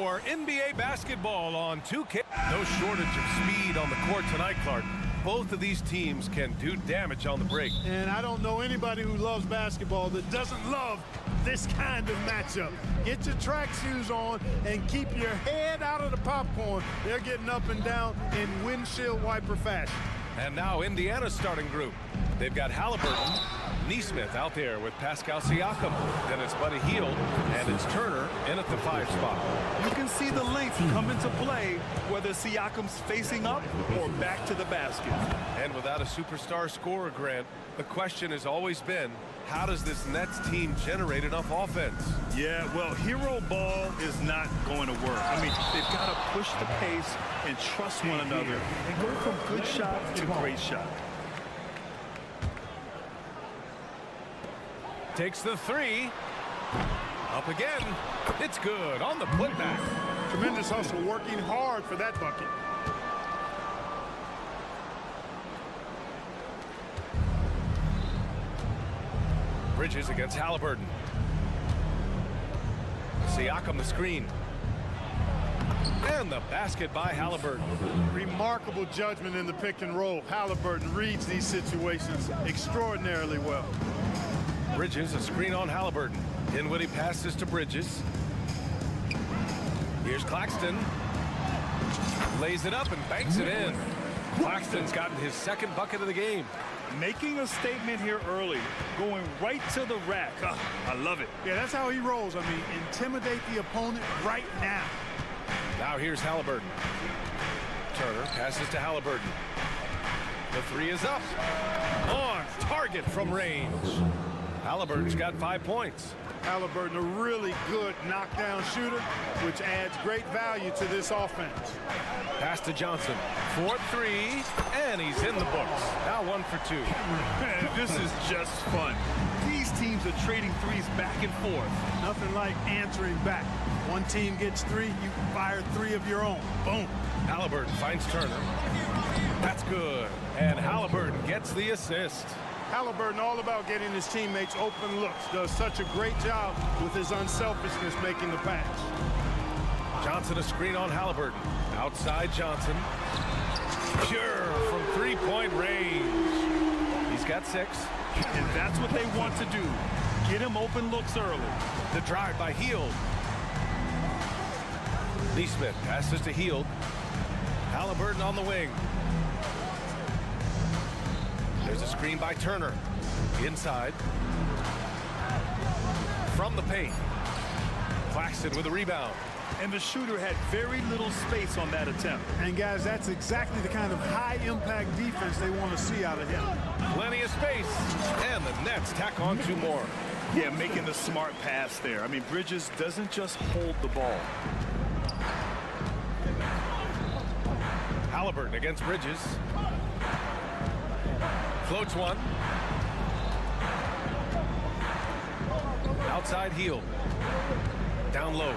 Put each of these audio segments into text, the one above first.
For NBA basketball on 2K. No shortage of speed on the court tonight, Clark. Both of these teams can do damage on the break. And I don't know anybody who loves basketball that doesn't love this kind of matchup. Get your track shoes on and keep your head out of the popcorn. They're getting up and down in windshield wiper fashion. And now Indiana's starting group. They've got Halliburton, Nesmith out there with Pascal Siakam. Then it's Buddy Hield, and it's Turner in at the 5 spot. You can see the length come into play, whether Siakam's facing up or back to the basket. And without a superstar scorer, Grant, the question has always been, how does this Nets team generate enough offense? Yeah, well, hero ball is not going to work. I mean, they've got to push the pace and trust one another and go from good shot to great shot. Takes the 3. Up again. It's good on the putback. Tremendous hustle, working hard for that bucket. Bridges against Halliburton. Siakam the screen. And the basket by Halliburton. Remarkable judgment in the pick and roll. Halliburton reads these situations extraordinarily well. Bridges, a screen on Halliburton. Dinwiddie passes to Bridges. Here's Claxton. Lays it up and banks it in. Claxton's gotten his second bucket of the game. Making a statement here early, going right to the rack. I love it. Yeah, that's how he rolls. I mean, intimidate the opponent right now. Now here's Halliburton. Turner passes to Halliburton. The 3 is up. On target from range. Halliburton's got 5 points. Halliburton, a really good knockdown shooter, which adds great value to this offense. Pass to Johnson. 4-3, and he's in the books. Now 1 for 2. Man, this is just fun. These teams are trading threes back and forth. Nothing like answering back. One team gets 3, you fire 3 of your own. Boom. Halliburton finds Turner. That's good. And Halliburton gets the assist. Halliburton all about getting his teammates open looks. Does such a great job with his unselfishness making the pass. Johnson a screen on Halliburton. Outside Johnson. Pure from 3-point range. He's got 6. And that's what they want to do. Get him open looks early. The drive by Hield. Nesmith passes to Hield. Halliburton on the wing. There's a screen by Turner. Inside. From the paint. Claxton with a rebound. And the shooter had very little space on that attempt. And guys, that's exactly the kind of high-impact defense they want to see out of him. Plenty of space. And the Nets tack on 2 more. Yeah, making the smart pass there. I mean, Bridges doesn't just hold the ball. Halliburton against Bridges. Floats one. Outside Hield. Down low.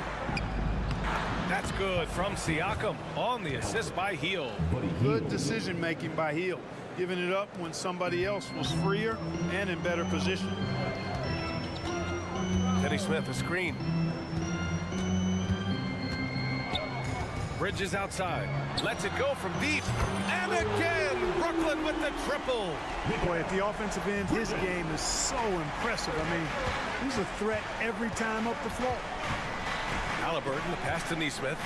That's good from Siakam on the assist by Hield. Good decision making by Hield. Giving it up when somebody else was freer and in better position. Teddy Smith a screen. Bridges outside. Lets it go from deep. And again, Brooklyn with the triple. Boy, at the offensive end, his game is so impressive. I mean, he's a threat every time up the floor. Halliburton, the pass to Nesmith.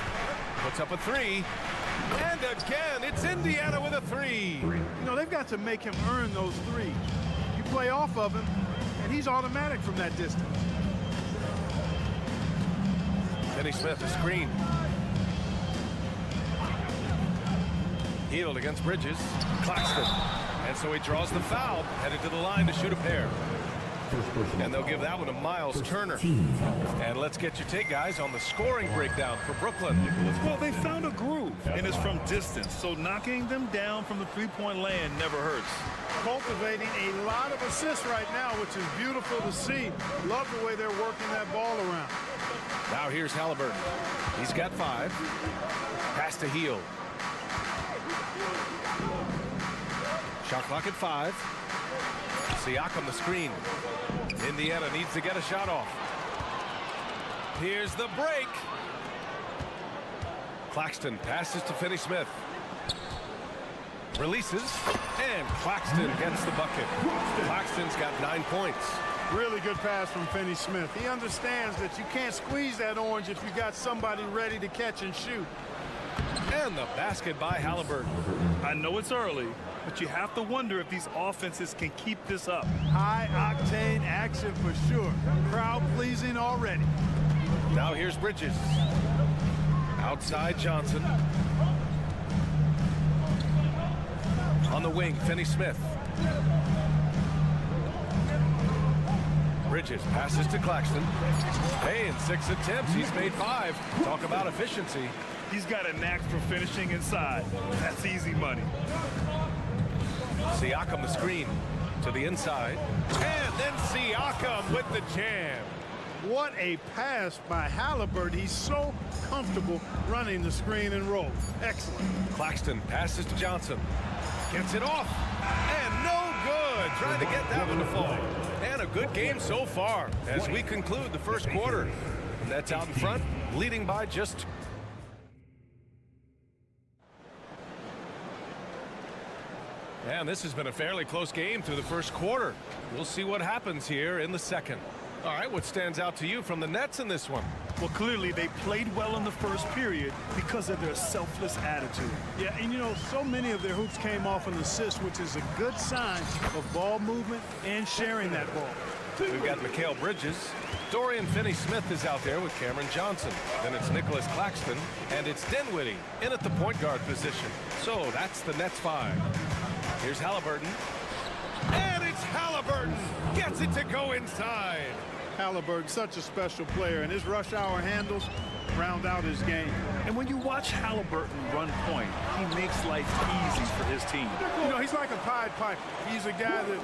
Puts up a 3. And again, it's Indiana with a 3. You know, they've got to make him earn those 3s. You play off of him, and he's automatic from that distance. Teddy Smith a screen. Hield against Bridges. Claxton. And so he draws the foul, headed to the line to shoot a pair. And they'll give that one to Miles Turner. And let's get your take, guys, on the scoring breakdown for Brooklyn. Well, they found a groove, and it's from distance. So knocking them down from the three-point land never hurts. Cultivating a lot of assists right now, which is beautiful to see. Love the way they're working that ball around. Now here's Halliburton. He's got 5. Pass to Hield. Shot clock at 5. Siakam the screen. Indiana needs to get a shot off. Here's the break. Claxton passes to Finney-Smith. Releases, and Claxton gets the bucket. Claxton's got 9 points. Really good pass from Finney-Smith. He understands that you can't squeeze that orange if you got somebody ready to catch and shoot. And the basket by Halliburton. I know it's early, but you have to wonder if these offenses can keep this up. High-octane action for sure. Crowd-pleasing already. Now here's Bridges. Outside Johnson. On the wing, Finney-Smith. Bridges passes to Claxton. Hey, in 6 attempts, he's made 5. Talk about efficiency. He's got a knack for finishing inside. That's easy money. Siakam the screen to the inside. And then Siakam with the jam. What a pass by Halliburton. He's so comfortable running the screen and roll. Excellent. Claxton passes to Johnson. Gets it off. And no good. Trying to get that one to fall. And a good game so far as we conclude the first quarter. Nets out in front, leading by just 2. And this has been a fairly close game through the first quarter. We'll see what happens here in the second. All right, what stands out to you from the Nets in this one? Well, clearly they played well in the first period because of their selfless attitude. Yeah, and you know, so many of their hoops came off an assist, which is a good sign of ball movement and sharing that ball. We've got Mikal Bridges. Dorian Finney-Smith is out there with Cameron Johnson. Then it's Nicholas Claxton, and it's Dinwiddie in at the point guard position. So that's the Nets 5. Here's Halliburton. And it's Halliburton. Gets it to go inside. Halliburton, such a special player, and his rush hour handles round out his game. And when you watch Halliburton run point, he makes life easy for his team. You know, he's like a Pied Piper. He's a guy that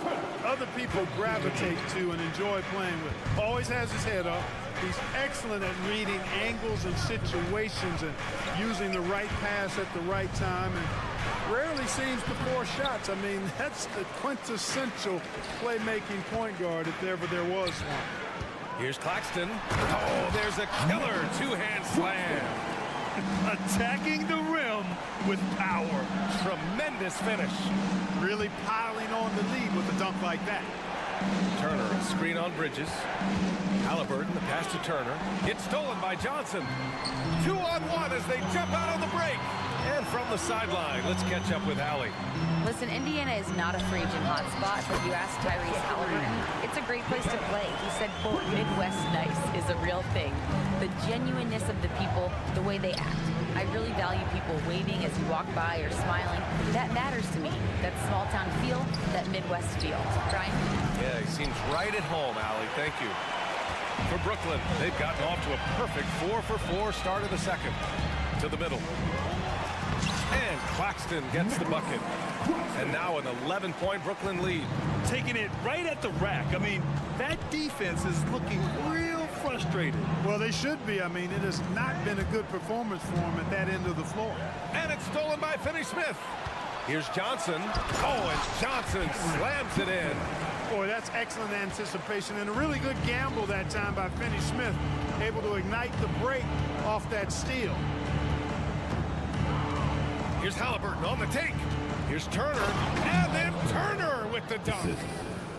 other people gravitate to and enjoy playing with. Always has his head up. He's excellent at reading angles and situations and using the right pass at the right time, and rarely seems to force shots. I mean, that's the quintessential playmaking point guard if ever there was one. Here's Claxton. Oh, there's a killer two-hand slam. Attacking the rim with power. Tremendous finish. Really piling on the lead with a dunk like that. Turner, a screen on Bridges. Halliburton, the pass to Turner. It's stolen by Johnson. 2-on-1 as they jump out on the break. And from the sideline, let's catch up with Allie. Listen, Indiana is not a free agent hotspot, but you ask Tyrese Halliburton, it's a great place to play. He said, quote, Midwest nice is a real thing. The genuineness of the people, the way they act. I really value people waving as you walk by or smiling. That matters to me. That small town feel, that Midwest feel. Brian? Yeah, he seems right at home, Allie. Thank you. For Brooklyn, they've gotten off to a perfect 4-for-4 start of the second. To the middle. And Claxton gets the bucket. And now an 11-point Brooklyn lead. Taking it right at the rack. I mean, that defense is looking real frustrated. Well, they should be. I mean, it has not been a good performance for them at that end of the floor. And it's stolen by Finney-Smith. Here's Johnson. Oh, and Johnson slams it in. Boy, that's excellent anticipation and a really good gamble that time by Finney-Smith, able to ignite the break off that steal. Here's Halliburton on the take. Here's Turner, and then Turner with the dunk.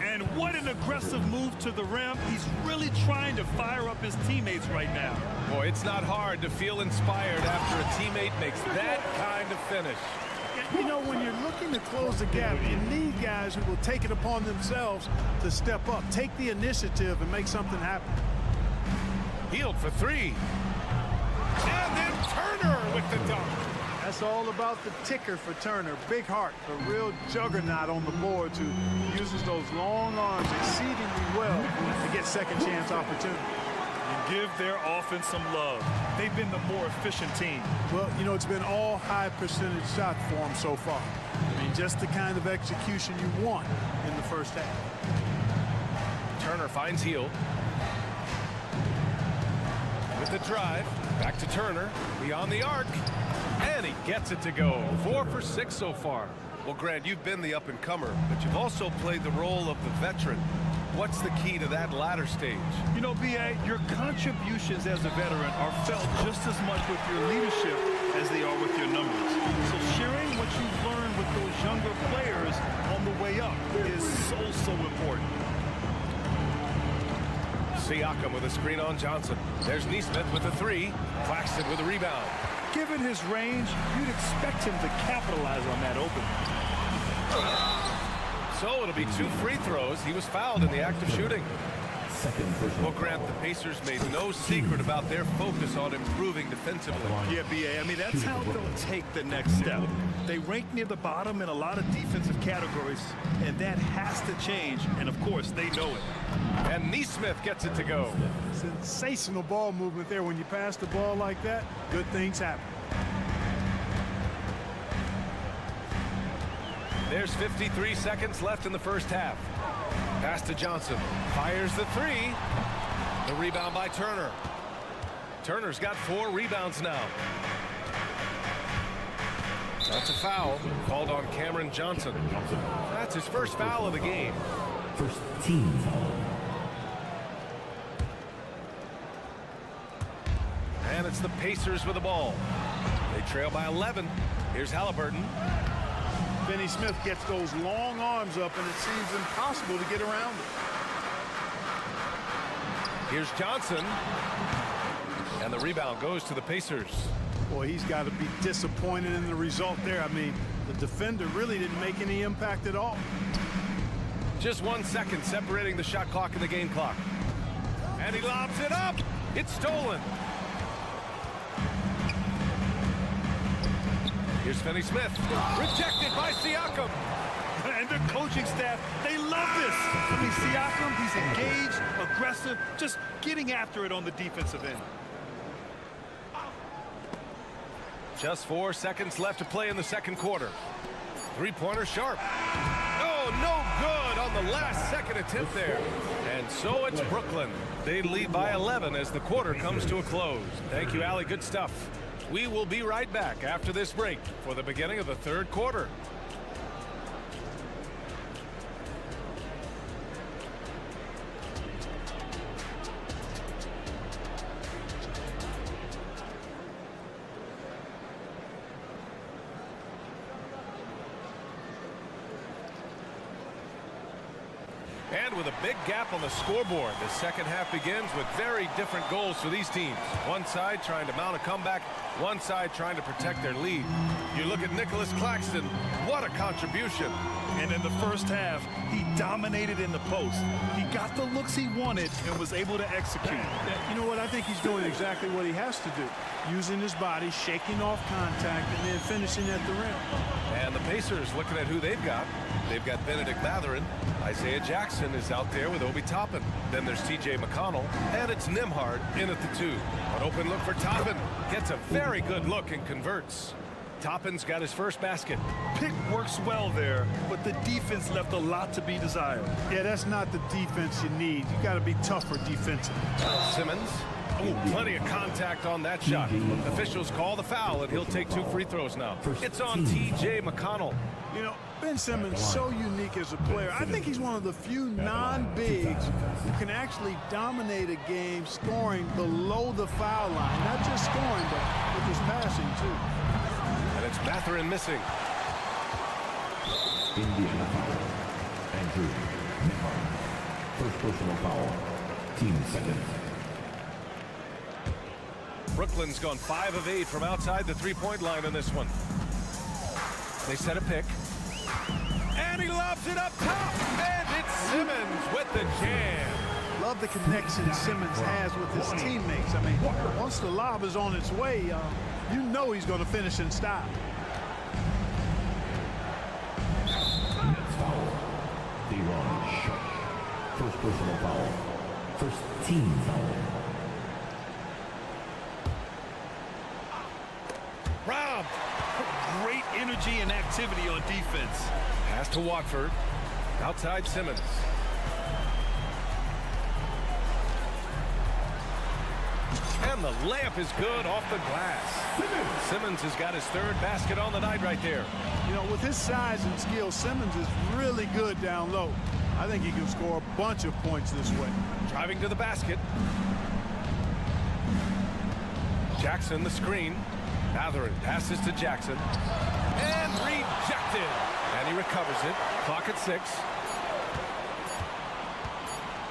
And what an aggressive move to the rim. He's really trying to fire up his teammates right now. Boy, it's not hard to feel inspired after a teammate makes that kind of finish. You know, when you're looking to close the gap, you need guys who will take it upon themselves to step up, take the initiative, and make something happen. Healed for 3. And then Turner with the dunk. That's all about the ticker for Turner. Big heart, a real juggernaut on the boards who uses those long arms exceedingly well to get second chance opportunity. And give their offense some love. They've been the more efficient team. Well, you know, it's been all high percentage shots for them so far. I mean, just the kind of execution you want in the first half. Turner finds Hield. With the drive, back to Turner, beyond the arc. And he gets it to go. 4 for 6 so far. Well, Grant, you've been the up-and-comer, but you've also played the role of the veteran. What's the key to that latter stage? You know, B.A., your contributions as a veteran are felt just as much with your leadership as they are with your numbers. So sharing what you've learned with those younger players on the way up is so important. Siakam with a screen on Johnson. There's Neesmith with the three. Claxton with a rebound. Given his range, you'd expect him to capitalize on that opening. So it'll be 2 free throws. He was fouled in the act of shooting. Well, Grant, the Pacers made no secret about their focus on improving defensively. Yeah, B.A., I mean, that's how they'll take the next step. They rank near the bottom in a lot of defensive categories, and that has to change, and of course, they know it. And Neesmith gets it to go. Sensational ball movement there. When you pass the ball like that, good things happen. There's 53 seconds left in the first half. Pass to Johnson. Fires the three. The rebound by Turner. Turner's got 4 rebounds now. That's a foul called on Cameron Johnson. That's his first foul of the game. First team foul. And it's the Pacers with the ball. They trail by 11. Here's Halliburton. Finney Smith gets those long arms up, and it seems impossible to get around it. Here's Johnson. And the rebound goes to the Pacers. Boy, he's got to be disappointed in the result there. I mean, the defender really didn't make any impact at all. Just 1 second separating the shot clock and the game clock. And he lobs it up. It's stolen. Here's Finney Smith. Rejected by Siakam. And the coaching staff, they love this. I mean, Siakam, he's engaged, aggressive, just getting after it on the defensive end. Just 4 seconds left to play in the second quarter. Three-pointer sharp. Oh, no good on the last second attempt there. And so it's Brooklyn. They lead by 11 as the quarter comes to a close. Thank you, Allie. Good stuff. We will be right back after this break for the beginning of the third quarter. And with a big gap on the scoreboard, the second half begins with very different goals for these teams. One side trying to mount a comeback, one side trying to protect their lead. You look at Nicholas Claxton, what a contribution. And in the first half, he dominated in the post. He got the looks he wanted and was able to execute. You know what? I think he's doing exactly what he has to do. Using his body, shaking off contact, and then finishing at the rim. And the Pacers looking at who they've got. They've got Benedict Mathurin. Isaiah Jackson is out there with Obi Toppin. Then there's T.J. McConnell. And it's Nembhard in at the 2. An open look for Toppin. Gets a very good look and converts. Toppin's got his first basket. Pick works well there, but the defense left a lot to be desired. Yeah, that's not the defense you need. You got to be tougher defensively. Simmons. Oh, plenty of contact on that shot. Officials call the foul, and he'll take 2 free throws now. It's on T.J. McConnell. You know, Ben Simmons so unique as a player. I think he's one of the few non-bigs who can actually dominate a game scoring below the foul line. Not just scoring, but with his passing, too. And it's Mathurin missing. Indiana foul. Andrew Nembhard. First personal foul. Team second. Brooklyn's gone 5 of 8 from outside the three-point line in this one. They set a pick. And he lobs it up top. And it's Simmons with the jam. Love the connection Simmons has with his teammates. I mean, once the lob is on its way, you know he's going to finish in style. Next foul. Deron Sharp. First personal foul. First team foul. Robbed. Great energy and activity on defense. Pass to Watford. Outside Simmons. And the layup is good off the glass. Simmons has got his 3rd basket on the night right there. You know, with his size and skill, Simmons is really good down low. I think he can score a bunch of points this way. Driving to the basket. Jackson the screen. Mathurin passes to Jackson. And rejected. And he recovers it. Clock at 6.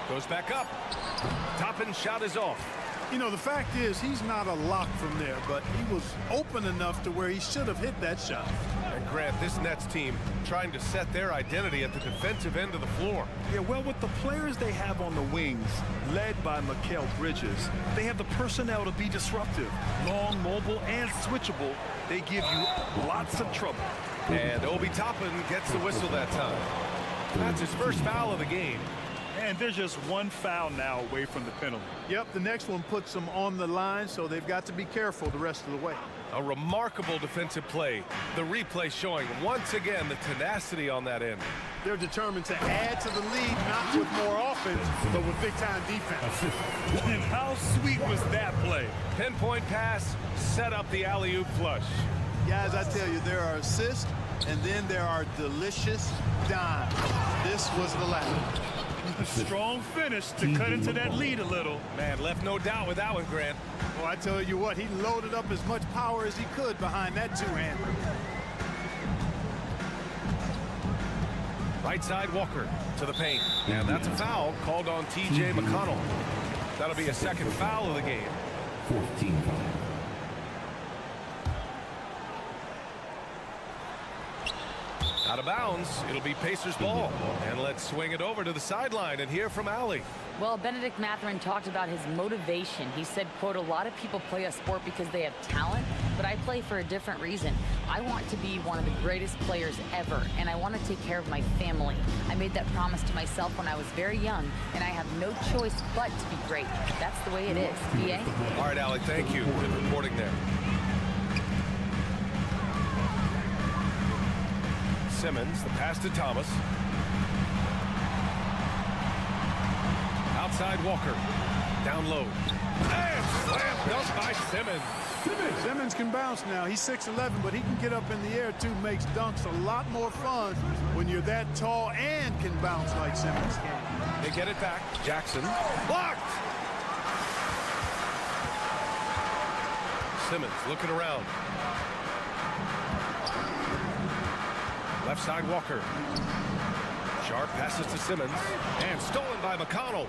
Goes back up. Toppin shot is off. You know, the fact is he's not a lock from there, but he was open enough to where he should have hit that shot. And Grant, this Nets team trying to set their identity at the defensive end of the floor. Yeah, well, with the players they have on the wings, led by Mikal Bridges, they have the personnel to be disruptive. Long, mobile, and switchable. They give you lots of trouble. And Obi Toppin gets the whistle that time. That's his first foul of the game. And there's just one foul now away from the penalty. Yep, the next one puts them on the line, so they've got to be careful the rest of the way. A remarkable defensive play. The replay showing once again the tenacity on that end. They're determined to add to the lead, not with more offense, but with big-time defense. And how sweet was that play? Pinpoint pass, set up the alley-oop flush. Guys, I tell you, there are assists, and then there are delicious dimes. This was the latter. A strong finish to cut into that lead a little. Man, left no doubt with that one, Grant. Well, I tell you what, he loaded up as much power as he could behind that two-hander. Right side Walker to the paint. And that's a foul called on T.J. McConnell. That'll be a second foul of the game. 14 foul. Out of bounds, it'll be Pacers ball. And let's swing it over to the sideline and hear from Allie. Well, Benedict Mathurin talked about his motivation. He said, quote, a lot of people play a sport because they have talent, but I play for a different reason. I want to be one of the greatest players ever, and I want to take care of my family. I made that promise to myself when I was very young, and I have no choice but to be great. That's the way it is. BA? All right, Allie, thank you. Good reporting there. Simmons, the pass to Thomas. Outside Walker. Down low. And slam dunk by Simmons. Simmons can bounce now. He's 6'11", but he can get up in the air too. Makes dunks a lot more fun when you're that tall and can bounce like Simmons can. They get it back. Jackson. Blocked! Simmons looking around. Left side Walker. Sharp passes to Simmons. And stolen by McConnell.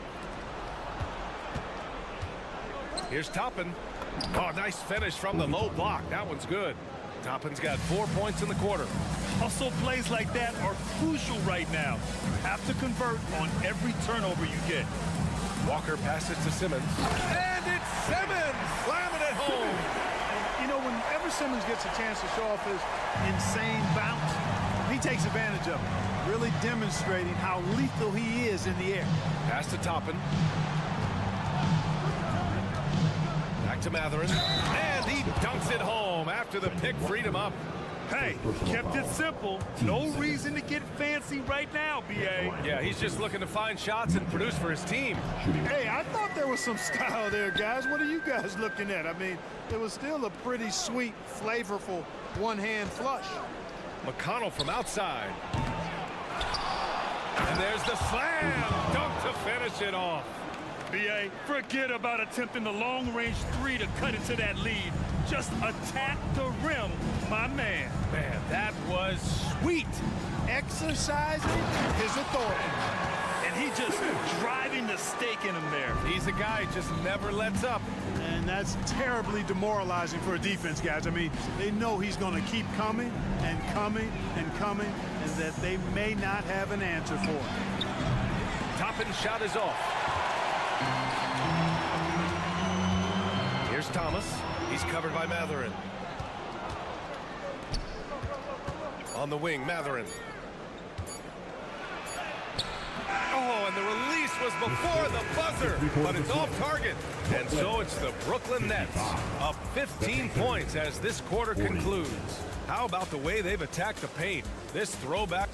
Here's Toppin. Oh, nice finish from the low block. That one's good. Toppin's got 4 points in the quarter. Hustle plays like that are crucial right now. You have to convert on every turnover you get. Walker passes to Simmons. And it's Simmons slamming it home. And, you know, whenever Simmons gets a chance to show off his insane bounce, he takes advantage of it, really demonstrating how lethal he is in the air. Pass to Toppin. Back to Mathurin. And he dunks it home after the pick freed him up. Hey, kept it simple. No reason to get fancy right now, B.A. Yeah, he's just looking to find shots and produce for his team. Hey, I thought there was some style there, guys. What are you guys looking at? I mean, it was still a pretty sweet, flavorful one-hand flush. McConnell from outside. And there's the slam dunk to finish it off. B.A., forget about attempting the long-range three to cut into that lead. Just attack the rim, my man. Man, that was sweet. Exercising his authority. And he just driving the stake in him there. He's a guy who just never lets up. And that's terribly demoralizing for a defense, guys. I mean, they know he's going to keep coming and coming and coming, and that they may not have an answer for it. Toppin shot is off. Here's Thomas. He's covered by Mathurin. On the wing, Mathurin. Oh, and the release was before the buzzer, but it's off target. And so it's the Brooklyn Nets up 15 points as this quarter concludes. How about the way they've attacked the paint? This throwback.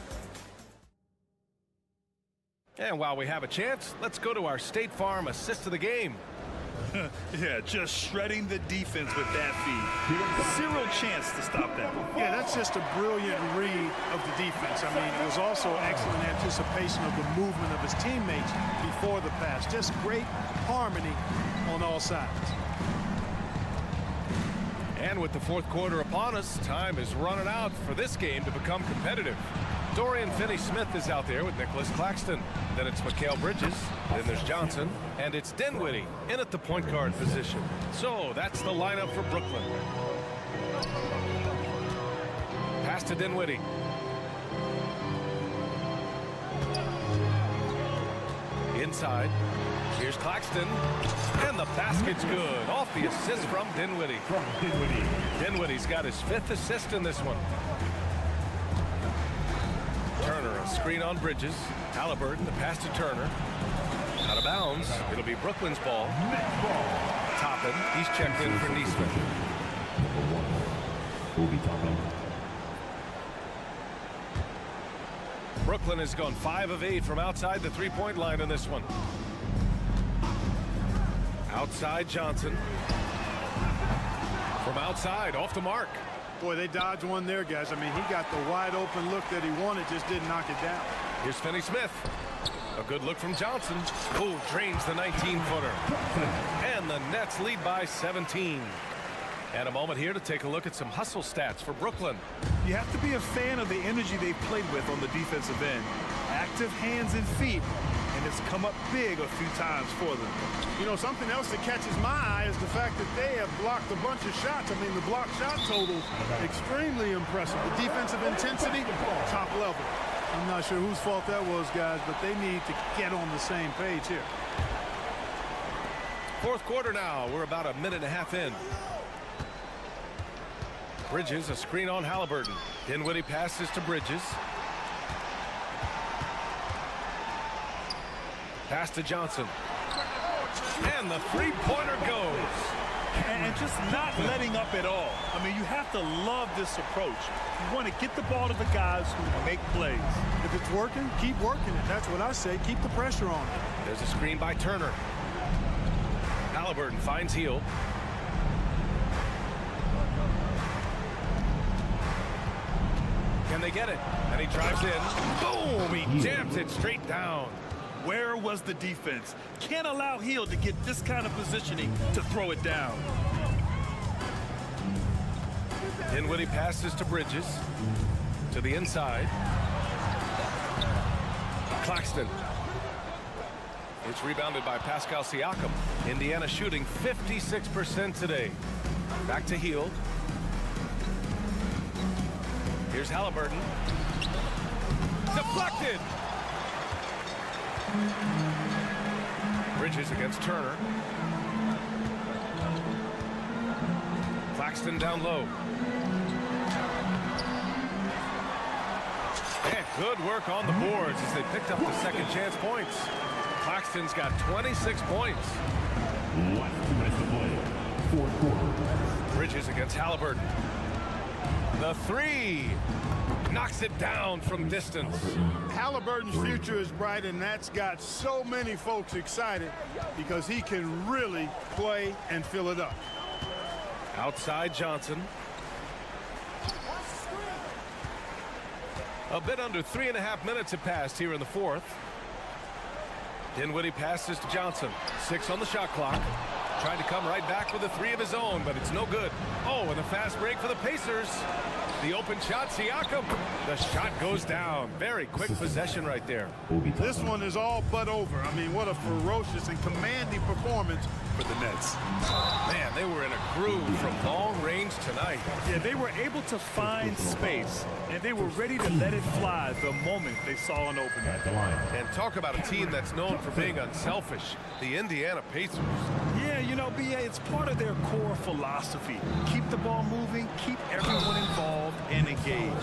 And while we have a chance, let's go to our State Farm assist of the game. Yeah, just shredding the defense with that feed. Zero chance to stop that. Yeah, that's just a brilliant read of the defense. I mean, it was also excellent anticipation of the movement of his teammates before the pass. Just great harmony on all sides. And with the fourth quarter upon us, time is running out for this game to become competitive. Dorian Finney-Smith is out there with Nicholas Claxton. Then it's Mikal Bridges. Then there's Johnson. And it's Dinwiddie in at the point guard position. So that's the lineup for Brooklyn. Pass to Dinwiddie. Inside. Here's Claxton. And the basket's good. Off the assist from Dinwiddie. Dinwiddie's got his 5th assist in this one. Turner, a screen on Bridges. Halliburton, the pass to Turner. Out of bounds. It'll be Brooklyn's ball. Toppin, he's checked in for Nesmith. Number 1 will be Toppin. Brooklyn has gone 5 of 8 from outside the three-point line in this one. Outside Johnson. From outside, off the mark. Boy, they dodged one there, guys. I mean, he got the wide open look that he wanted, just didn't knock it down. Here's Finney-Smith. A good look from Johnson. Oh, drains the 19-footer. And the Nets lead by 17. And a moment here to take a look at some hustle stats for Brooklyn. You have to be a fan of the energy they've played with on the defensive end. Active hands and feet, and it's come up big a few times for them. You know, something else that catches my eye is the fact that they have blocked a bunch of shots. I mean, the block shot total, extremely impressive. The defensive intensity, top level. I'm not sure whose fault that was, guys, but they need to get on the same page here. Fourth quarter now. We're about a minute and a half in. Bridges, a screen on Halliburton. Dinwiddie passes to Bridges. Pass to Johnson. And the three-pointer goes. And just not letting up at all. I mean, you have to love this approach. You want to get the ball to the guys who make plays. If it's working, keep working it. That's what I say. Keep the pressure on it. There's a screen by Turner. Halliburton finds Hield. Can they get it? And he drives in. Boom! He jams it straight down. Where was the defense? Can't allow Hield to get this kind of positioning to throw it down. Dinwiddie passes to Bridges. To the inside. Claxton. It's rebounded by Pascal Siakam. Indiana shooting 56% today. Back to Hield. Here's Halliburton. Deflected. Bridges against Turner. Claxton down low. And good work on the boards as they picked up the second chance points. Claxton's got 26 points. 2 minutes to play. Fourth quarter. Bridges against Halliburton. The three knocks it down from distance. Halliburton's future is bright, and that's got so many folks excited because he can really play and fill it up. Outside Johnson. A bit under 3.5 minutes have passed here in the fourth. Dinwiddie passes to Johnson. 6 on the shot clock. Trying to come right back with a 3 of his own, but it's no good. Oh, and a fast break for the Pacers. The open shot, Siakam. The shot goes down. Very quick possession right there. This one is all but over. I mean, what a ferocious and commanding performance For the Nets. Man, they were in a groove from long range tonight. Yeah, they were able to find space, and they were ready to let it fly the moment they saw an opening. At the line. And talk about a team that's known for being unselfish. The Indiana Pacers. Yeah, you know, BA, it's part of their core philosophy. Keep the ball moving, keep everyone involved and engaged.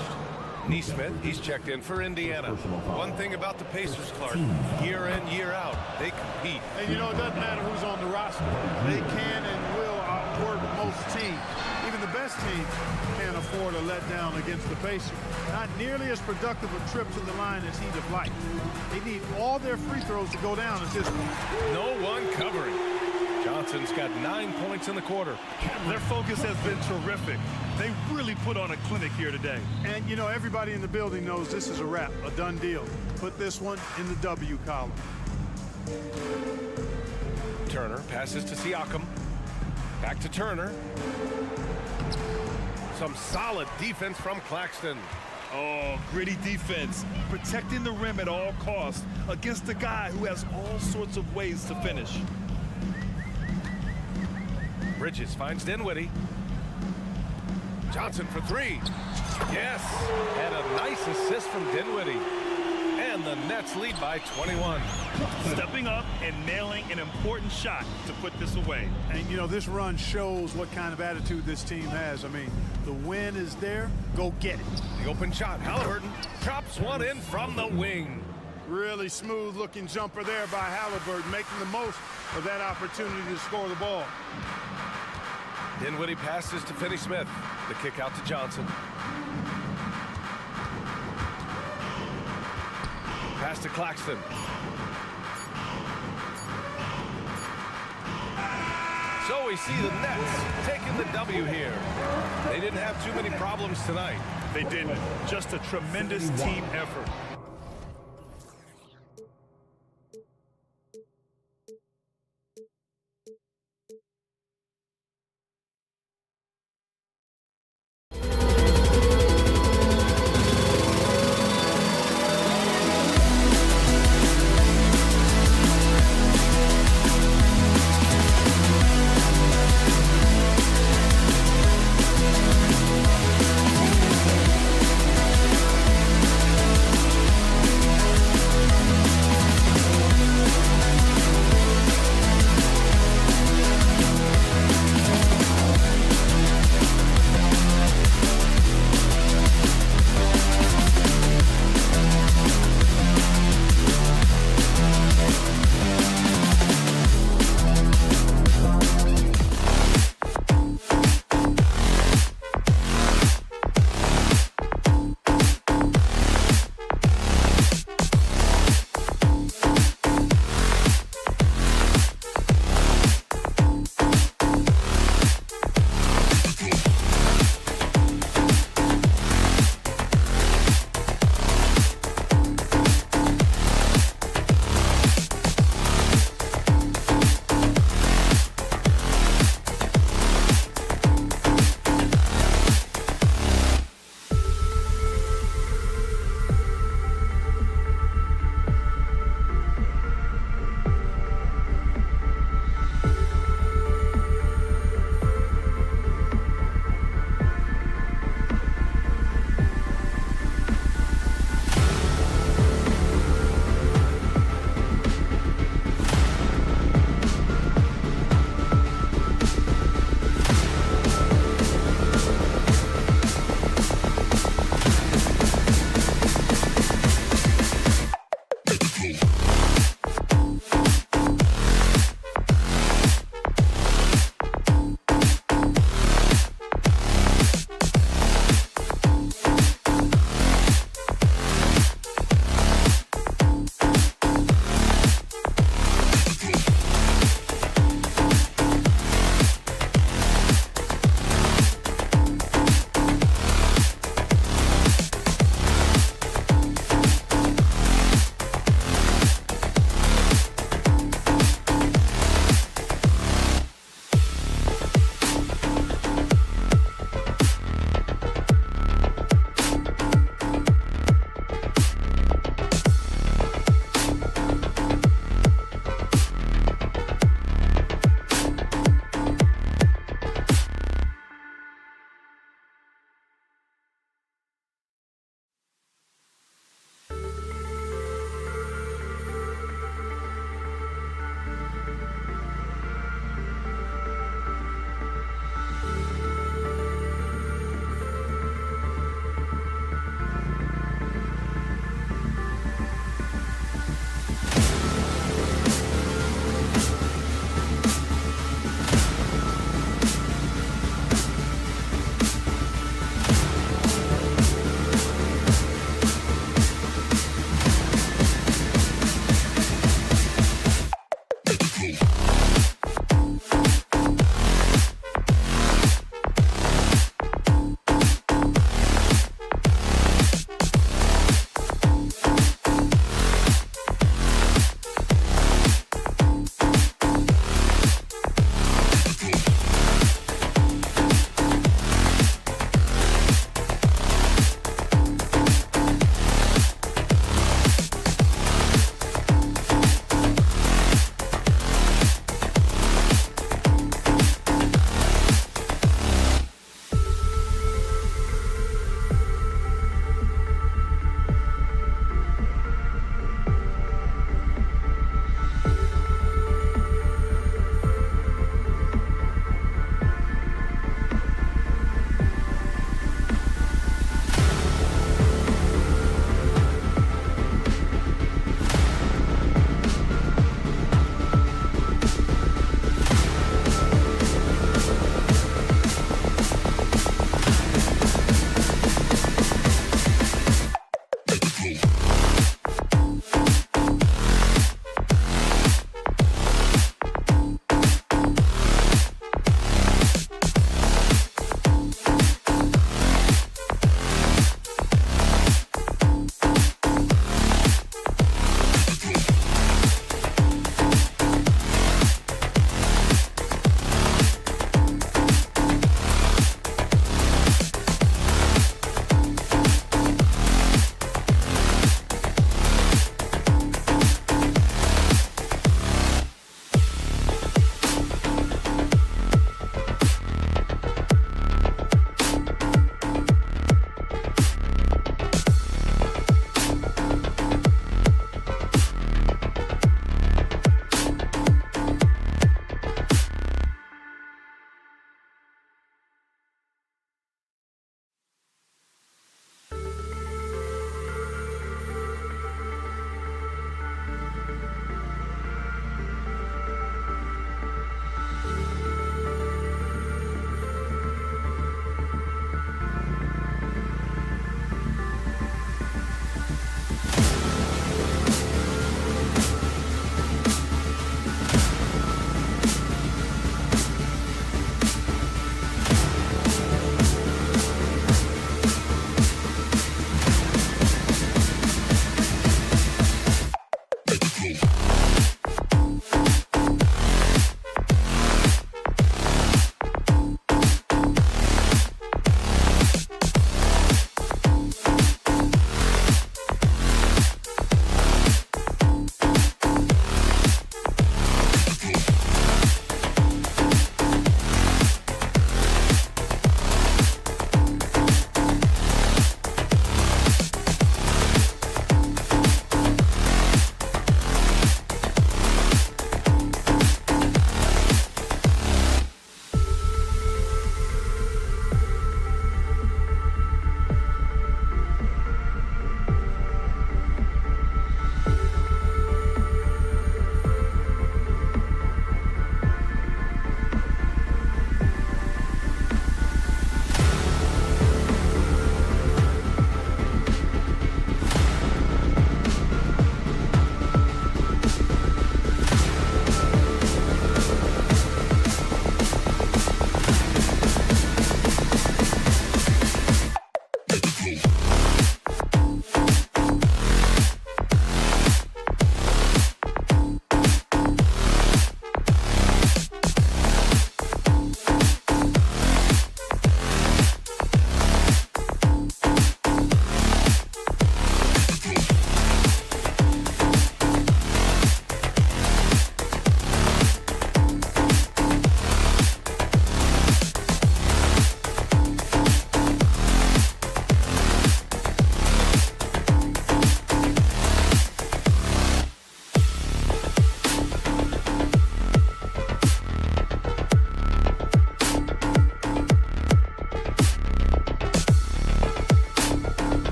Nesmith, he's checked in for Indiana. One thing about the Pacers, Clark, year in, year out, they compete. And, you know, it doesn't matter who's on the roster. They can and will outwork most teams. Even the best teams can't afford a letdown against the Pacers. Not nearly as productive a trip to the line as he'd have liked. They need all their free throws to go down at this point. No one covering. Johnson's got 9 points in the quarter. Their focus has been terrific. They really put on a clinic here today. And, you know, everybody in the building knows this is a wrap, a done deal. Put this one in the W column. Turner passes to Siakam. Back to Turner. some solid defense from Claxton. Oh, gritty defense, protecting the rim at all costs against a guy who has all sorts of ways to finish. Bridges finds Dinwiddie. Johnson for three. Yes, and a nice assist from Dinwiddie. And the Nets lead by 21. Stepping up and nailing an important shot to put this away. And, you know, this run shows what kind of attitude this team has. I mean, the win is there. Go get it. The open shot. Halliburton chops one in from the wing. Really smooth-looking jumper there by Halliburton, making the most of that opportunity to score the ball. Dinwiddie passes to Finney-Smith. The kick out to Johnson. Pass to Claxton. So we see the Nets taking the W here. They didn't have too many problems tonight. They didn't. Just a tremendous team effort.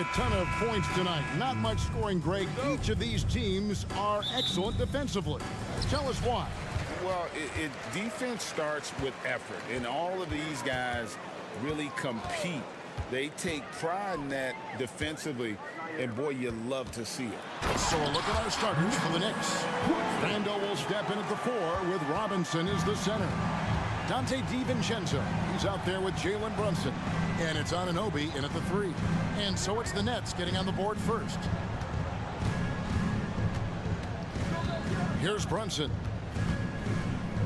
a ton of points tonight. Not much scoring, Greg. Each of these teams are excellent defensively. Tell us why. Well, defense starts with effort, and all of these guys really compete. They take pride in that defensively, and boy, you love to see it. So a look at our starters for the Knicks. Randall will step in at the 4 with Robinson as the center. Dante DiVincenzo, he's out there with Jalen Brunson. And it's Anunoby in at the 3. And so it's the Nets getting on the board first. Here's Brunson.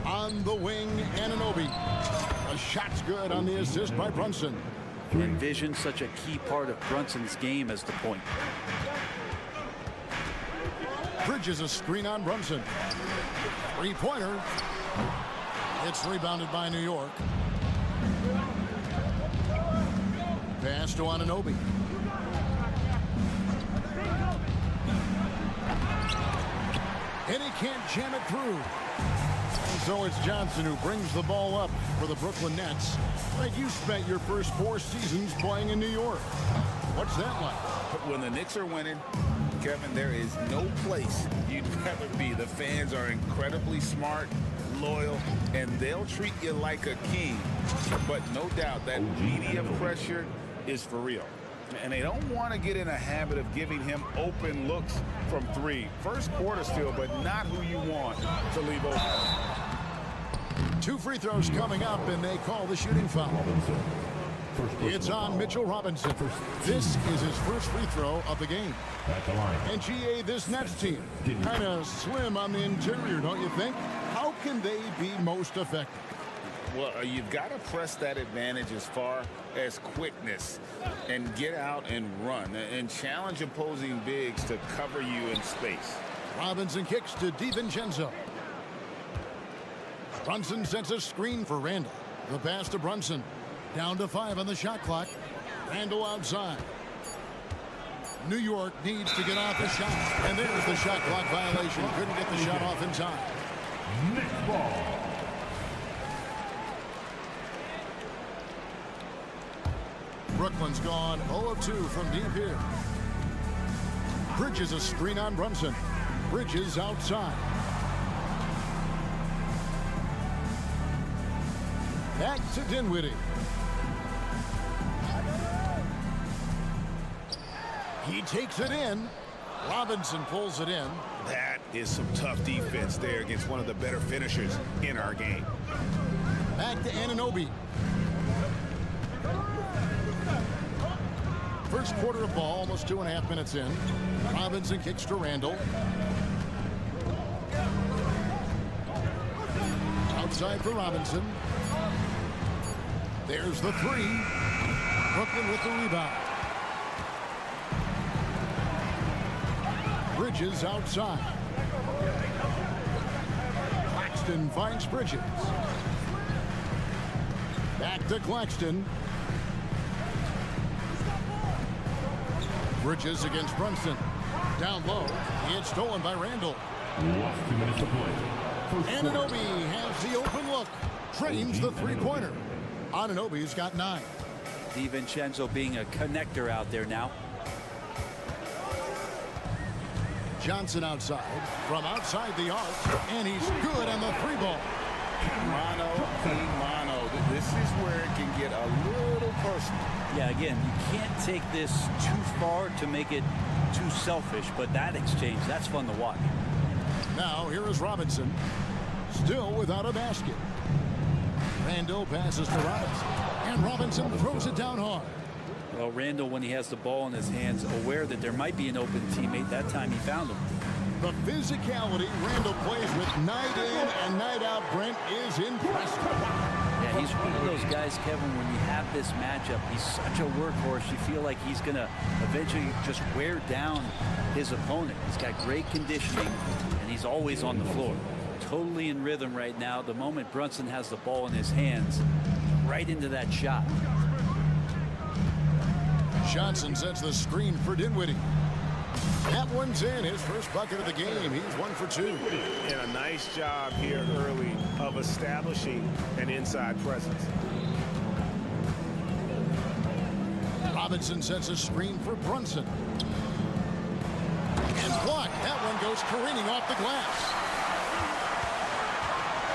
On the wing, Anunoby. A shot's good on the assist by Brunson. Envision such a key part of Brunson's game as the point. Bridges a screen on Brunson. Three-pointer. It's rebounded by New York. Pass to Anunoby. And he can't jam it through. And so it's Johnson who brings the ball up for the Brooklyn Nets. Like, you spent your first 4 seasons playing in New York. What's that like? When the Knicks are winning, Kevin, there is no place you'd rather be. The fans are incredibly smart, loyal, and they'll treat you like a king. But no doubt that media pressure is for real. And they don't want to get in a habit of giving him open looks from 3. First quarter still, but not who you want to leave open. 2 free throws coming up, and they call the shooting foul. It's on Mitchell Robinson. This is his first free throw of the game. And GA, this Nets team, kind of slim on the interior, don't you think? How can they be most effective? Well, you've got to press that advantage as far as quickness and get out and run and challenge opposing bigs to cover you in space. Robinson kicks to DiVincenzo. Brunson sets a screen for Randall. The pass to Brunson. Down to 5 on the shot clock. Randall outside. New York needs to get off the shot. And there's the shot clock violation. Couldn't get the shot off in time. Next ball. Brooklyn's gone 0 of 2 from deep here. Bridges a screen on Brunson. Bridges outside. Back to Dinwiddie. He takes it in. Robinson pulls it in. That is some tough defense there against one of the better finishers in our game. Back to Anunoby. First quarter of ball, almost 2.5 minutes in. Robinson kicks to Randall. Outside for Robinson. There's the 3. Brooklyn with the rebound. Bridges outside. Claxton finds Bridges. Back to Claxton. Bridges against Brunson. Down low. It's stolen by Randall. Last 2 minutes to play. Anunoby has the open look. Trains the 3-pointer. Anunoby's got 9. DiVincenzo being a connector out there now. Johnson outside. From outside the arc. And he's good on the 3-ball. Mano a mano. This is where it can get a little personal. Yeah, again, you can't take this too far to make it too selfish, but that exchange, that's fun to watch. Now here is Robinson. Still without a basket. Randall passes to Robinson. And Robinson throws it down hard. Well, Randall, when he has the ball in his hands, aware that there might be an open teammate, that time he found him. The physicality Randall plays with night in and night out, Brent, is impressive. Yeah, he's one of those guys, Kevin, when you have this matchup, he's such a workhorse. You feel like he's going to eventually just wear down his opponent. He's got great conditioning, and he's always on the floor. Totally in rhythm right now. The moment Brunson has the ball in his hands, right into that shot. Johnson sets the screen for Dinwiddie. That one's in. His first bucket of the game. He's 1 for 2. And a nice job here early of establishing an inside presence. Robinson sets a screen for Brunson. And blocked. That one goes careening off the glass.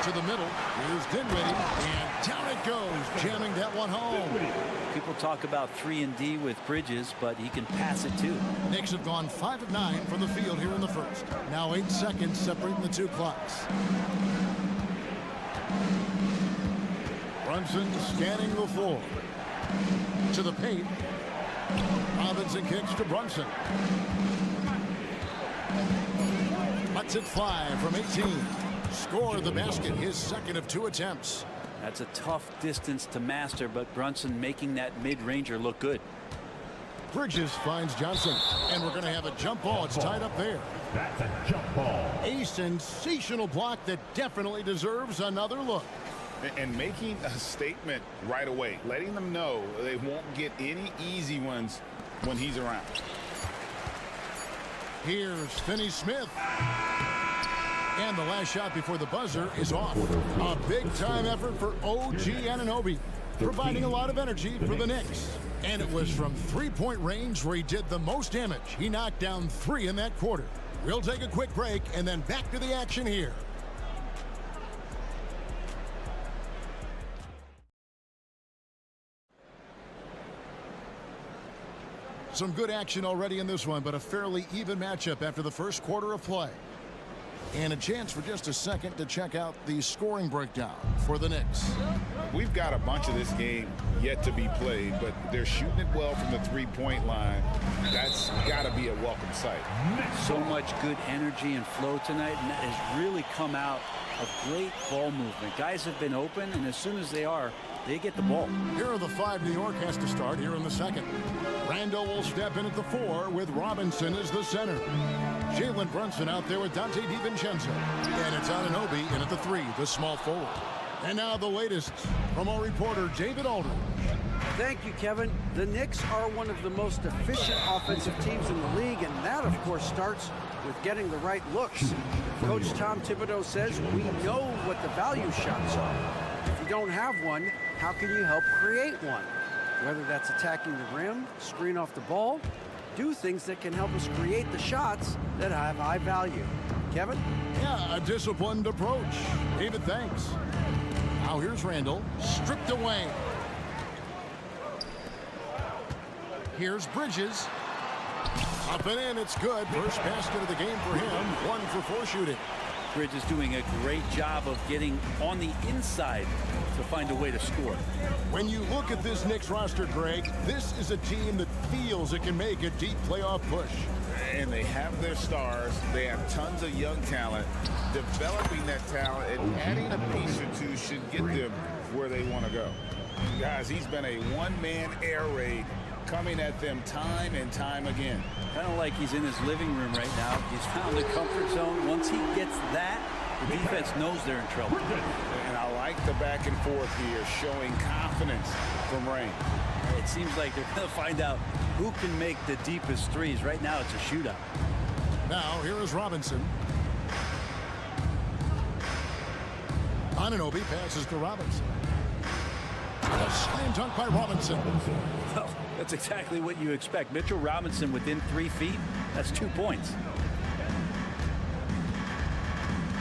To the middle. Here's Dinwiddie. And down it goes, jamming that one home. People talk about 3-and-D with Bridges, but he can pass it too. Knicks have gone 5 of 9 from the field here in the first. Now 8 seconds separating the two clocks. Brunson scanning the floor. To the paint. Robinson kicks to Brunson. Lets it fly from 18. Score the basket, his second of 2 attempts. That's a tough distance to master, but Brunson making that mid-ranger look good. Bridges finds Johnson, and we're going to have a jump ball. It's tied up there. That's a jump ball. A sensational block that definitely deserves another look. And making a statement right away, letting them know they won't get any easy ones when he's around. Here's Finney-Smith. And the last shot before the buzzer is off. A big-time effort for OG Anunoby, providing a lot of energy for the Knicks. And it was from three-point range where he did the most damage. He knocked down 3 in that quarter. We'll take a quick break and then back to the action here. Some good action already in this one, but a fairly even matchup after the first quarter of play. And a chance for just a second to check out the scoring breakdown for the Knicks. We've got a bunch of this game yet to be played, but they're shooting it well from the three-point line. That's got to be a welcome sight. So much good energy and flow tonight, and that has really come out of great ball movement. Guys have been open, and as soon as they are, they get the ball. Here are the 5 New York has to start here in the second. Randall will step in at the 4 with Robinson as the center. Jalen Brunson out there with Dante DiVincenzo. And it's Anunoby in at the 3, the small forward. And now the latest from our reporter, David Aldridge. Thank you, Kevin. The Knicks are one of the most efficient offensive teams in the league, and that, of course, starts with getting the right looks. Coach Tom Thibodeau says we know what the value shots are. If you don't have one, how can you help create one? Whether that's attacking the rim, screen off the ball, do things that can help us create the shots that have high value. Kevin? Yeah, a disciplined approach. David, thanks. Now here's Randall, stripped away. Here's Bridges. Up and in, it's good. First basket of the game for him. 1 for 4 shooting. Bridges doing a great job of getting on the inside to find a way to score. When you look at this Knicks roster, Greg, this is a team that feels it can make a deep playoff push. And they have their stars. They have tons of young talent. Developing that talent and adding a piece or two should get them where they want to go. Guys, he's been a one-man air raid coming at them time and time again. Kind of like he's in his living room right now. He's found the comfort zone. Once he gets that, the defense knows they're in trouble. And I like the back and forth here, showing confidence from Rain. It seems like they're going to find out who can make the deepest threes. Right now, it's a shootout. Now, here is Robinson. Anunoby passes to Robinson. A slam dunk by Robinson. Well, that's exactly what you expect. Mitchell Robinson within 3 feet. That's 2 points.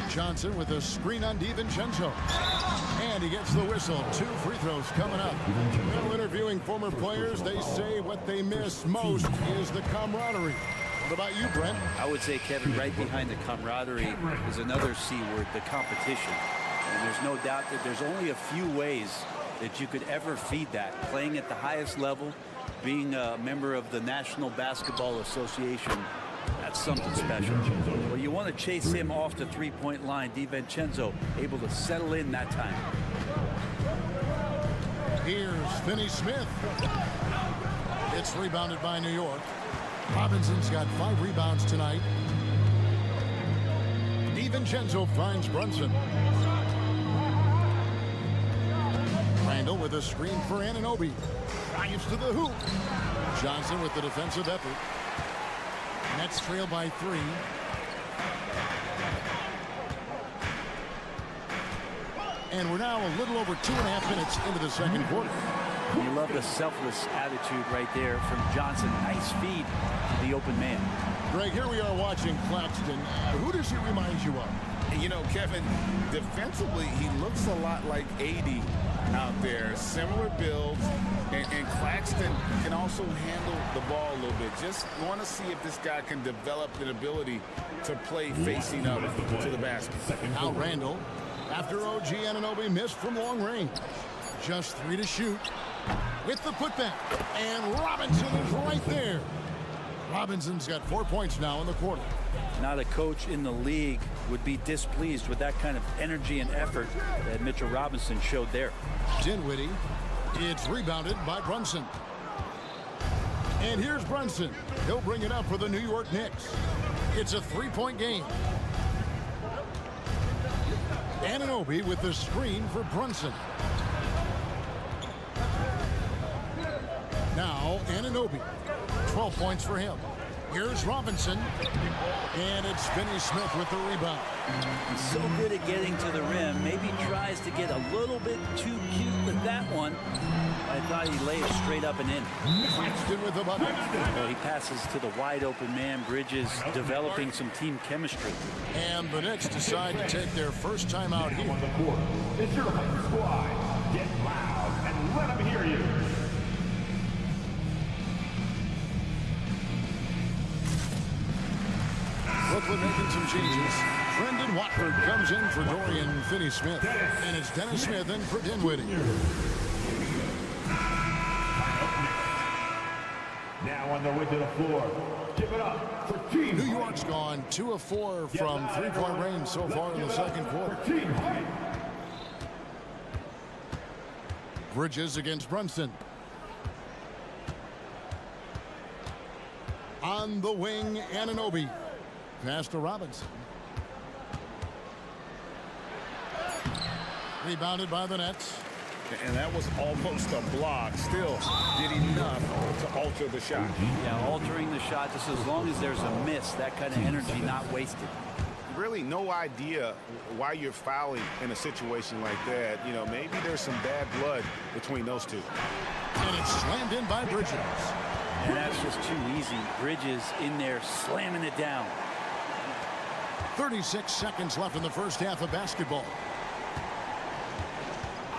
Johnson with a screen on DiVincenzo. And he gets the whistle. 2 free throws coming up. Well, interviewing former players, they say what they miss most is the camaraderie. What about you, Brent? I would say, Kevin, right behind the camaraderie is another C word, the competition. And there's no doubt that there's only a few ways that you could ever feed that. Playing at the highest level, being a member of the National Basketball Association, that's something special. Well, you want to chase him off the three-point line. DiVincenzo able to settle in that time. Here's Finney-Smith. It's rebounded by New York. Robinson's got 5 rebounds tonight. DiVincenzo finds Brunson. Randall with a screen for Anunoby. Drives to the hoop. Johnson with the defensive effort. Nets trail by 3. And we're now a little over 2.5 minutes into the second quarter. You love the selfless attitude right there from Johnson. Nice feed to the open man. Greg, here we are watching Claxton. Who does he remind you of? You know, Kevin, defensively, he looks a lot like 80 out there. Similar builds, and Claxton can also handle the ball a little bit. Just want to see if this guy can develop an ability to play facing up to the basket. Now Randall, after OG Anunoby missed from long range. Just 3 to shoot with the putback. And Robinson is right there. Robinson's got 4 points now in the quarter. Not a coach in the league would be displeased with that kind of energy and effort that Mitchell Robinson showed there. Dinwiddie. It's rebounded by Brunson. And here's Brunson. He'll bring it up for the New York Knicks. It's a 3-point game. Anunoby with the screen for Brunson. Now Anunoby. 12 points for him. Here's Robinson. And it's Finney-Smith with the rebound. He's so good at getting to the rim. Maybe tries to get a little bit too cute with that one. I thought he laid it straight up and in. Claxton with the bucket. Well, he passes to the wide open man. Bridges developing some team chemistry. And the Knicks decide to take their first time out here. On the court, it's your squad. Get loud and let them hear you. Brooklyn making some changes. Brendan Watford comes in for Dorian Finney-Smith. And it's Dennis Smith in for Dinwiddie. Now on their way to the floor. Give it up for Team New York's gone 2 of 4 from 3-point range so far in the second quarter. Bridges against Brunson. On the wing, Anunoby. Pass to Robinson. Rebounded by the Nets. And that was almost a block. Still did enough to alter the shot. Yeah, altering the shot just as long as there's a miss. That kind of energy not wasted. Really no idea why you're fouling in a situation like that. You know, maybe there's some bad blood between those two. And it's slammed in by Bridges. And that's just too easy. Bridges in there slamming it down. 36 seconds left in the first half of basketball.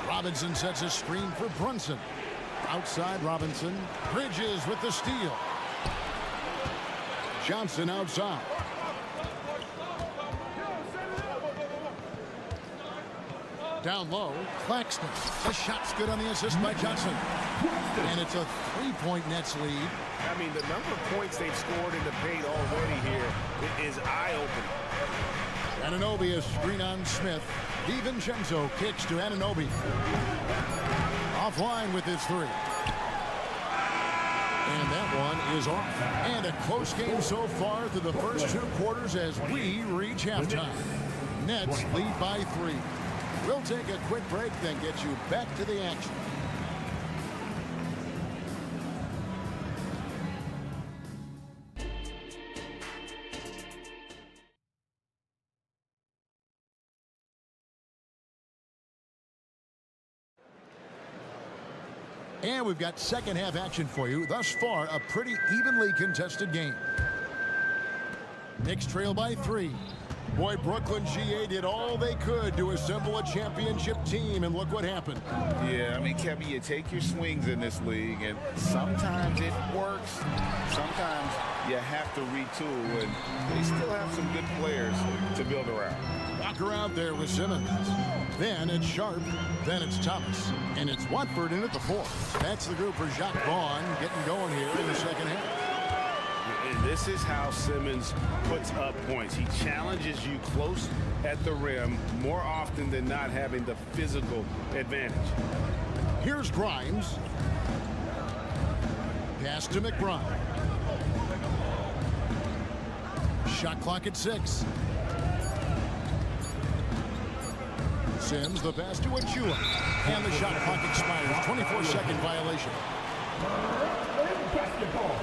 Robinson sets a screen for Brunson. Outside Robinson. Bridges with the steal. Johnson outside. Down low, Claxton. The shot's good on the assist by Johnson. And it's a 3-point Nets lead. I mean, the number of points they've scored in the paint already here is eye-opening. Anunoby a screen on Smith. DiVincenzo kicks to Anunoby. Offline with his 3. And that one is off. And a close game so far through the first 2 quarters as we reach halftime. Nets lead by 3. We'll take a quick break, then get you back to the action. And we've got second half action for you. Thus far, a pretty evenly contested game. Knicks trail by 3. Boy, Brooklyn GA did all they could to assemble a championship team, and look what happened. Yeah, I mean, Kevin, you take your swings in this league, and sometimes it works. Sometimes you have to retool, and they still have some good players to build around. Walker out there with Simmons. Then it's Sharp. Then it's Thomas. And it's Watford in at the 4. That's the group for Jacques Vaughn getting going here in the second half. And this is how Simmons puts up points. He challenges you close at the rim more often than not, having the physical advantage. Here's Grimes. Pass to McBride. Shot clock at 6. Sims the pass to Achua. And the shot clock expires. 24-second violation. Basketball.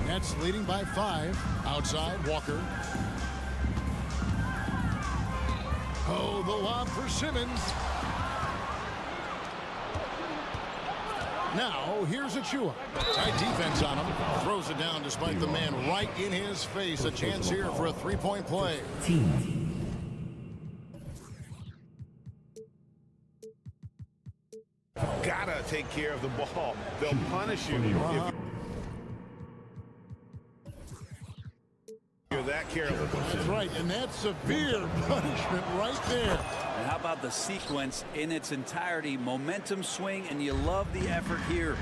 Nets leading by 5. Outside, Walker. Oh, the lob for Simmons. Now, here's Achua. Tight defense on him. Throws it down despite the man right in his face. A chance here for a three-point play. Gotta take care of the ball. They'll punish you if you're that careless. That's right, and that's severe punishment right there. And how about the sequence in its entirety? Momentum swing, and you love the effort here.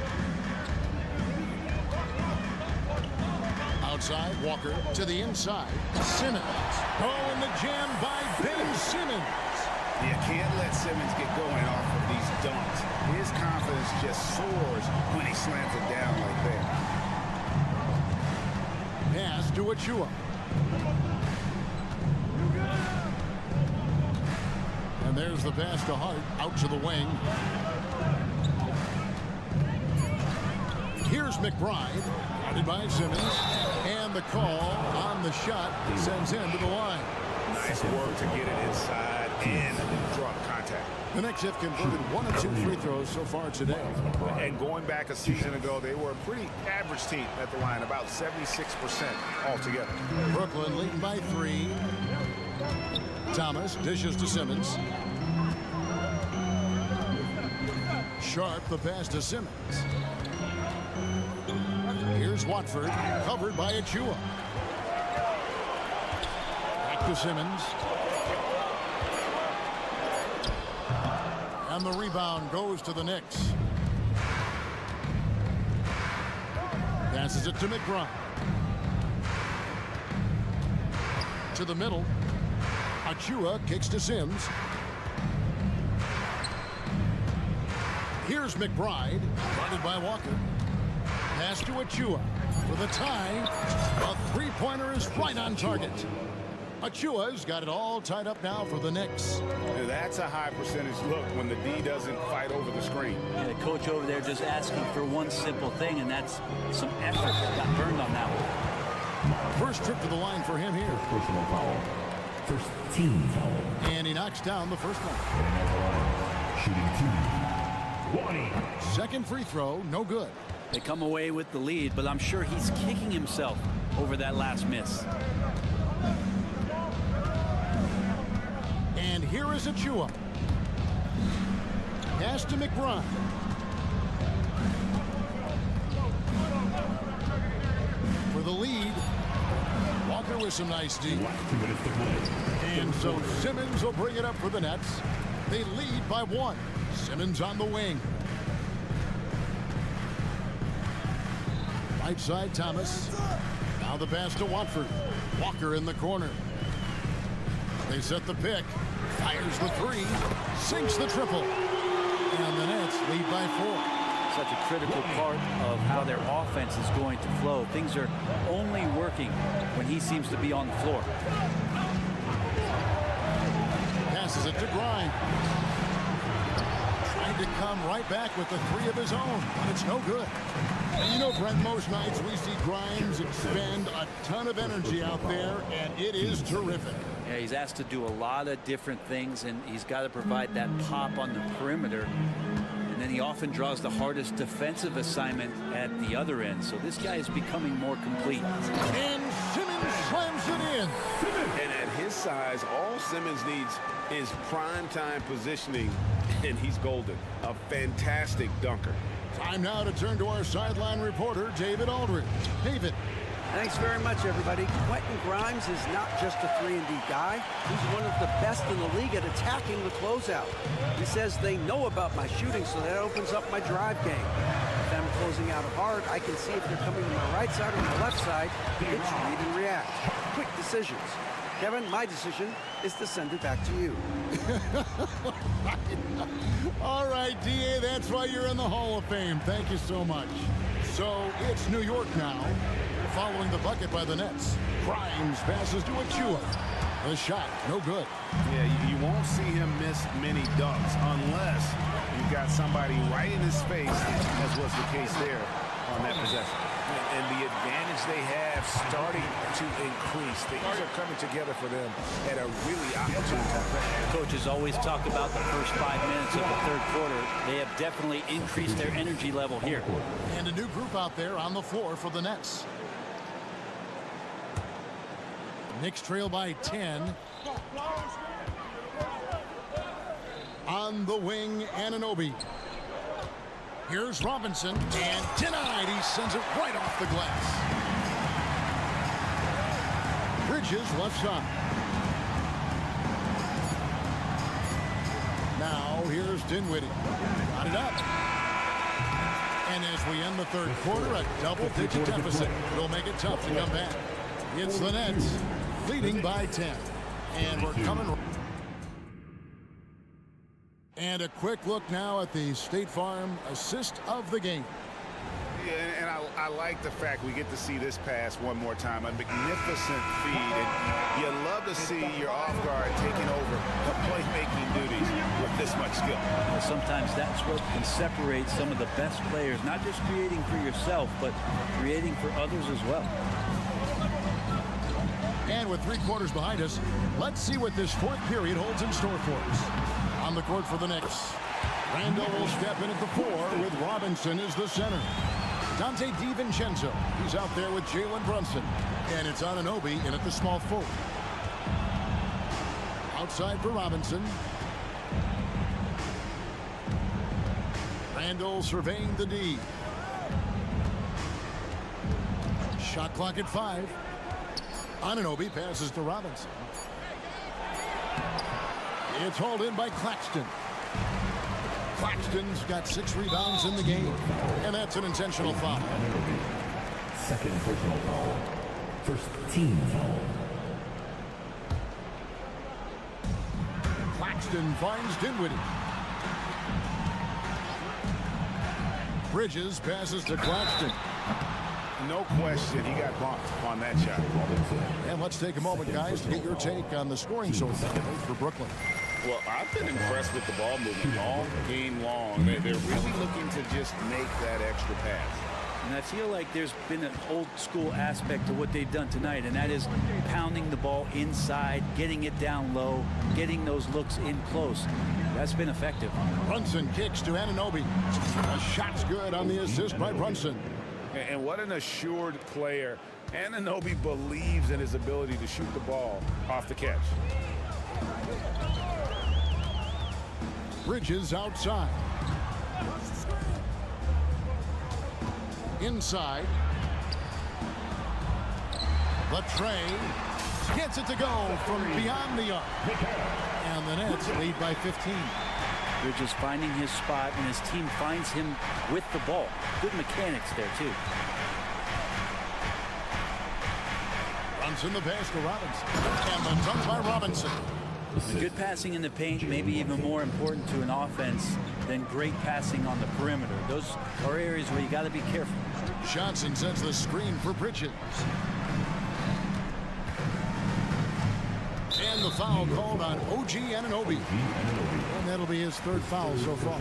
Outside, Walker to the inside. Simmons. Oh, and the jam by Ben Simmons. You can't let Simmons get going off of these dunks. His confidence just soars when he slams it down like that. Pass to Achua. And there's the pass to Hart, out to the wing. Here's McBride, guarded by Simmons. And the call on the shot sends him to the line. Nice work to get it inside and draw contact. The Knicks have converted 1 of 2 free throws so far today. And going back a season ago, they were a pretty average team at the line, about 76% altogether. Brooklyn leading by 3. Thomas dishes to Simmons. Sharp, the pass to Simmons. Here's Watford, covered by Achua. Back to Simmons. And the rebound goes to the Knicks. Passes it to McBride. To the middle. Achua kicks to Sims. Here's McBride, guarded by Walker. Pass to Achua. For the tie, a three-pointer is right on target. Achua's got it all tied up now for the Knicks. That's a high percentage look when the D doesn't fight over the screen. Yeah, the coach over there just asking for one simple thing, and that's some effort that got burned on that one. First trip to the line for him here. First personal foul. First team foul. And he knocks down the first one. Shooting 2. 20. Second free throw, no good. They come away with the lead, but I'm sure he's kicking himself over that last miss. And here is Achua. Pass to McBride. For the lead. Walker with some nice D. 2 minutes to play. And so Simmons will bring it up for the Nets. They lead by 1. Simmons on the wing. Right side, Thomas. Now the pass to Watford. Walker in the corner. They set the pick. Fires the 3. Sinks the triple. And the Nets lead by 4. Such a critical part of how their offense is going to flow. Things are only working when he seems to be on the floor. Passes it to Grimes. Trying to come right back with the 3 of his own, but it's no good. And you know, Brent, most nights we see Grimes expend a ton of energy out there, and it is terrific. Yeah, he's asked to do a lot of different things, and he's got to provide that pop on the perimeter. And then he often draws the hardest defensive assignment at the other end. So this guy is becoming more complete. And Simmons slams it in. And at his size, all Simmons needs is prime-time positioning, and he's golden. A fantastic dunker. Time now to turn to our sideline reporter, David Aldridge. David. Thanks very much, everybody. Quentin Grimes is not just a 3-and-D guy. He's one of the best in the league at attacking the closeout. He says they know about my shooting, so that opens up my drive game. If I'm closing out hard, I can see if they're coming to my right side or my left side. It's read and react. Quick decisions. Kevin, my decision is to send it back to you. All right, D.A., that's why you're in the Hall of Fame. Thank you so much. So it's New York now. Following the bucket by the Nets. Grimes passes to Achua. The shot, no good. Yeah, you won't see him miss many dunks unless you've got somebody right in his face, as was the case there on that possession. and the advantage they have starting to increase. Things are coming together for them at a really opportune time. Coaches always talk about the first 5 minutes of the third quarter. They have definitely increased their energy level here. And a new group out there on the floor for the Nets. Knicks trail by 10. On the wing, Anunoby. Here's Robinson, and denied. He sends it right off the glass. Bridges left side. Now here's Dinwiddie. Got it up. And as we end the third quarter, a double-digit deficit will make it tough to come back. It's the Nets leading by 10. And we're coming. And a quick look now at the State Farm assist of the game. Yeah, and I like the fact we get to see this pass one more time. A magnificent feed. And you love to see your off guard taking over the playmaking duties with this much skill. Well, sometimes that's what can separate some of the best players, not just creating for yourself, but creating for others as well. And with 3 quarters behind us, let's see what this fourth period holds in store for us. On the court for the Knicks, Randall will step in at the 4 with Robinson as the center. Dante DiVincenzo, he's out there with Jalen Brunson. And it's Anunoby in at the small forward. Outside for Robinson. Randall surveying the D. Shot clock at 5. Anunoby passes to Robinson. It's hauled in by Claxton. Claxton's got 6 rebounds in the game, and that's an intentional foul. Second personal foul. First team foul. Claxton finds Dinwiddie. Bridges passes to Claxton. No question, he got bumped on that shot. And let's take a moment, guys, to get your take on the scoring so far for Brooklyn. Well, I've been impressed with the ball movement all game long. They're really looking to just make that extra pass. And I feel like there's been an old school aspect to what they've done tonight, and that is pounding the ball inside, getting it down low, getting those looks in close. That's been effective. Brunson kicks to Anunoby. A shot's good on the assist by Brunson. And what an assured player. Anunoby believes in his ability to shoot the ball off the catch. Bridges outside. Inside. Latre gets it to go from beyond the arc. And the Nets lead by 15. Bridges finding his spot, and his team finds him with the ball. Good mechanics there, too. Brunson the pass to Robinson. And the dunk by Robinson. And good passing in the paint may be even more important to an offense than great passing on the perimeter. Those are areas where you got to be careful. Johnson sends the screen for Bridges. And the foul called on OG Anunoby. And that'll be his 3rd foul so far.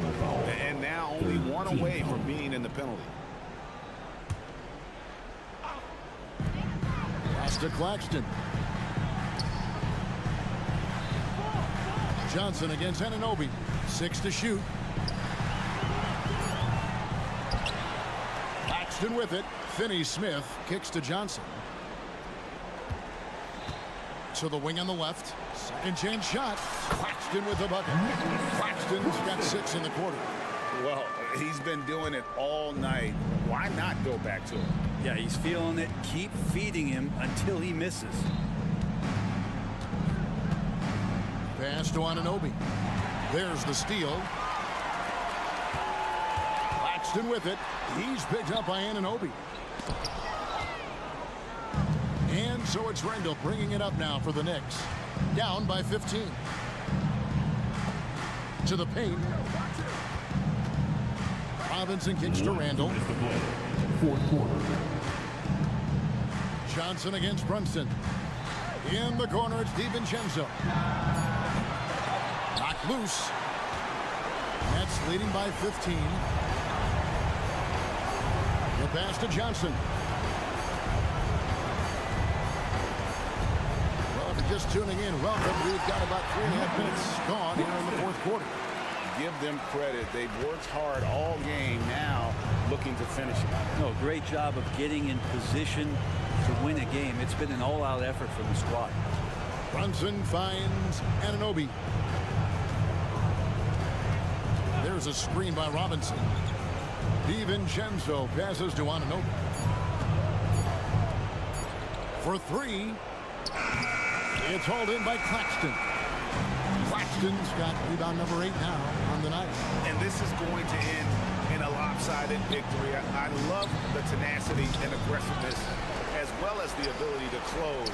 And now only 1 away from being in the penalty. Pass to Claxton. Johnson against Anunoby. 6 to shoot. Claxton with it. Finney-Smith kicks to Johnson. To the wing on the left. Second chance shot. Claxton with the bucket. Claxton's got 6 in the quarter. Well, he's been doing it all night. Why not go back to him? Yeah, he's feeling it. Keep feeding him until he misses. Pass to Anunoby. There's the steal. Claxton with it. He's picked up by Anunoby. And so it's Randall bringing it up now for the Knicks. Down by 15. To the paint. Robinson kicks to Randall. Fourth quarter. Johnson against Brunson. In the corner, it's DiVincenzo. Knocked loose. Nets leading by 15. The pass to Johnson. just tuning in, welcome. We've got about 3.5 minutes gone here in the fourth quarter. Give them credit. They've worked hard all game, now looking to finish it. No, great job of getting in position to win a game. It's been an all-out effort from the squad. Brunson finds Anunoby. There's a screen by Robinson. DiVincenzo passes to Anunoby. For three. It's hauled in by Claxton. Claxton's got rebound number 8 now on the night. And this is going to end in a lopsided victory. I love the tenacity and aggressiveness, as well as the ability to close.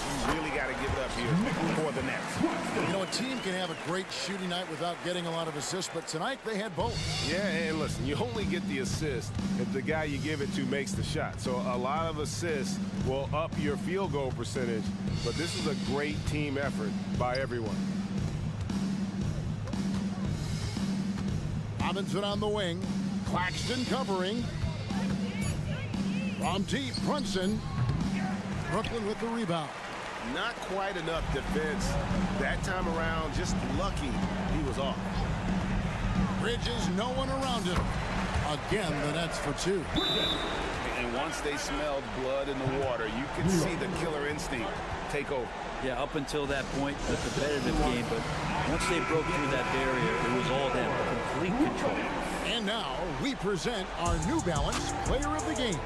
You really got to give it up here for the Nets. You know, a team can have a great shooting night without getting a lot of assists, but tonight they had both. Yeah, and listen, you only get the assist if the guy you give it to makes the shot. So a lot of assists will up your field goal percentage, but this is a great team effort by everyone. Robinson on the wing. Claxton covering. From deep, Brunson. Brooklyn with the rebound. Not quite enough defense that time around. Just lucky he was off. Bridges, no one around him. Again, the Nets for 2. And once they smelled blood in the water, you could see the killer instinct take over. Yeah, up until that point, the competitive game, but once they broke through that barrier, it was all them, complete control. And now we present our New Balance Player of the Game.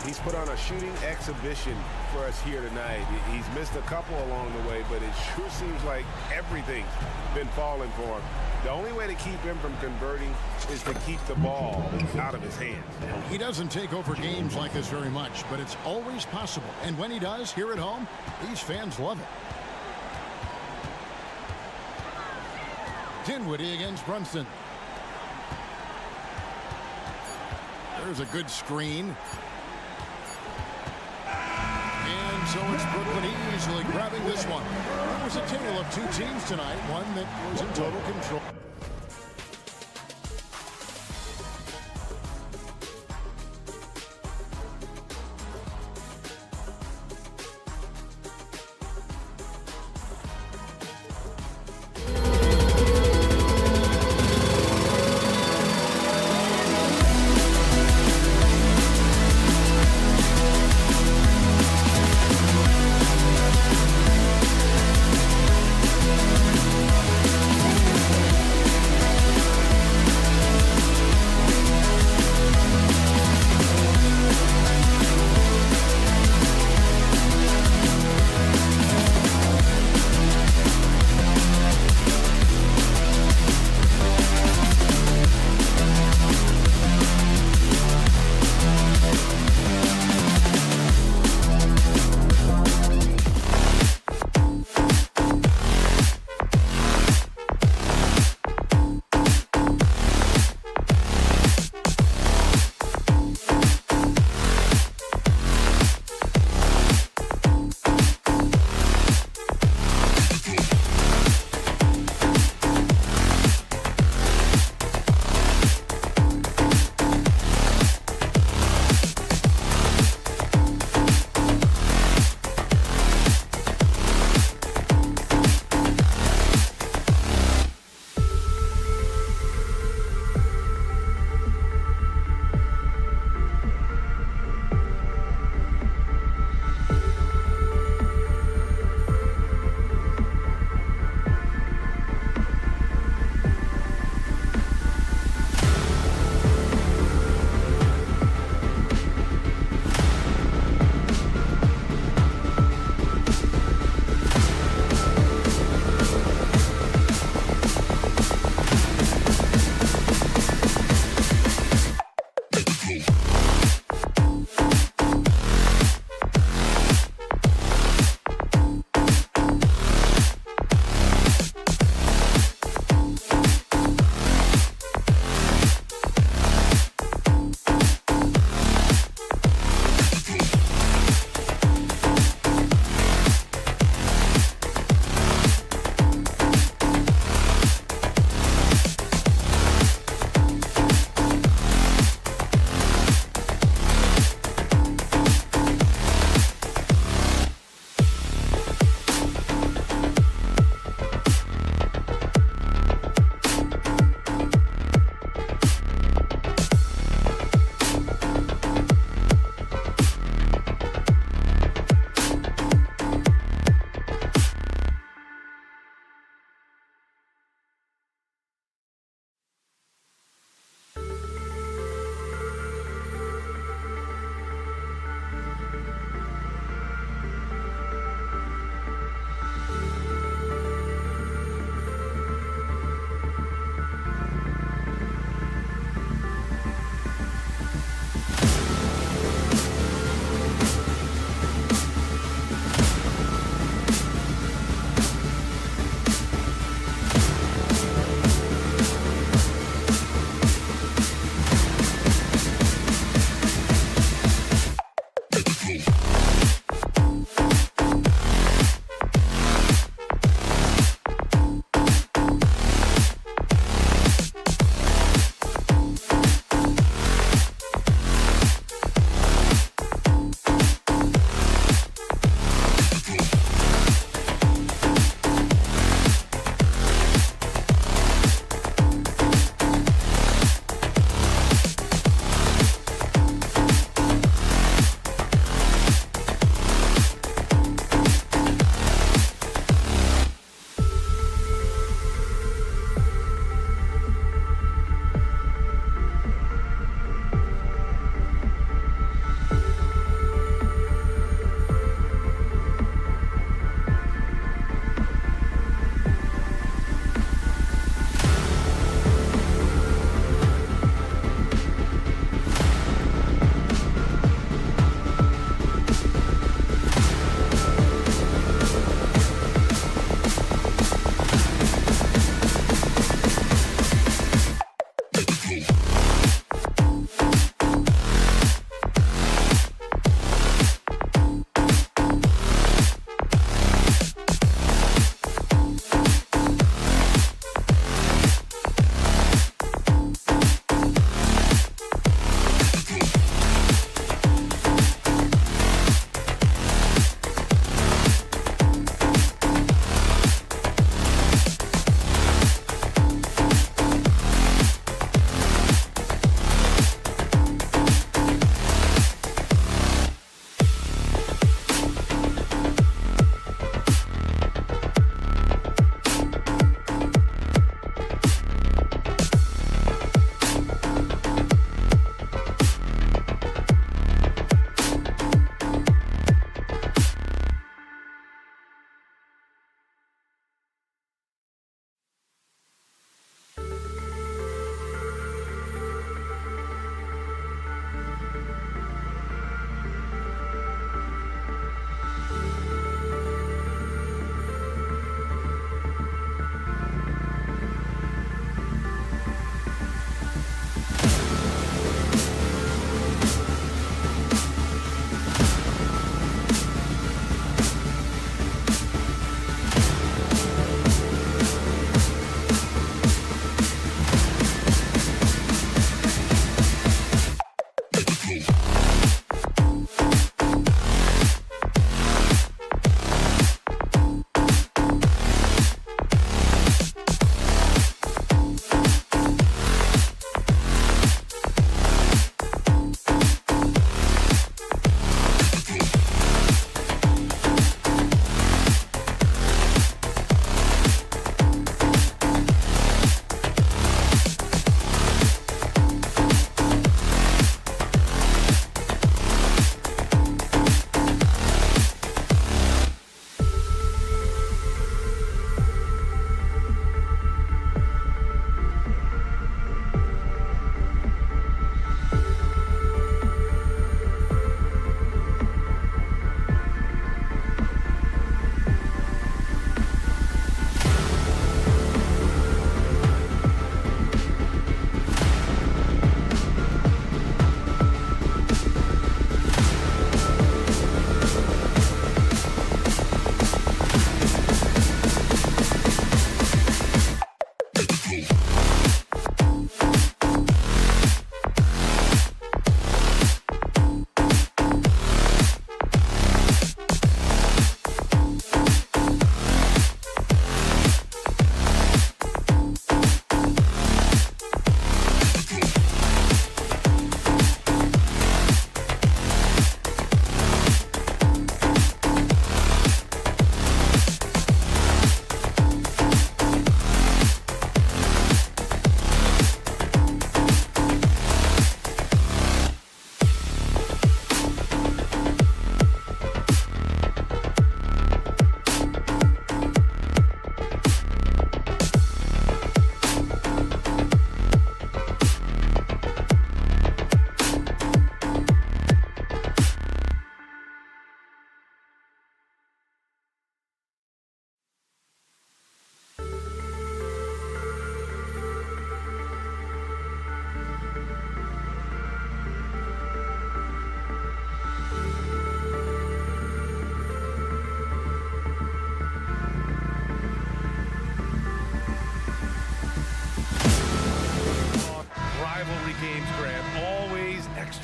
He's put on a shooting exhibition for us here tonight. He's missed a couple along the way, but it sure seems like everything's been falling for him. The only way to keep him from converting is to keep the ball out of his hands. He doesn't take over games like this very much, but it's always possible. And when he does, here at home, these fans love it. Dinwiddie against Brunson. There's a good screen. And so it's Brooklyn easily grabbing this one. It was a tale of 2 teams tonight, one that was in total control.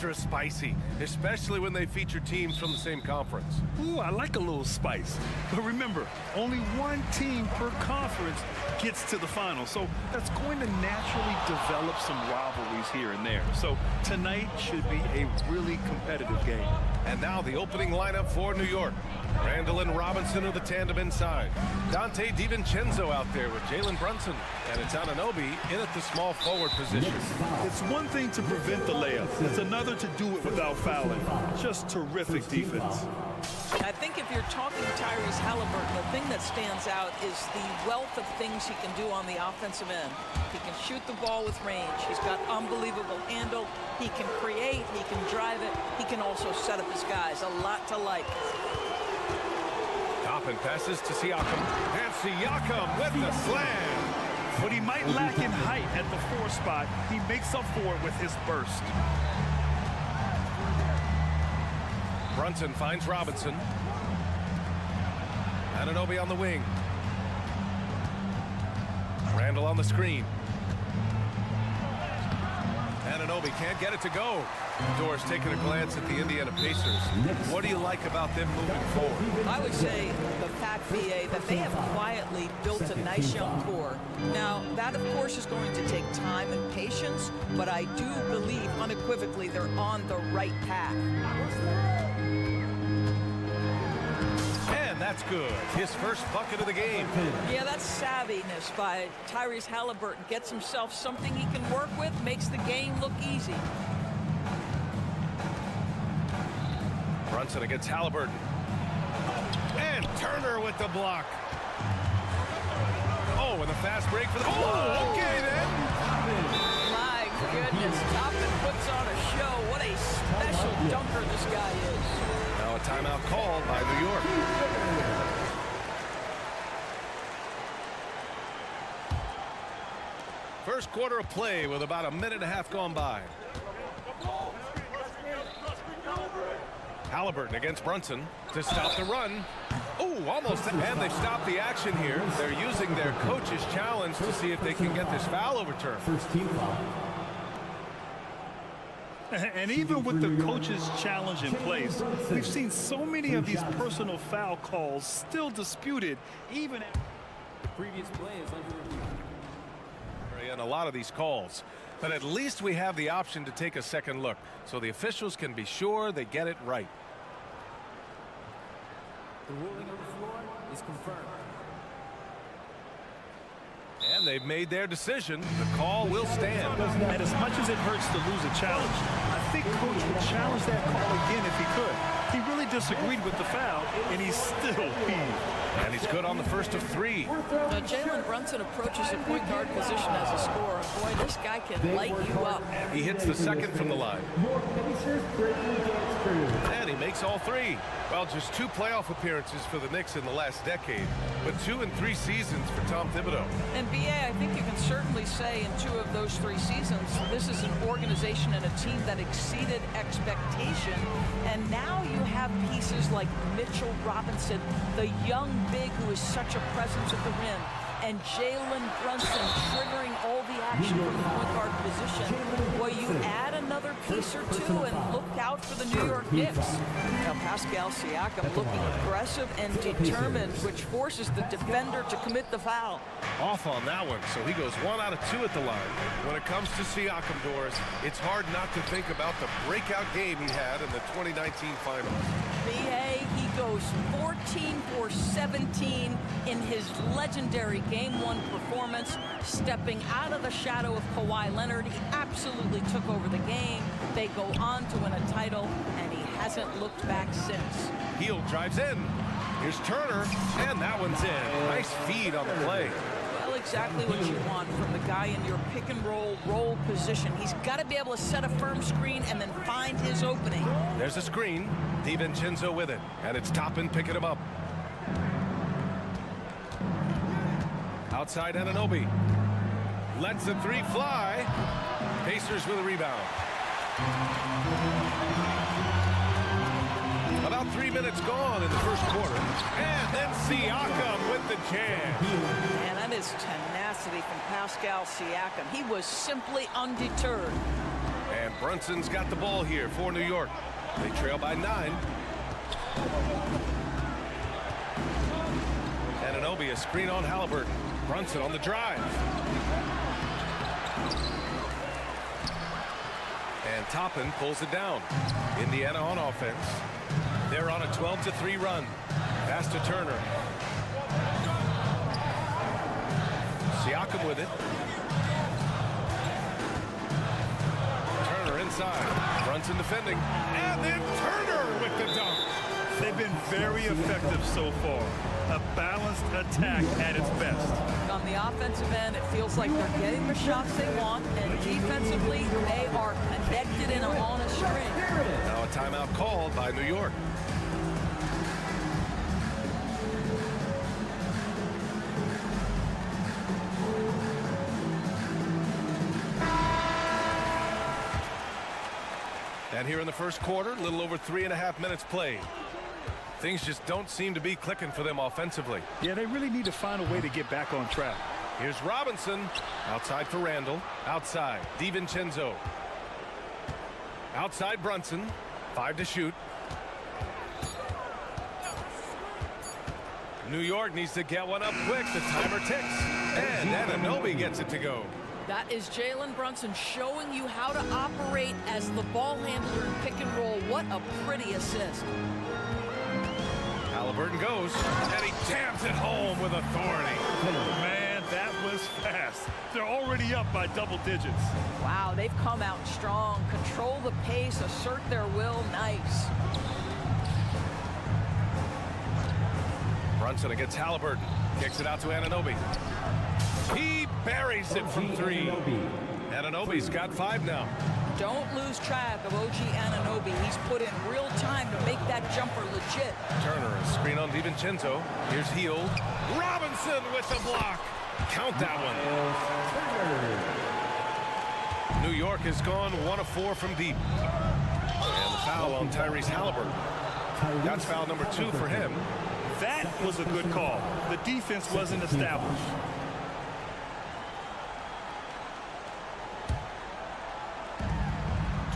extra spicy, especially when they feature teams from the same conference. Ooh, I like a little spice. But remember, only one team per conference gets to the final. So that's going to naturally develop some rivalries here and there. So tonight should be a really competitive game. And now the opening lineup for New York. Randall and Robinson are the tandem inside. Dante DiVincenzo out there with Jalen Brunson. And it's Anunoby in at the small forward position. It's one thing to prevent the layup. It's another to do it without fouling. Just terrific defense. I think if you're talking Tyrese Halliburton, the thing that stands out is the wealth of things he can do on the offensive end. He can shoot the ball with range. He's got unbelievable handle. He can create. He can drive it. He can also set up his guys. A lot to like. Toppin passes to Siakam. And Siakam with the slam. But he might lack in height at the 4 spot. He makes up for it with his burst. Brunson finds Robinson. Anunoby on the wing. Randall on the screen. Anunoby can't get it to go. Doris taking a glance at the Indiana Pacers. What do you like about them moving forward? I would say the fact, BA, that they have quietly built a nice young core. Now, that, of course, is going to take time and patience, but I do believe unequivocally they're on the right path. And that's good. His first bucket of the game. Yeah, that's savviness by Tyrese Halliburton. Gets himself something he can work with, makes the game look easy. Brunson against Halliburton. And Turner with the block. Oh, and the fast break for the... Oh, okay then. My goodness, Toppin puts on a show. What a special dunker this guy is. Now a timeout called by New York. First quarter of play with about a minute and a half gone by. Halliburton against Brunson to stop the run. Oh, almost. And they've stopped the action here. They're using their coach's challenge to see if they can get this foul overturned. First team foul. And even with the coach's challenge in place, we've seen so many of these personal foul calls still disputed, even at the previous play is under review. And a lot of these calls. But at least we have the option to take a second look, so the officials can be sure they get it right. The ruling on the floor is confirmed. And they've made their decision. The call will stand. And as much as it hurts to lose a challenge, I think Coach would challenge that call again if he could. He really disagreed with the foul, and he's still heaved. And he's good on the first of 3. Now, Jalen Brunson approaches the point guard position as a scorer. Boy, this guy can light you up. He hits the second from the line. And he makes all 3. Well, just 2 playoff appearances for the Knicks in the last decade, but 2 in 3 seasons for Tom Thibodeau. And BA, I think you can certainly say in 2 of those 3 seasons, this is an organization and a team that exceeded expectation. And now you have pieces like Mitchell Robinson, the young big who is such a presence at the rim, and Jalen Brunson triggering all the action from the point guard position. Well, you add another piece or 2 and look out for the New York Knicks. Now, Pascal Siakam looking aggressive and determined, which forces the defender to commit the foul. Off on that one, so he goes 1 out of 2 at the line. When it comes to Siakam, Doris, it's hard not to think about the breakout game he had in the 2019 finals. BA, he goes 14 for 17 in his legendary Game 1 performance, stepping out of the shadow of Kawhi Leonard. He absolutely took over the game. They go on to win a title, and he hasn't looked back since. Heel drives in. Here's Turner, and that one's in. Nice feed on the play. Well, exactly what you want from the guy in your pick and roll position. He's got to be able to set a firm screen and then find his opening. There's a screen. DiVincenzo with it, and it's Toppin picking him up. Outside Anunoby. Lets the 3 fly. Pacers with a rebound. About 3 minutes gone in the first quarter. And then Siakam with the jam. And that is tenacity from Pascal Siakam. He was simply undeterred. And And Brunson's got the ball here for New York. They trail by 9. Anunoby, a screen on Halliburton. Brunson on the drive. And Toppin pulls it down. Indiana on offense. They're on a 12-3 run. Pass to Turner. Siakam with it. Turner inside. Brunson defending. And then Turner with the dunk. They've been very effective so far. A balanced attack at its best. On the offensive end, it feels like they're getting the shots they want, and defensively, they are connected and on a string. Now a timeout called by New York. And here in the first quarter, a little over 3.5 minutes played. Things just don't seem to be clicking for them offensively. Yeah, they really need to find a way to get back on track. Here's Robinson. Outside for Randall. Outside, DiVincenzo. Outside Brunson. 5 to shoot. New York needs to get one up quick. The timer ticks. And Anunoby gets it to go. That is Jalen Brunson showing you how to operate as the ball handler in pick and roll. What a pretty assist. Halliburton goes, and he jams it home with authority. Man, that was fast. They're already up by double digits. Wow, they've come out strong. Control the pace, assert their will. Nice. Brunson against Halliburton. Kicks it out to Anunoby. He buries it from 3. Anunoby's got 5 now. Don't lose track of OG Anunoby. He's put in real time to make that jumper legit. Turner, a screen on DiVincenzo. Here's Hield. Robinson with the block. Count that one. New York has gone 1 of 4 from deep. And the foul on Tyrese Halliburton. That's foul number 2 for him. That was a good call. The defense wasn't established.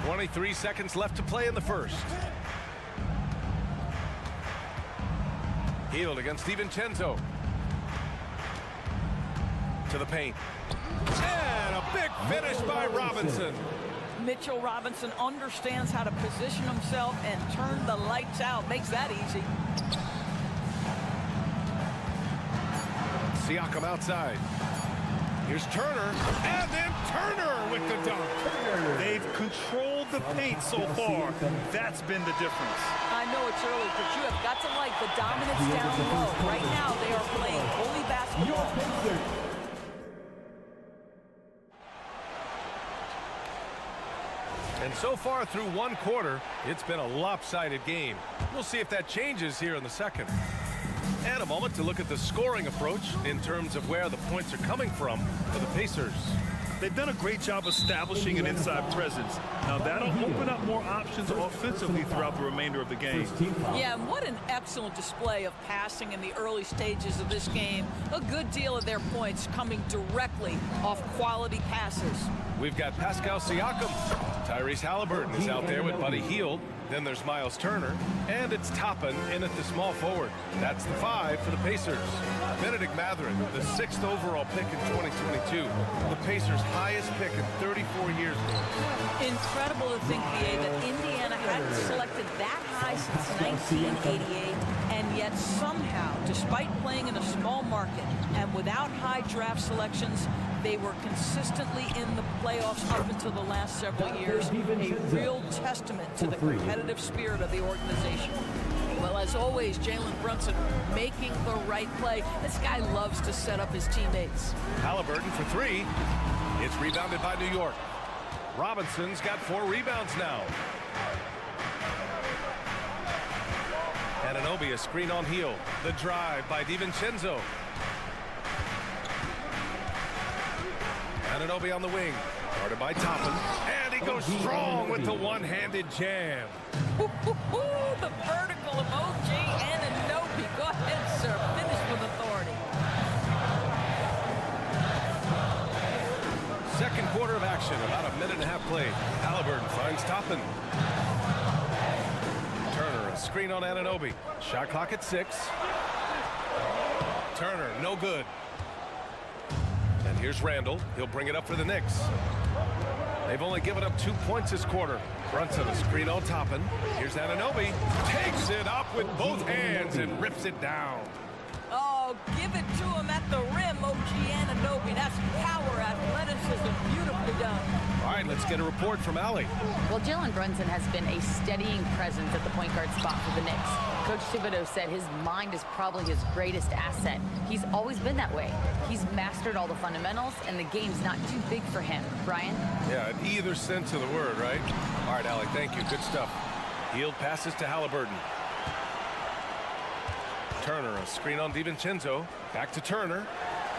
23 seconds left to play in the first. Hield against DiVincenzo. To the paint. And a big finish by Robinson. Mitchell Robinson understands how to position himself and turn the lights out. Makes that easy. Siakam outside. Here's Turner, and then Turner with the dunk. They've controlled the paint so far. That's been the difference. I know it's early, but you have got to like the dominance down low. Right now, they are playing bully basketball. And so far through 1 quarter, it's been a lopsided game. We'll see if that changes here in the second. And a moment to look at the scoring approach in terms of where the points are coming from for the Pacers. They've done a great job establishing an inside presence. Now that'll open up more options offensively throughout the remainder of the game. Yeah, and what an excellent display of passing in the early stages of this game. A good deal of their points coming directly off quality passes. We've got Pascal Siakam. Tyrese Halliburton is out there with Buddy Hield. Then there's Miles Turner. And it's Toppin in at the small forward. That's the 5 for the Pacers. Benedict Mathurin, the 6th overall pick in 2022. The Pacers' highest pick in 34 years. Incredible to think, BA, that Indiana hadn't selected that high since 1988. And yet somehow, despite playing in a small market and without high draft selections, they were consistently in the playoffs up until the last several years. A real testament to the competitive spirit of the organization. Well, as always, Jalen Brunson making the right play. This guy loves to set up his teammates. Halliburton for 3. It's rebounded by New York. Robinson's got 4 rebounds now. Anunoby, a screen on Hield. The drive by DiVincenzo. Anunoby on the wing. Guarded by Toppin. And he goes strong with the one-handed jam. The vertical of OG Anunoby. Go ahead, sir. Finish with authority. Second quarter of action. action. About a minute and a half played. Halliburton finds Toppin. Turner, a screen on Anunoby. Shot clock at 6. Turner, no good. And here's Randall. He'll bring it up for the Knicks. They've only given up 2 points this quarter. Brunson, a screen on Toppin. Here's Anunoby. Takes it up with both hands and rips it down. Oh, give it to him at the rim, OG Anunoby. That's power, athleticism, beautifully done. All right, let's get a report from Allie. Well, Jalen Brunson has been a steadying presence at the point guard spot for the Knicks. Coach Thibodeau said his mind is probably his greatest asset. He's always been that way. He's mastered all the fundamentals, and the game's not too big for him. Brian? Yeah, in either sense of the word, right? All right, Allie, thank you. Good stuff. Hield passes to Halliburton. Turner, a screen on DiVincenzo. Back to Turner.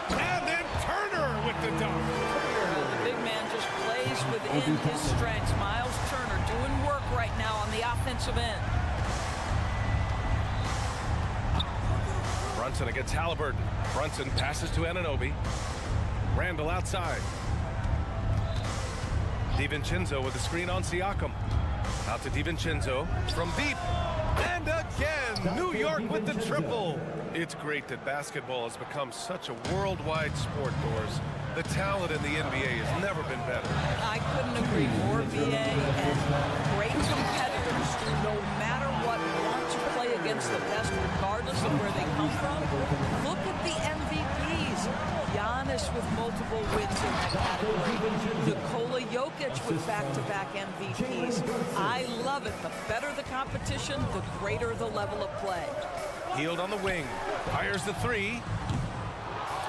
And then Turner with the dunk. Well, the big man just plays within his strengths. Miles Turner doing work right now on the offensive end. Brunson against Halliburton. Brunson passes to Anunoby. Randall outside. DiVincenzo with a screen on Siakam. Out to DiVincenzo from deep. And again, New York with the triple. It's great that basketball has become such a worldwide sport, Doors. The talent in the NBA has never been better. I couldn't agree more, BA. And great competitors who, no matter what, want to play against the best regardless of where they come from. Look at the MVPs. Giannis with multiple wins in that category. Nikola Jokic with back-to-back MVPs. I love it. The better the competition, the greater the level of play. Hield on the wing. Fires the 3.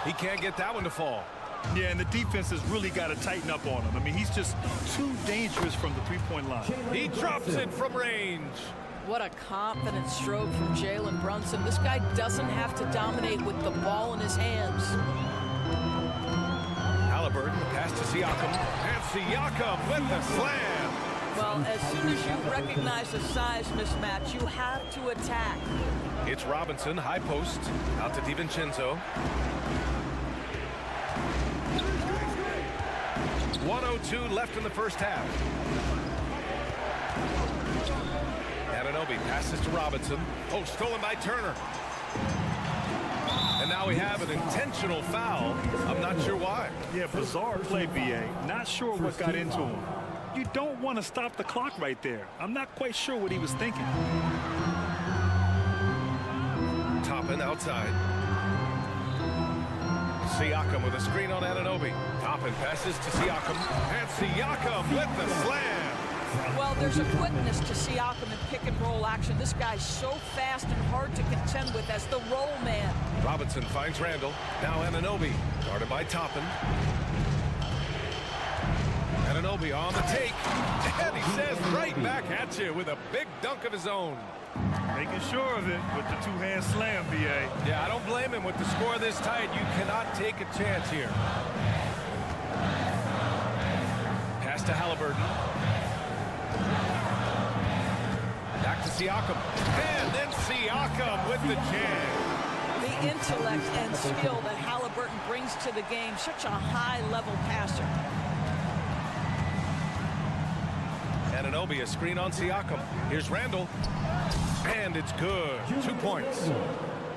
He can't get that one to fall. Yeah, and the defense has really got to tighten up on him. I mean, he's just too dangerous from the three-point line. He drops it from range. What a confident stroke from Jalen Brunson. This guy doesn't have to dominate with the ball in his hands. Halliburton, pass to Siakam. And Siakam with the slam. Well, as soon as you recognize the size mismatch, you have to attack. It's Robinson, high post. Out to DiVincenzo. 1:02 left in the first half. Anunoby passes to Robinson. Oh, stolen by Turner. And now we have an intentional foul. I'm not sure why. Yeah, bizarre play, BA. Not sure what got into him. You don't want to stop the clock right there. I'm not quite sure what he was thinking. Toppin outside. Siakam with a screen on Anunoby. Toppin passes to Siakam. And Siakam with the slam. Well, there's a quickness to Siakam in pick-and-roll action. This guy's so fast and hard to contend with as the roll man. Robinson finds Randall. Now Anunoby. Guarded by Toppin. Anunoby on the take. And he says right back at you with a big dunk of his own. Making sure of it with the two-hand slam, BA. Yeah, I don't blame him. With the score this tight, you cannot take a chance here. Pass to Halliburton. Back to Siakam. And then Siakam with the jam. The intellect and skill that Halliburton brings to the game. Such a high-level passer. Anunoby, a screen on Siakam. Here's Randall. And it's good. 2 points.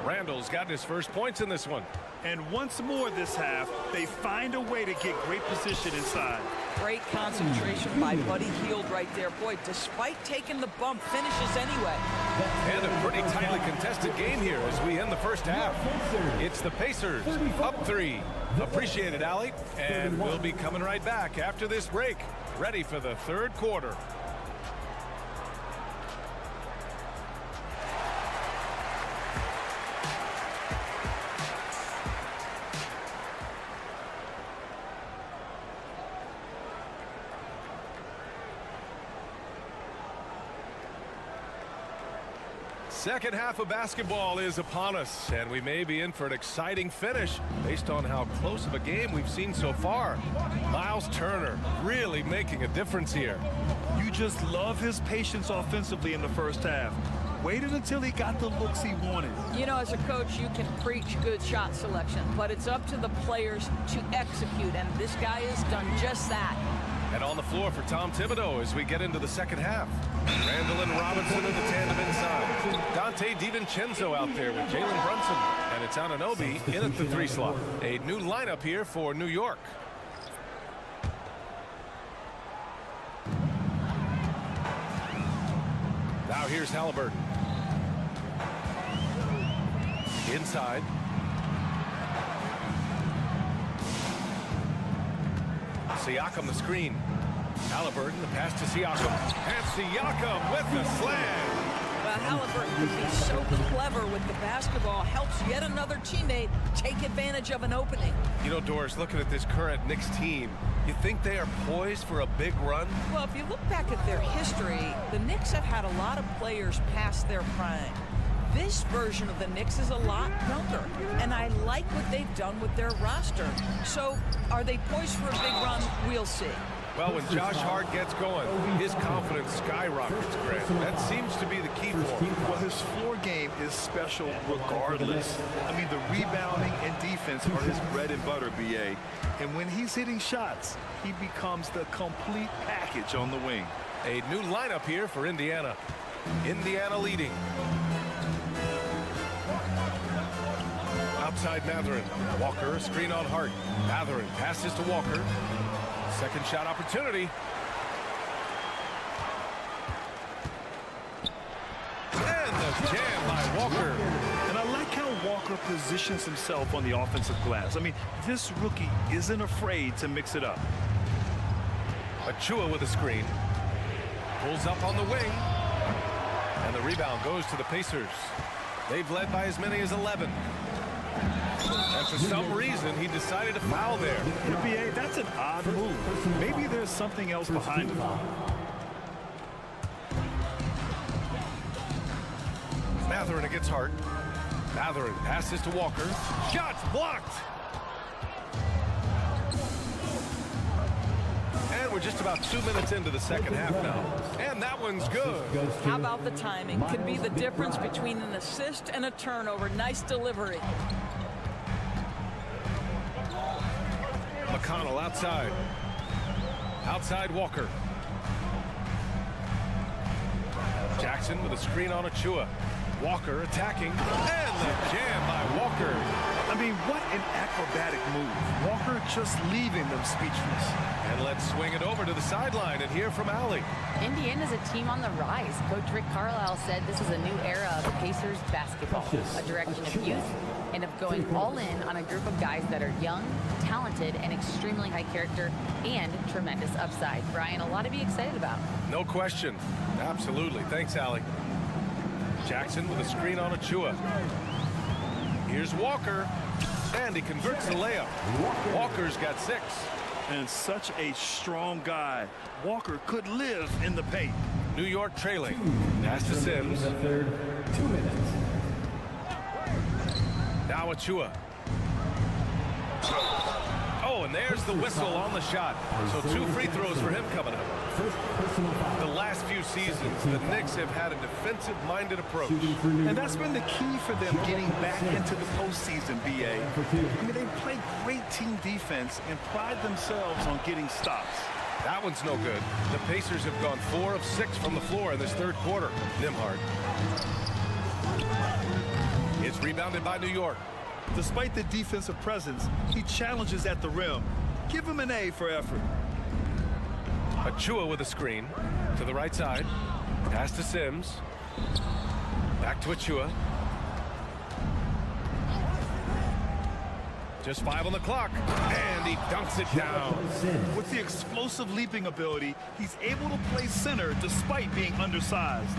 Randall's gotten his first points in this one. And once more this half, they find a way to get great position inside. Great concentration by Buddy Hield right there. Boy, despite taking the bump, finishes anyway. And a pretty tightly contested game here as we end the first half. It's the Pacers up 3. Appreciate it, Allie. And we'll be coming right back after this break. Ready for the third quarter. Second half of basketball is upon us, and we may be in for an exciting finish based on how close of a game we've seen so far. Miles Turner really making a difference here. You just love his patience offensively in the first half. Waited until he got the looks he wanted. You know, as a coach, you can preach good shot selection, but it's up to the players to execute, and this guy has done just that. And on the floor for Tom Thibodeau as we get into the second half. Randall and Robinson in the tandem inside. Dante DiVincenzo out there with Jalen Brunson. And it's Anunoby in at the 3 slot. A new lineup here for New York. Now here's Halliburton. Inside. Siakam the screen. Halliburton, the pass to Siakam. And Siakam with the slam. Well, Halliburton can be so clever with the basketball. Helps yet another teammate take advantage of an opening. You know, Doris, looking at this current Knicks team, you think they are poised for a big run? Well, if you look back at their history, the Knicks have had a lot of players past their prime. This version of the Knicks is a lot younger, and I like what they've done with their roster. So, are they poised for a big run? We'll see. Well, when Josh Hart gets going, his confidence skyrockets, Grant. That seems to be the key for him. Well, his floor game is special regardless. I mean, the rebounding and defense are his bread and butter, BA. And when he's hitting shots, he becomes the complete package on the wing. A new lineup here for Indiana. Indiana leading. Outside Mathurin. Walker, a screen on Hart. Mathurin passes to Walker. Second shot opportunity. And the jam by Walker. And I like how Walker positions himself on the offensive glass. I mean, this rookie isn't afraid to mix it up. Achua with a screen. Pulls up on the wing. And the rebound goes to the Pacers. They've led by as many as 11. And for some reason, he decided to foul there. BA, that's an odd move. Maybe there's something else behind it. Mathurin against Hart. Mathurin passes to Walker. Shots blocked. And we're just about 2 minutes into the second half now. And that one's good. How about the timing? Could be the difference between an assist and a turnover. Nice delivery. McConnell outside. Outside Walker. Jackson with a screen on Achua. Walker attacking. And the jam by Walker. I mean, what an acrobatic move. Walker just leaving them speechless. And let's swing it over to the sideline and hear from Allie. Indiana's a team on the rise. Coach Rick Carlisle said this is a new era of Pacers basketball, a direction of youth and of going all in on a group of guys that are young, talented, and extremely high character and tremendous upside. Brian, a lot to be excited about. No question. Absolutely. Thanks, Allie. Jackson with a screen on Achua. Here's Walker. And he converts the layup. Walker's got 6. And such a strong guy. Walker could live in the paint. New York trailing. Pass to Sims. 2 minutes. Now Achua. Oh, and there's the whistle on the shot. So 2 free throws for him coming up. The last few seasons, the Knicks have had a defensive-minded approach. And that's been the key for them getting back into the postseason, BA. I mean, they play great team defense and pride themselves on getting stops. That one's no good. The Pacers have gone 4 of 6 from the floor in this third quarter. Nimhart. It's rebounded by New York. Despite the defensive presence, he challenges at the rim. Give him an A for effort. Achua with a screen to the right side. Pass to Sims. Back to Achua. Just 5 on the clock. And he dunks it down. With the explosive leaping ability, he's able to play center despite being undersized.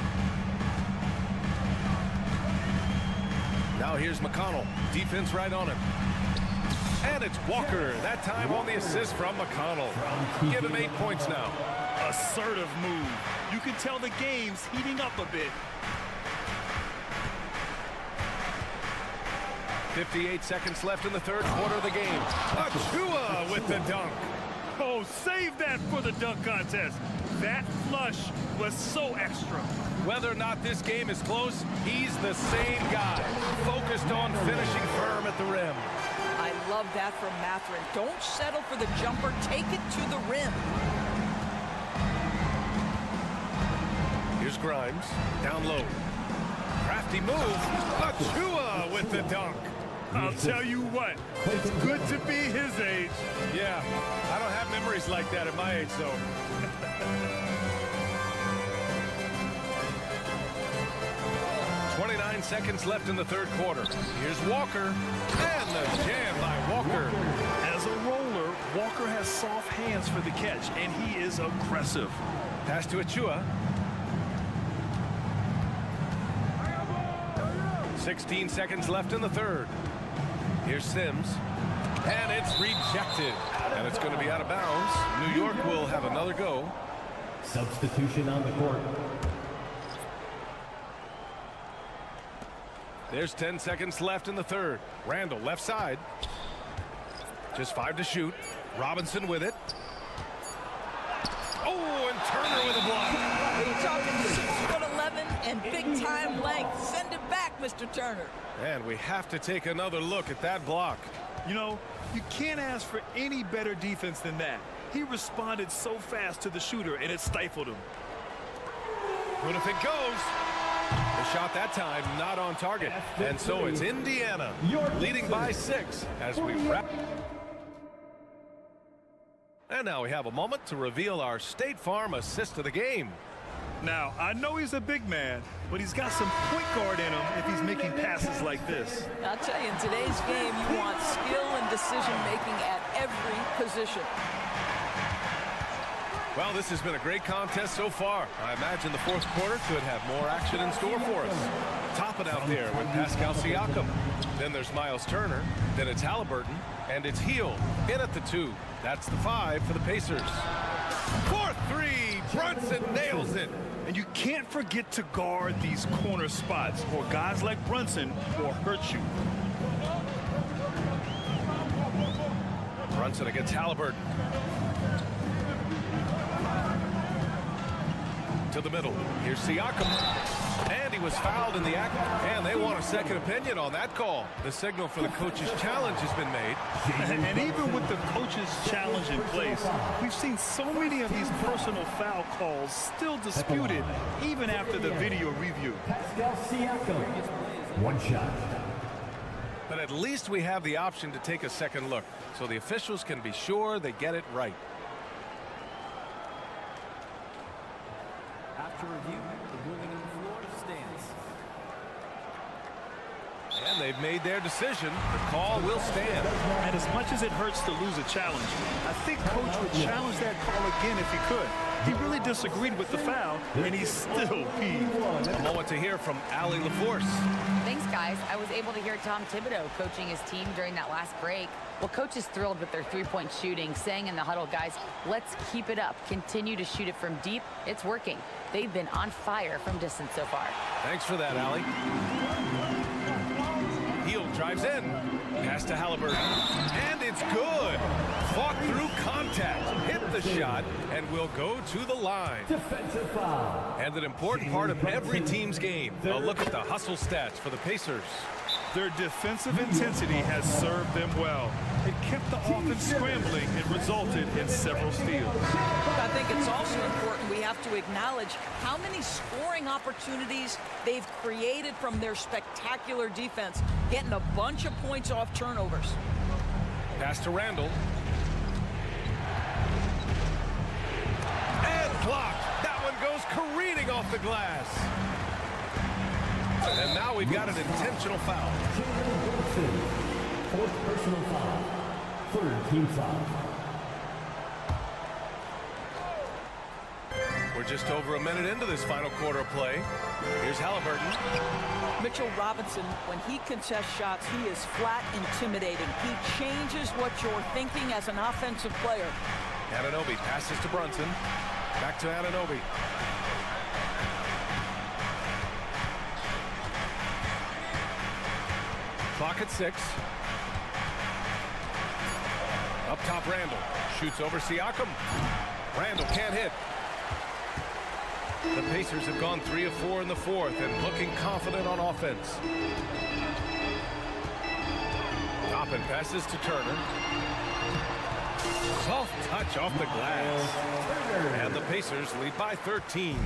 Now here's McConnell. Defense right on him. And it's Walker. That time on the assist from McConnell. Give him 8 points now. Assertive move. You can tell the game's heating up a bit. 58 seconds left in the third quarter of the game. Achua with the dunk. Oh, save that for the dunk contest. That flush was so extra. Whether or not this game is close, he's the same guy. Focused on finishing firm at the rim. I love that from Mathurin. Don't settle for the jumper. Take it to the rim. Here's Grimes. Down low. Crafty move. Achua with the dunk. I'll tell you what, it's good to be his age. Yeah, I don't have memories like that at my age, though. Seconds left in the third quarter. Here's Walker, and the jam by Walker. As a roller, Walker has soft hands for the catch, and he is aggressive. Pass to Achua. 16 seconds left in the third. Here's Sims, and it's rejected, and it's going to be out of bounds. New York will have another go. Substitution on the court. There's 10 seconds left in the third. Randall, left side. Just 5 to shoot. Robinson with it. Oh, and Turner with a block. You're talking 6'11" and big-time length. Send it back, Mr. Turner. And we have to take another look at that block. You know, you can't ask for any better defense than that. He responded so fast to the shooter, and it stifled him. But if it goes, the shot that time not on target. And so it's Indiana leading by 6 as we wrap. And now we have a moment to reveal our State Farm assist of the game. Now, I know he's a big man, but he's got some point guard in him if he's making passes like this. I'll tell you, in today's game, you want skill and decision-making at every position. Well, this has been a great contest so far. I imagine the fourth quarter could have more action in store for us. Topping out there with Pascal Siakam. Then there's Miles Turner. Then it's Halliburton. And it's Heel in at the 2. That's the 5 for the Pacers. 4-3. Brunson nails it. And you can't forget to guard these corner spots, or guys like Brunson will hurt you. Brunson against Halliburton. To the middle. Here's Siakam. And he was fouled in the act. And they want a second opinion on that call. The signal for the coach's challenge has been made. And even with the coach's challenge in place, we've seen so many of these personal foul calls still disputed even after the video review. Pascal Siakam. One shot. But at least we have the option to take a second look, so the officials can be sure they get it right. After review, the ruling on the floor stands. And they've made their decision. The call will stand. And as much as it hurts to lose a challenge, I think Coach would challenge that call again if he could. He really disagreed with the foul, and he's still peeved. A moment to hear from Allie LaForce. Thanks, guys. I was able to hear Tom Thibodeau coaching his team during that last break. Well, Coach is thrilled with their three-point shooting, saying in the huddle, guys, let's keep it up. Continue to shoot it from deep. It's working. They've been on fire from distance so far. Thanks for that, Allie. Heel drives in. Pass to Halliburton. And it's good. Fought through contact. Hit the shot and will go to the line. Defensive foul. And an important part of every team's game. A look at the hustle stats for the Pacers. Their defensive intensity has served them well. It kept the offense scrambling and resulted in several steals. I think it's also important we have to acknowledge how many scoring opportunities they've created from their spectacular defense, getting a bunch of points off turnovers. Pass to Randall. And blocked. That one goes careening off the glass. And now we've got an intentional foul. Fourth personal foul. Third team foul. We're just over a minute into this final quarter of play. Here's Halliburton. Mitchell Robinson, when he contests shots, he is flat intimidating. He changes what you're thinking as an offensive player. Anunoby passes to Brunson. Back to Anunoby. Clock at 6. Up top, Randall. Shoots over Siakam. Randall can't hit. The Pacers have gone 3 of 4 in the fourth and looking confident on offense. Toppin passes to Turner. Soft touch off the glass. And the Pacers lead by 13.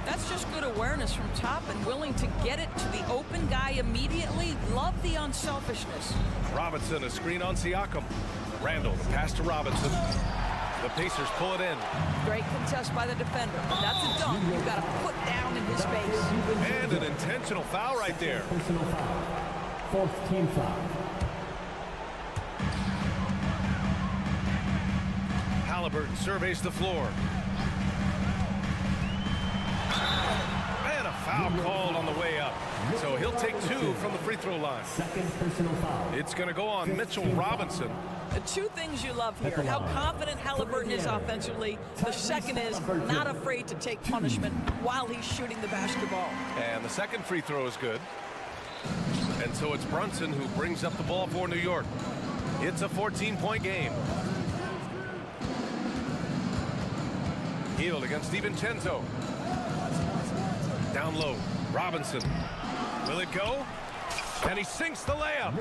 That's just good awareness from Toppin, willing to get it to the open guy immediately. Love the unselfishness. Robinson, a screen on Siakam. Randall, the pass to Robinson. The Pacers pull it in. Great contest by the defender, but that's a dunk you've got to put down in his face. And an intentional foul right there. Personal foul. Fourth team foul. Halliburton surveys the floor. And a foul called on the way up. So he'll take 2 from the free throw line. Second personal foul. It's going to go on Mitchell Robinson. The 2 things you love here, how confident Halliburton is offensively. The second is not afraid to take punishment while he's shooting the basketball. And the second free throw is good. And so it's Brunson who brings up the ball for New York. It's a 14-point game. Hield against DiVincenzo. Down low, Robinson. Will it go? And he sinks the layup.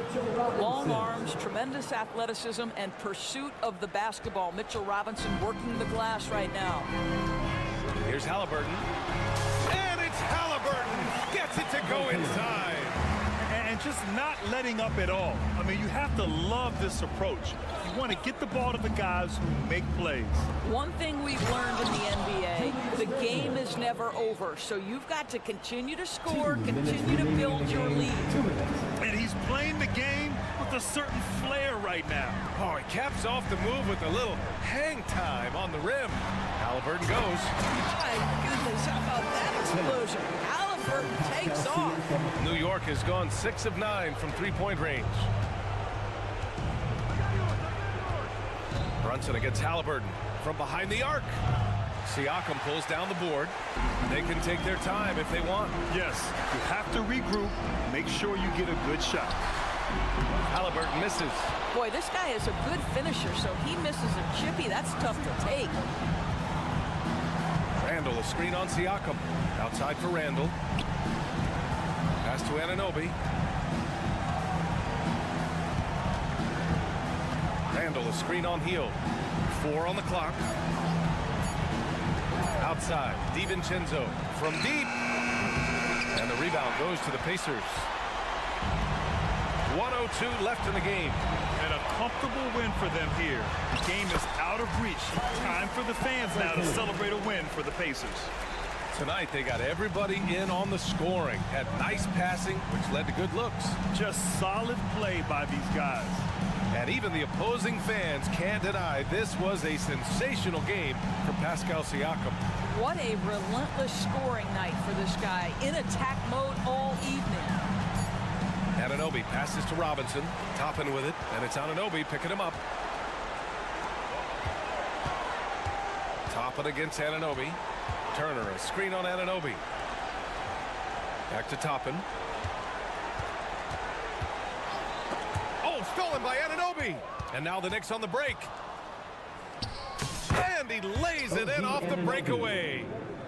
Long arms, tremendous athleticism, and pursuit of the basketball. Mitchell Robinson working the glass right now. Here's Halliburton. And it's Halliburton. Gets it to go inside. And just not letting up at all. I mean, you have to love this approach. You want to get the ball to the guys who make plays. One thing we've learned in the NBA, the game is never over. So you've got to continue to score, continue to build your lead. And he's playing the game with a certain flair right now. Oh, he caps off the move with a little hang time on the rim. Halliburton goes. My goodness, how about that explosion? Halliburton takes off. New York has gone 6 of 9 from three-point range. Brunson against Halliburton from behind the arc. Siakam pulls down the board. They can take their time if they want. Yes, you have to regroup. Make sure you get a good shot. Halliburton misses. Boy, this guy is a good finisher, so he misses a chippy. That's tough to take. Randall, a screen on Siakam. Outside for Randall. Pass to Anunoby. Randall, a screen on Hield. 4 on the clock. Outside, DiVincenzo from deep. And the rebound goes to the Pacers. 1:02 left in the game. And a comfortable win for them here. The game is out of reach. Time for the fans now to celebrate a win for the Pacers. Tonight, they got everybody in on the scoring. Had nice passing, which led to good looks. Just solid play by these guys. And even the opposing fans can't deny this was a sensational game for Pascal Siakam. What a relentless scoring night for this guy. In attack mode all evening. Anunoby passes to Robinson. Toppin with it, and it's Anunoby picking him up. Toppin against Anunoby. Turner, a screen on Anunoby. Back to Toppin. Oh, stolen by Anunoby. And now the Knicks on the break. And he lays it in off the breakaway.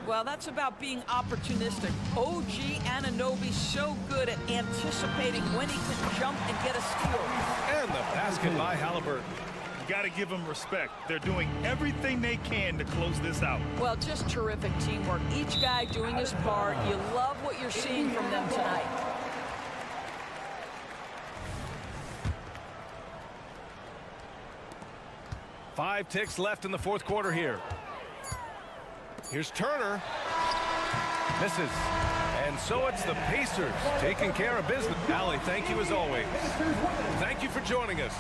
Well, that's about being opportunistic. OG Anunoby so good at anticipating when he can jump and get a steal. And the basket by Halliburton. You got to give them respect. They're doing everything they can to close this out. Well, just terrific teamwork. Each guy doing his part. You love what you're seeing from them tonight. Five ticks left in the fourth quarter here. Here's Turner. Misses. And so it's the Pacers taking care of business. Allie, thank you as always. Thank you for joining us.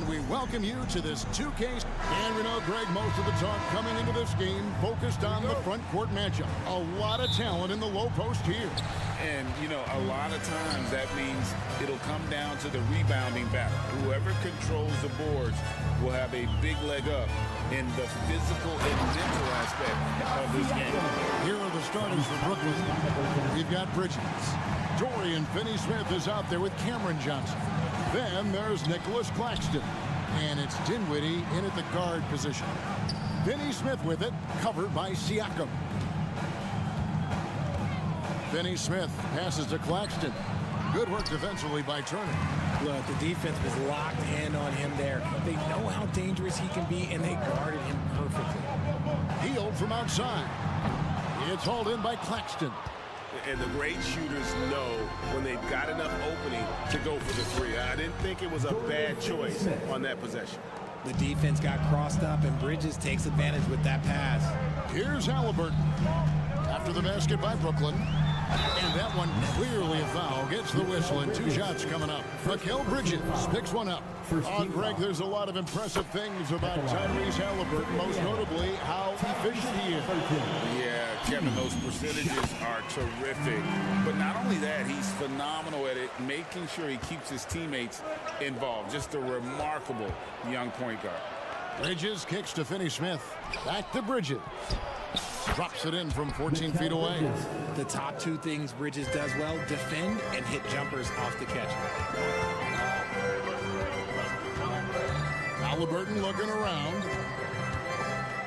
And we welcome you to this 2K. And we know, Greg, most of the talk coming into this game focused on the front court matchup. A lot of talent in the low post here. And, you know, a lot of times that means it'll come down to the rebounding battle. Whoever controls the boards will have a big leg up in the physical and mental aspect of this game. Here are the starters for Brooklyn. We've got Bridges. Dorian Finney-Smith is out there with Cameron Johnson. Then there's Nicholas Claxton. And it's Dinwiddie in at the guard position. Finney-Smith with it, covered by Siakam. Finney-Smith passes to Claxton. Good work defensively by Turner. Look, the defense was locked in on him there. They know how dangerous he can be, and they guarded him perfectly. Healed from outside. It's hauled in by Claxton. And the great shooters know when they've got enough opening to go for the three. I didn't think it was a bad choice on that possession. The defense got crossed up, and Bridges takes advantage with that pass. Here's Halliburton. After the basket by Brooklyn. And that one clearly a foul. Gets the whistle and 2 shots coming up. Mikal Bridges picks one up. Greg, there's a lot of impressive things about Tyrese Halliburton, most notably how efficient he is. Yeah, Kevin, those percentages are terrific. But not only that, he's phenomenal at it, making sure he keeps his teammates involved. Just a remarkable young point guard. Bridges kicks to Finney-Smith. Back to Bridges. Drops it in from 14 feet away. The top 2 things Bridges does well, defend and hit jumpers off the catch. Halliburton looking around.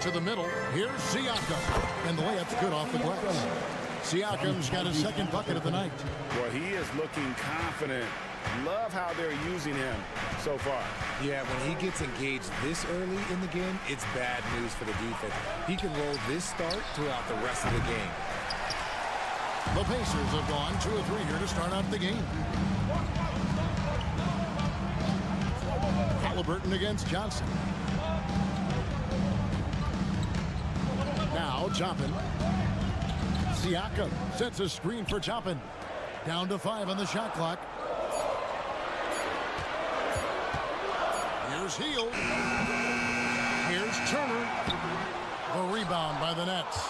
To the middle. Here's Siakam. And the layup's good off the glass. Siakam's got his second bucket of the night. Well, he is looking confident. Love how they're using him so far. Yeah, when he gets engaged this early in the game, it's bad news for the defense. He can roll this start throughout the rest of the game. The Pacers have gone 2 of 3 here to start out the game. Halliburton against Johnson. Now Johnson. Siakam sets a screen for Johnson. Down to 5 on the shot clock. Here's Hield. Here's Turner. A rebound by the Nets.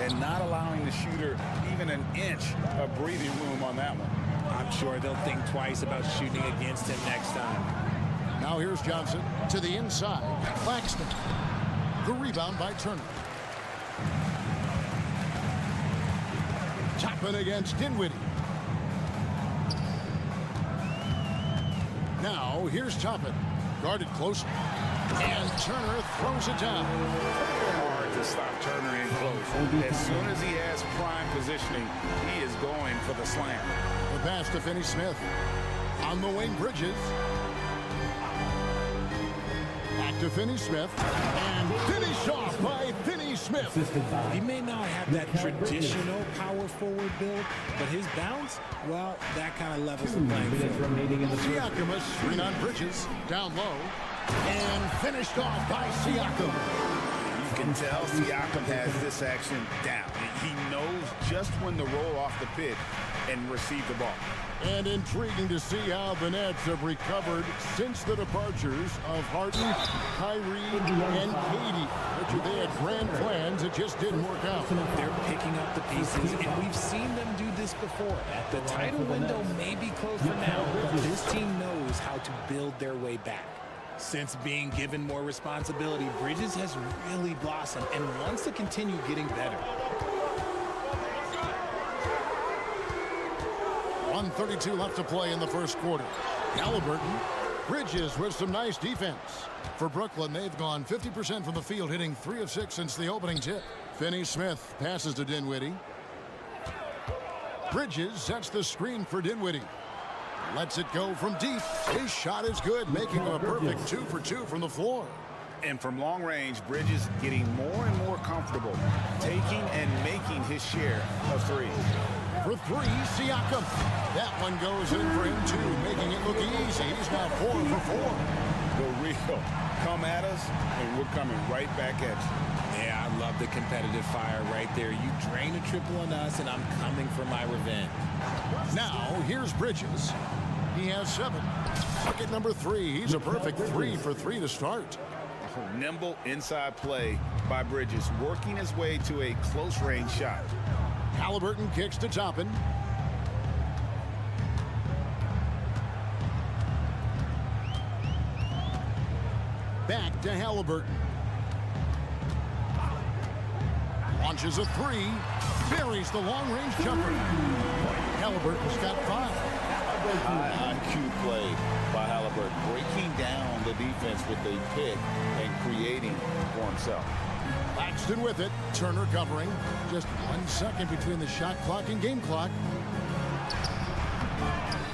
And not allowing the shooter even an inch of breathing room on that one. I'm sure they'll think twice about shooting against him next time. Now here's Johnson to the inside. Claxton. The rebound by Turner. Chopping against Dinwiddie. Now here's Toppin. Guarded close. And Turner throws it down. Hard to stop Turner in close. As soon as he has prime positioning, he is going for the slam. The pass to Finney-Smith. On the wing, Bridges. Back to Finney-Smith. And finish off by Finney-Smith. He may not have that traditional power forward build, but his bounce, well, that kind of levels the playing field. Siakam, a screen on Bridges. Down low. And finished off by Siakam. You can tell Siakam has this action down. He knows just when to roll off the pitch and receive the ball. And intriguing to see how the Nets have recovered since the departures of Harden, Kyrie, and Katie. Richard, they had grand plans. It just didn't work out. They're picking up the pieces, and we've seen them do this before. The title window may be closed for now, but this team knows how to build their way back. Since being given more responsibility, Bridges has really blossomed and wants to continue getting better. 1:32 left to play in the first quarter. Halliburton, Bridges with some nice defense. For Brooklyn, they've gone 50% from the field, hitting 3 of 6 since the opening tip. Finney-Smith passes to Dinwiddie. Bridges sets the screen for Dinwiddie. Lets it go from deep. His shot is good, making a perfect 2 for 2 from the floor. And from long range, Bridges getting more and more comfortable, taking and making his share of threes. For 3, Siakam. That one goes in for him, too, making it look easy. He's now 4 for 4. The real come at us, and we're coming right back at you. Yeah, I love the competitive fire right there. You drain a triple on us, and I'm coming for my revenge. Now, here's Bridges. He has 7. Bucket number 3. He's a perfect 3 for 3 to start. Nimble inside play by Bridges, working his way to a close-range shot. Halliburton kicks to Toppin. Back to Halliburton. Launches a 3. Buries the long-range jumper. Halliburton's got 5. High IQ play by Halliburton, breaking down the defense with a pick and creating for himself. Claxton with it. Turner covering. Just 1 second between the shot clock and game clock.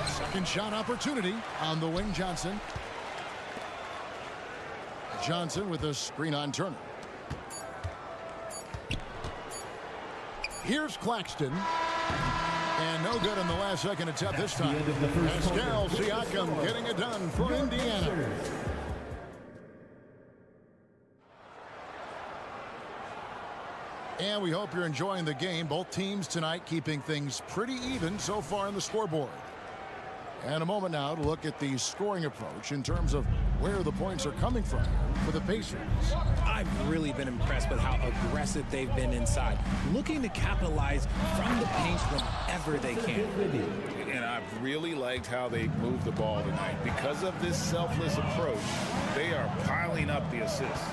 Second shot opportunity on the wing. Johnson. Johnson with a screen on Turner. Here's Claxton. And no good in the last second attempt this time. Pascal Siakam getting it done for Indiana. And we hope you're enjoying the game. Both teams tonight keeping things pretty even so far on the scoreboard. And a moment now to look at the scoring approach in terms of where the points are coming from for the Pacers. I've really been impressed with how aggressive they've been inside, looking to capitalize from the paint whenever they can. And I've really liked how they moved the ball tonight. Because of this selfless approach, they are piling up the assists.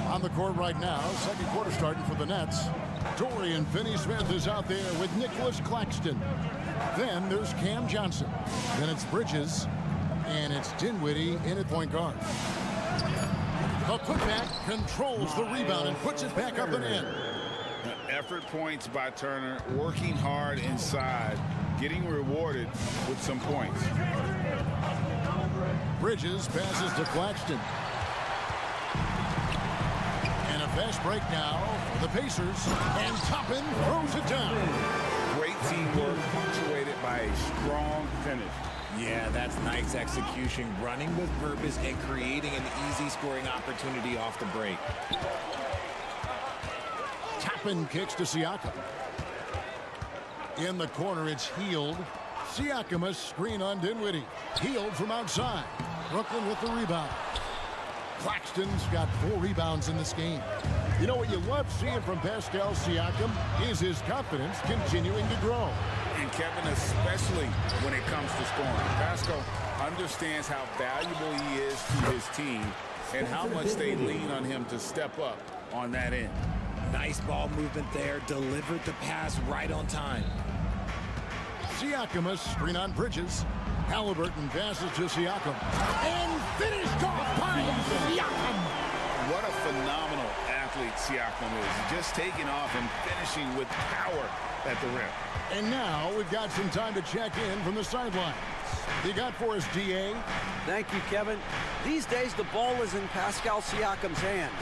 On the court right now, second quarter starting for the Nets. Dorian Finney-Smith is out there with Nicholas Claxton. Then there's Cam Johnson. Then it's Bridges. And it's Dinwiddie in at point guard. The putback controls the rebound and puts it back up and in. Effort points by Turner, working hard inside, getting rewarded with some points. Bridges passes to Claxton. And a fast break now for the Pacers. And Toppin throws it down. Great teamwork punctuated by a strong finish. Yeah, that's nice execution, running with purpose and creating an easy scoring opportunity off the break. Toppin kicks to Siakam. In the corner, it's Hield. Siakam a screen on Dinwiddie. Hield from outside. Brooklyn with the rebound. Claxton's got 4 rebounds in this game. You know what you love seeing from Pascal Siakam is his confidence continuing to grow. And Kevin, especially when it comes to scoring. Pascal understands how valuable he is to his team and how much they lean on him to step up on that end. Nice ball movement there. Delivered the pass right on time. Siakam a screen on Bridges. Halliburton passes to Siakam. And finished off by Siakam. What a phenomenal athlete Siakam is. Just taking off and finishing with power at the rim. And now we've got some time to check in from the sidelines. You got for us, DA? Thank you, Kevin. These days, the ball is in Pascal Siakam's hands.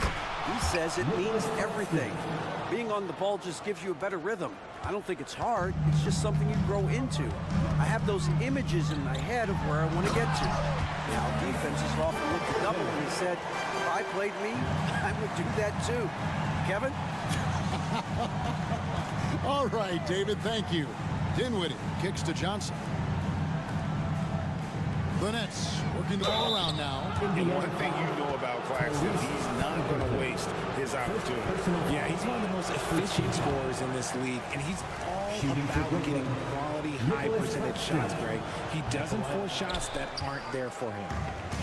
He says it means everything. Being on the ball just gives you a better rhythm. I don't think it's hard. It's just something you grow into. I have those images in my head of where I want to get to. Now, defenses often look at double and he said, if I played me, I would do that too. Kevin? All right, David, thank you. Dinwiddie kicks to Johnson. The Nets working the ball around now. And one thing you know about Claxton, he's not going to waste his opportunity. Yeah, he's one of the most efficient scorers in this league, and he's all about getting quality, high-percentage shots, Greg. He doesn't force shots that aren't there for him.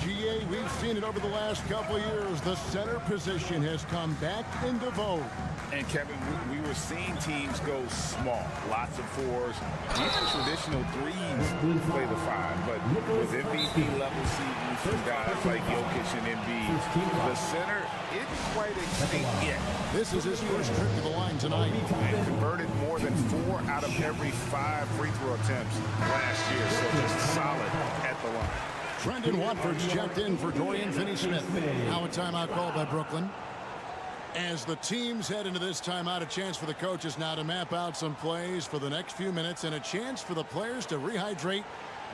GA, we've seen it over the last couple of years. The center position has come back into vogue. And Kevin, we were seeing teams go small, lots of 4s, even traditional 3s play the 5. But with MVP level seasons from guys like Jokic and Embiid, the center isn't quite extinct yet. This is his first trip to the line tonight. And converted more than 4 out of every 5 free throw attempts last year, so just solid at the line. Brendan Watford's checked in for Dorian Finney-Smith. Now a timeout called by Brooklyn. As the teams head into this timeout, a chance for the coaches now to map out some plays for the next few minutes and a chance for the players to rehydrate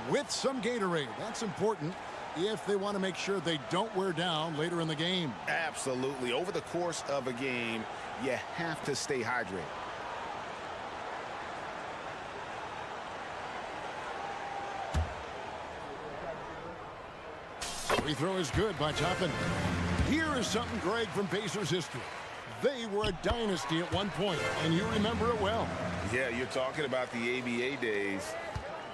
with some Gatorade. That's important if they want to make sure they don't wear down later in the game. Absolutely. Over the course of a game, you have to stay hydrated. Free throw is good by Toppin. Here is something, Greg, from Pacers history. They were a dynasty at one point, and you remember it well. Yeah, you're talking about the ABA days,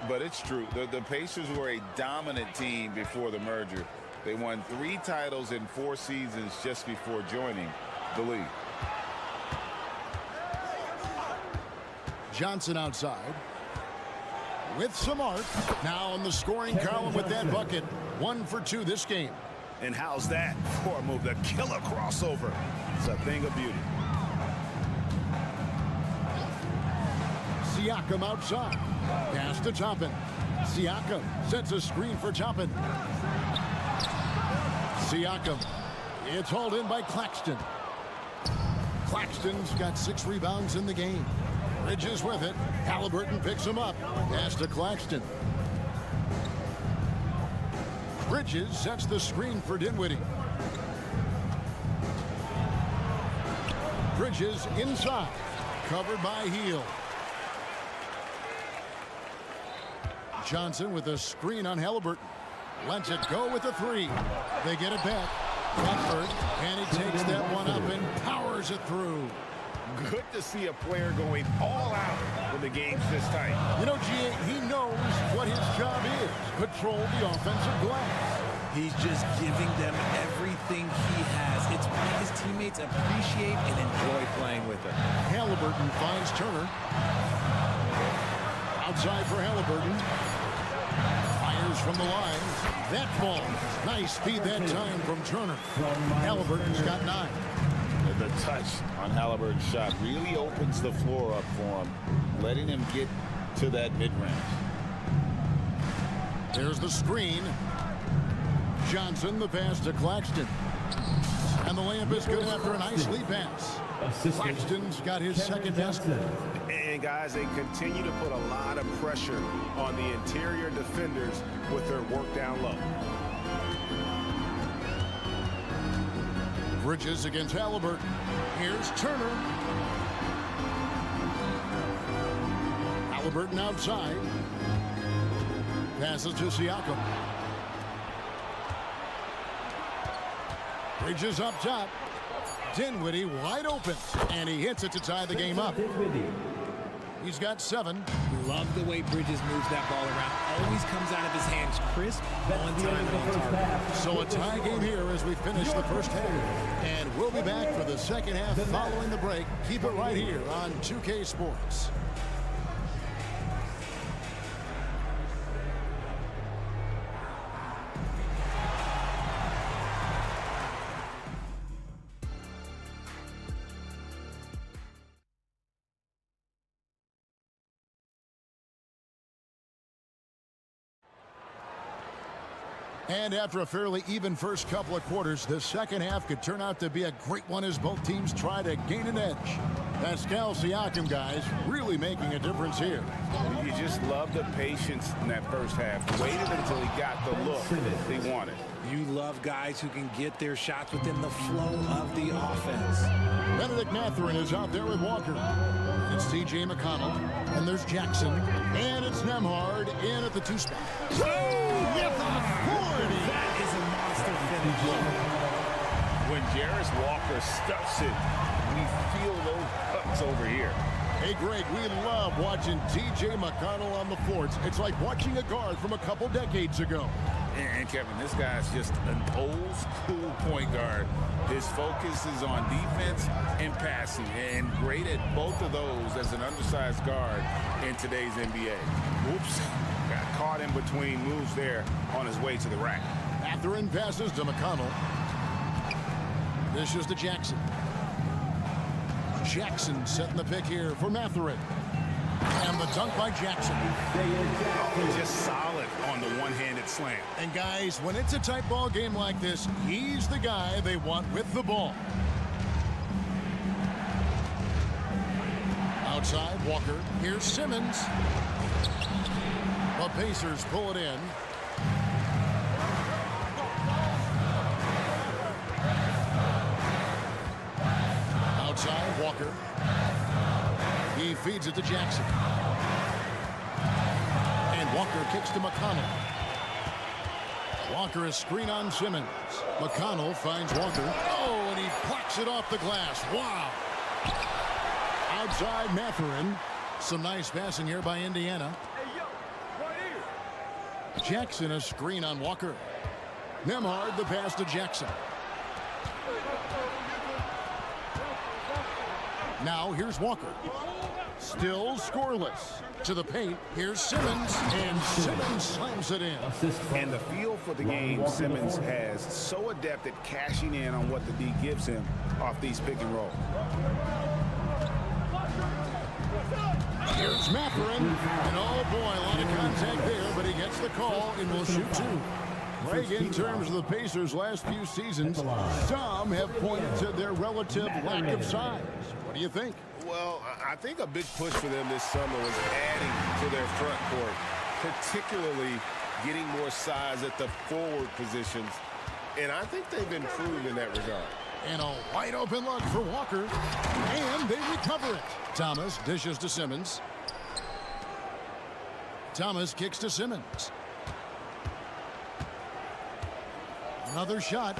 but it's true. The Pacers were a dominant team before the merger. They won 3 titles in 4 seasons just before joining the league. Johnson outside with some art. Now in the scoring column with that bucket. 1 for 2 this game. And how's that for a move? The killer crossover. It's a thing of beauty. Siakam outside. Pass to Toppin. Siakam sets a screen for Toppin. Siakam. It's hauled in by Claxton. Claxton's got 6 rebounds in the game. Bridges with it. Halliburton picks him up. Pass to Claxton. Bridges sets the screen for Dinwiddie. Bridges inside. Covered by Hield. Johnson with a screen on Halliburton. Lets it go with a 3. They get it back. Butler, and he takes that one up and powers it through. Good to see a player going all out when the game's this tight. You know, G.A., he knows what his job is. Control the offensive glass. He's just giving them everything he has. It's what his teammates appreciate and enjoy playing with him. Halliburton finds Turner. Outside for Halliburton. Fires from the line. That ball. Nice speed that time from Turner. Halliburton's got 9. The touch on Halliburton's shot really opens the floor up for him, letting him get to that mid-range. There's the screen. Johnson, the pass to Claxton. And the layup is good after a nice lead pass. Claxton's got his second basket. And guys, they continue to put a lot of pressure on the interior defenders with their work down low. Bridges against Halliburton. Here's Turner. Halliburton outside. Passes to Siakam. Bridges up top. Dinwiddie wide open. And he hits it to tie the game up. He's got 7. Love the way Bridges moves that ball around. Always comes out of his hands crisp, on time, on target. So a tie game here as we finish the first half. And we'll be back for the second half following the break. Keep it right here on 2K Sports. And after a fairly even first couple of quarters, the second half could turn out to be a great one as both teams try to gain an edge. Pascal Siakam, guys, really making a difference here. You just love the patience in that first half. Waited until he got the look they wanted. You love guys who can get their shots within the flow of the offense. Benedict Mathurin is out there with Walker. It's T.J. McConnell, and there's Jackson, and it's Nembhard in at the 2 spot. That is a monster finish. When Jarris Walker stuffs it, we feel those cuts over here. Hey, Greg, we love watching T.J. McConnell on the floor. It's like watching a guard from a couple decades ago. And Kevin, this guy's just an old school point guard. His focus is on defense and passing, and great at both of those as an undersized guard in today's NBA. Oops, got caught in between moves there on his way to the rack. Mathurin passes to McConnell. This is to Jackson. Jackson setting the pick here for Mathurin. And the dunk by Jackson. Just solid on the one-handed slam. And guys, when it's a tight ball game like this, he's the guy they want with the ball. Outside, Walker. Here's Simmons. The Pacers pull it in. Outside, Walker. He feeds it to Jackson. And Walker kicks to McConnell. Walker a screen on Simmons. McConnell finds Walker. Oh, and he plucks it off the glass. Wow. Outside Mathurin. Some nice passing here by Indiana. Jackson a screen on Walker. Nembhard the pass to Jackson. Now here's Walker. Still scoreless. To the paint. Here's Simmons. And Simmons slams it in. And the feel for the game Simmons has, so adept at cashing in on what the D gives him off these pick and roll. Here's Mathurin. And oh boy, a lot of contact there, but he gets the call and will shoot two. Greg, in terms of the Pacers' last few seasons, some have pointed to their relative lack of size. What do you think? Well, I think a big push for them this summer was adding to their front court, particularly getting more size at the forward positions. And I think they've improved in that regard. And a wide open look for Walker. And they recover it. Thomas dishes to Simmons. Thomas kicks to Simmons. Another shot.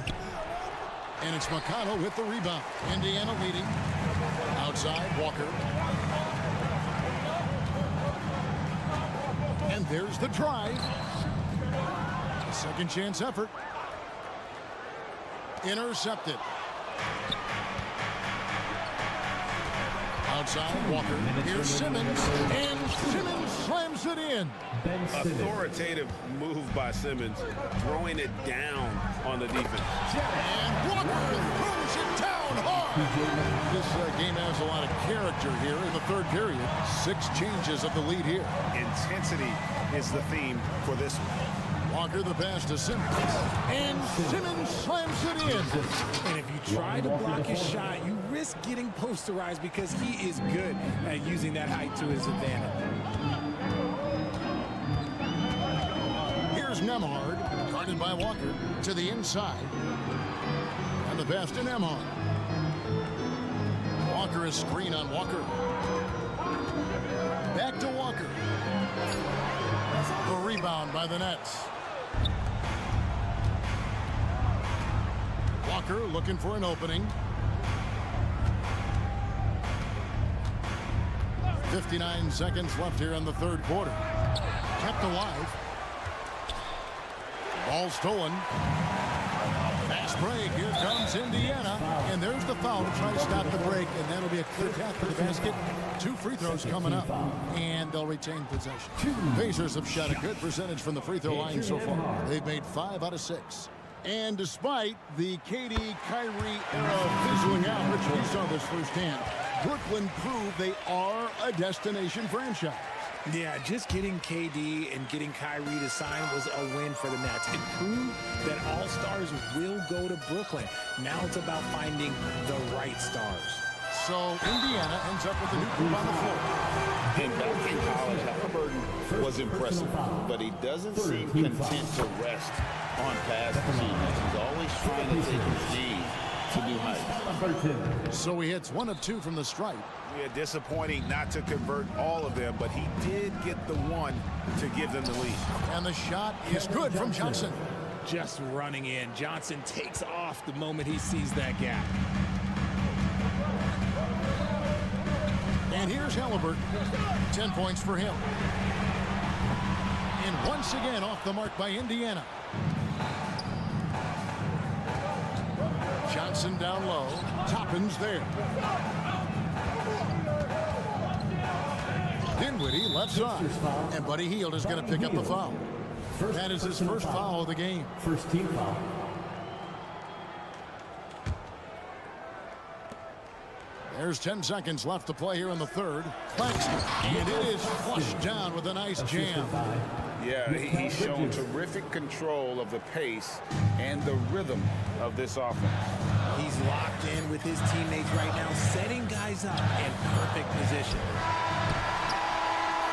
And it's McConnell with the rebound. Indiana leading. Outside, Walker. And there's the drive. A second chance effort. Intercepted. Outside, Walker. Here's Simmons. And Simmons slams it in. Authoritative move by Simmons, throwing it down on the defense. And Walker throws it down hard. This game has a lot of character here in the third period. 6 changes of the lead here. Intensity is the theme for this one. Walker the pass to Simmons. And Simmons slams it in. And if you try to block his shot, you risk getting posterized because he is good at using that height to his advantage. Here's Nembhard, guarded by Walker, to the inside. And the pass to Nembhard. Walker is screen on Walker. Back to Walker. A rebound by the Nets. Walker looking for an opening. 59 seconds left here in the third quarter. Kept alive. Ball stolen. Fast break. Here comes Indiana. And there's the foul to try to stop the break. And that'll be a clear path for the basket. 2 free throws coming up. And they'll retain possession. Pacers have shot a good percentage from the free throw line so far. They've made 5 out of 6. And despite the KD Kyrie era fizzling out, which we saw this firsthand, Brooklyn proved they are a destination franchise. Yeah, just getting KD and getting Kyrie to sign was a win for the Nets. It proved that all stars will go to Brooklyn. Now it's about finding the right stars. So Indiana ends up with a new group on the floor. And back in college, Halliburton was impressive, but he doesn't seem content to rest on past achievements. He's always trying to take his G's to new heights. So he hits 1 of 2 from the stripe. Yeah, disappointing not to convert all of them, but he did get the one to give them the lead. And the shot is good from Johnson. Just running in. Johnson takes off the moment he sees that gap. And here's Halliburton. 10 points for him. And once again off the mark by Indiana. Johnson down low. Toppin's there. Dinwiddie left side. And Buddy Hield is going to pick up the foul. That is his first foul of the game. First team foul. There's 10 seconds left to play here in the third. Claxton, and it is flushed down with a nice jam. Yeah, he's shown terrific control of the pace and the rhythm of this offense. He's locked in with his teammates right now, setting guys up in perfect position.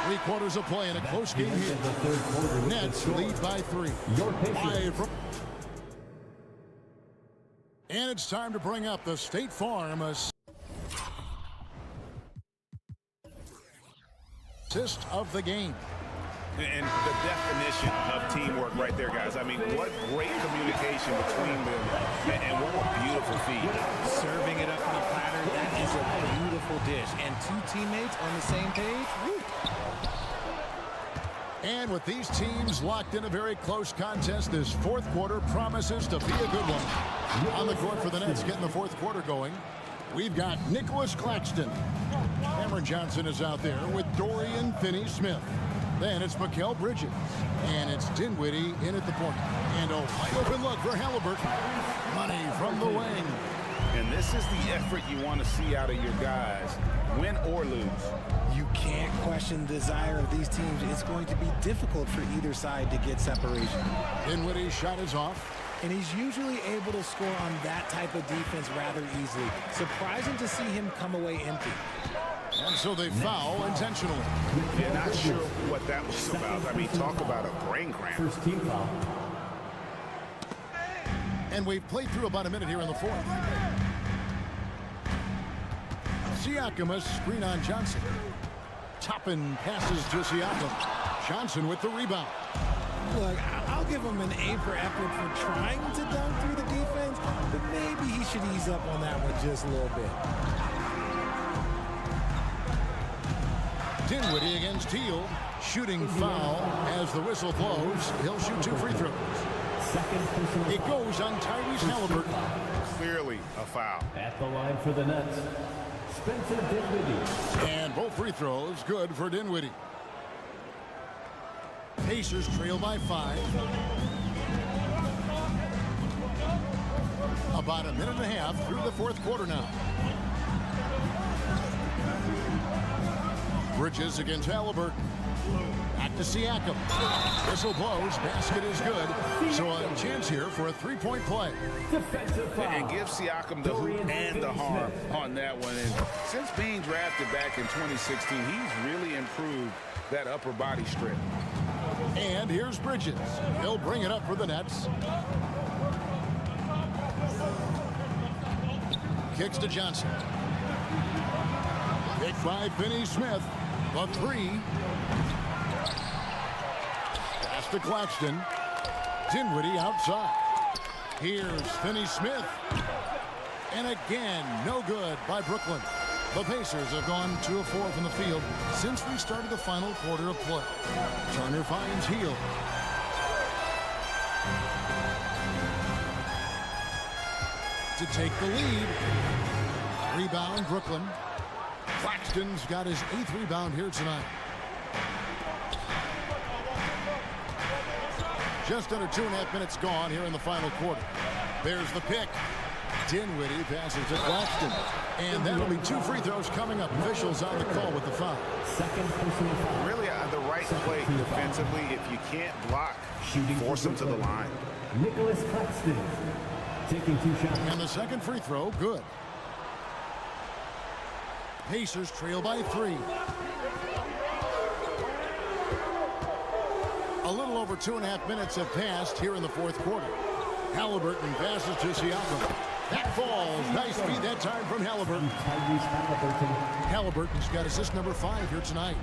3 quarters of play in a close game here. Nets lead by 3. And it's time to bring up the State Farm assist of the game. And the definition of teamwork right there, guys. I mean, what great communication between them, and what a beautiful feed. Serving it up on a platter, that is a beautiful dish. And two teammates on the same page, woo. And with these teams locked in a very close contest, this fourth quarter promises to be a good one. On the court for the Nets, getting the fourth quarter going, we've got Nicholas Claxton. Cameron Johnson is out there with Dorian Finney-Smith. Then it's Mikal Bridges. And it's Dinwiddie in at the point. And a wide open look for Halliburton. Money from the wing. And this is the effort you want to see out of your guys, win or lose. You can't question the desire of these teams. It's going to be difficult for either side to get separation. Dinwiddie's shot is off. And he's usually able to score on that type of defense rather easily. Surprising to see him come away empty. And so they foul intentionally. Yeah, not sure what that was about. I mean, talk about a brain cramp. First team foul. And we've played through about a minute here in the fourth. Siakam, a screen on Johnson. Toppin passes to Siakam. Johnson with the rebound. Look, I'll give him an A for effort for trying to dunk through the defense, but maybe he should ease up on that one just a little bit. Dinwiddie against Teal. Shooting foul as the whistle blows. He'll shoot 2 free throws. It goes on Tyrese Halliburton. Clearly a foul. At the line for the Nets, Spencer Dinwiddie. And both free throws good for Dinwiddie. Pacers trail by 5. About a minute and a half through the fourth quarter now. Bridges against Halliburton. Back to Siakam. Whistle blows. Basket is good. So a chance here for a three-point play. And give Siakam the hoop and the harm on that one. And since being drafted back in 2016, he's really improved that upper body strip. And here's Bridges. He'll bring it up for the Nets. Kicks to Johnson. Picked by Finney-Smith. The 3. Pass to Claxton. Dinwiddie outside. Here's Finney-Smith. And again, no good by Brooklyn. The Pacers have gone 2 of 4 from the field since we started the final quarter of play. Turner finds Hield. To take the lead. Rebound, Brooklyn. Claxton's got his 8th rebound here tonight. Just under 2.5 minutes gone here in the final quarter. There's the pick. Dinwiddie passes to Claxton. And that'll be 2 free throws coming up. Officials on the call with the foul. Really the right play defensively. If you can't block, force them to the line. Nicholas Claxton taking 2 shots. And the second free throw, good. Pacers trail by 3. A little over 2.5 minutes have passed here in the fourth quarter. Halliburton passes to Siakam. That falls. Nice feed that time from Halliburton. Halliburton's got assist number 5 here tonight.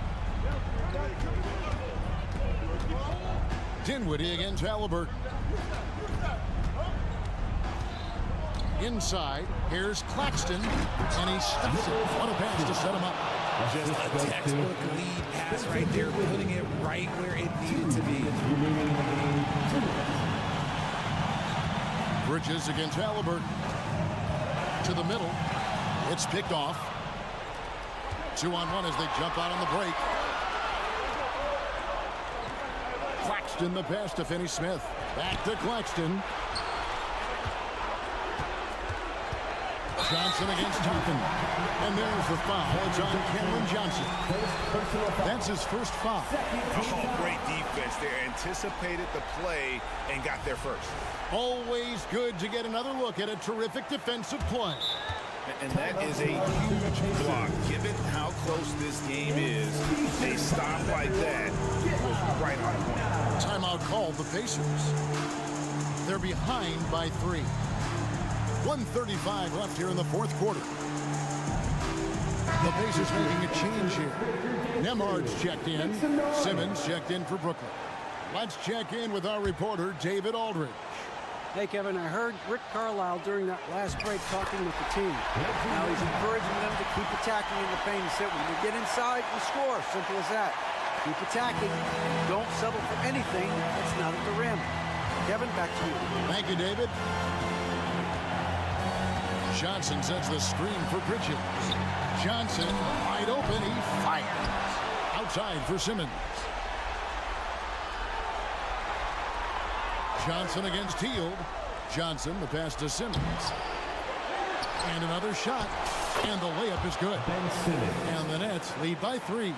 Dinwiddie against Halliburton. Inside, here's Claxton, and he stops it. What a pass to set him up. Just a textbook lead pass right there, putting it right where it needed to be. Bridges against Halliburton. To the middle. It's picked off. 2-on-1 as they jump out on the break. Claxton the pass to Finney-Smith. Back to Claxton. Johnson against Toppin. And there's the foul. It's on Cameron Johnson. That's his first foul. Oh, great defense there. Anticipated the play and got there first. Always good to get another look at a terrific defensive play. And that is a huge block. Given how close this game is, a stop like that was right on point. Timeout called the Pacers. They're behind by 3. 1:35 left here in the fourth quarter. The Pacers making a change here. Nembhard's checked in. Simmons checked in for Brooklyn. Let's check in with our reporter, David Aldridge. Hey, Kevin, I heard Rick Carlisle during that last break talking with the team. Now he's encouraging them to keep attacking in the paint. He said, when you get inside, you score. Simple as that. Keep attacking. Don't settle for anything that's not at the rim. Kevin, back to you. Thank you, David. Johnson sets the screen for Bridges. Johnson, wide open, he fires. Outside for Simmons. Johnson against Hield. Johnson, the pass to Simmons. And another shot. And the layup is good. And the Nets lead by 3.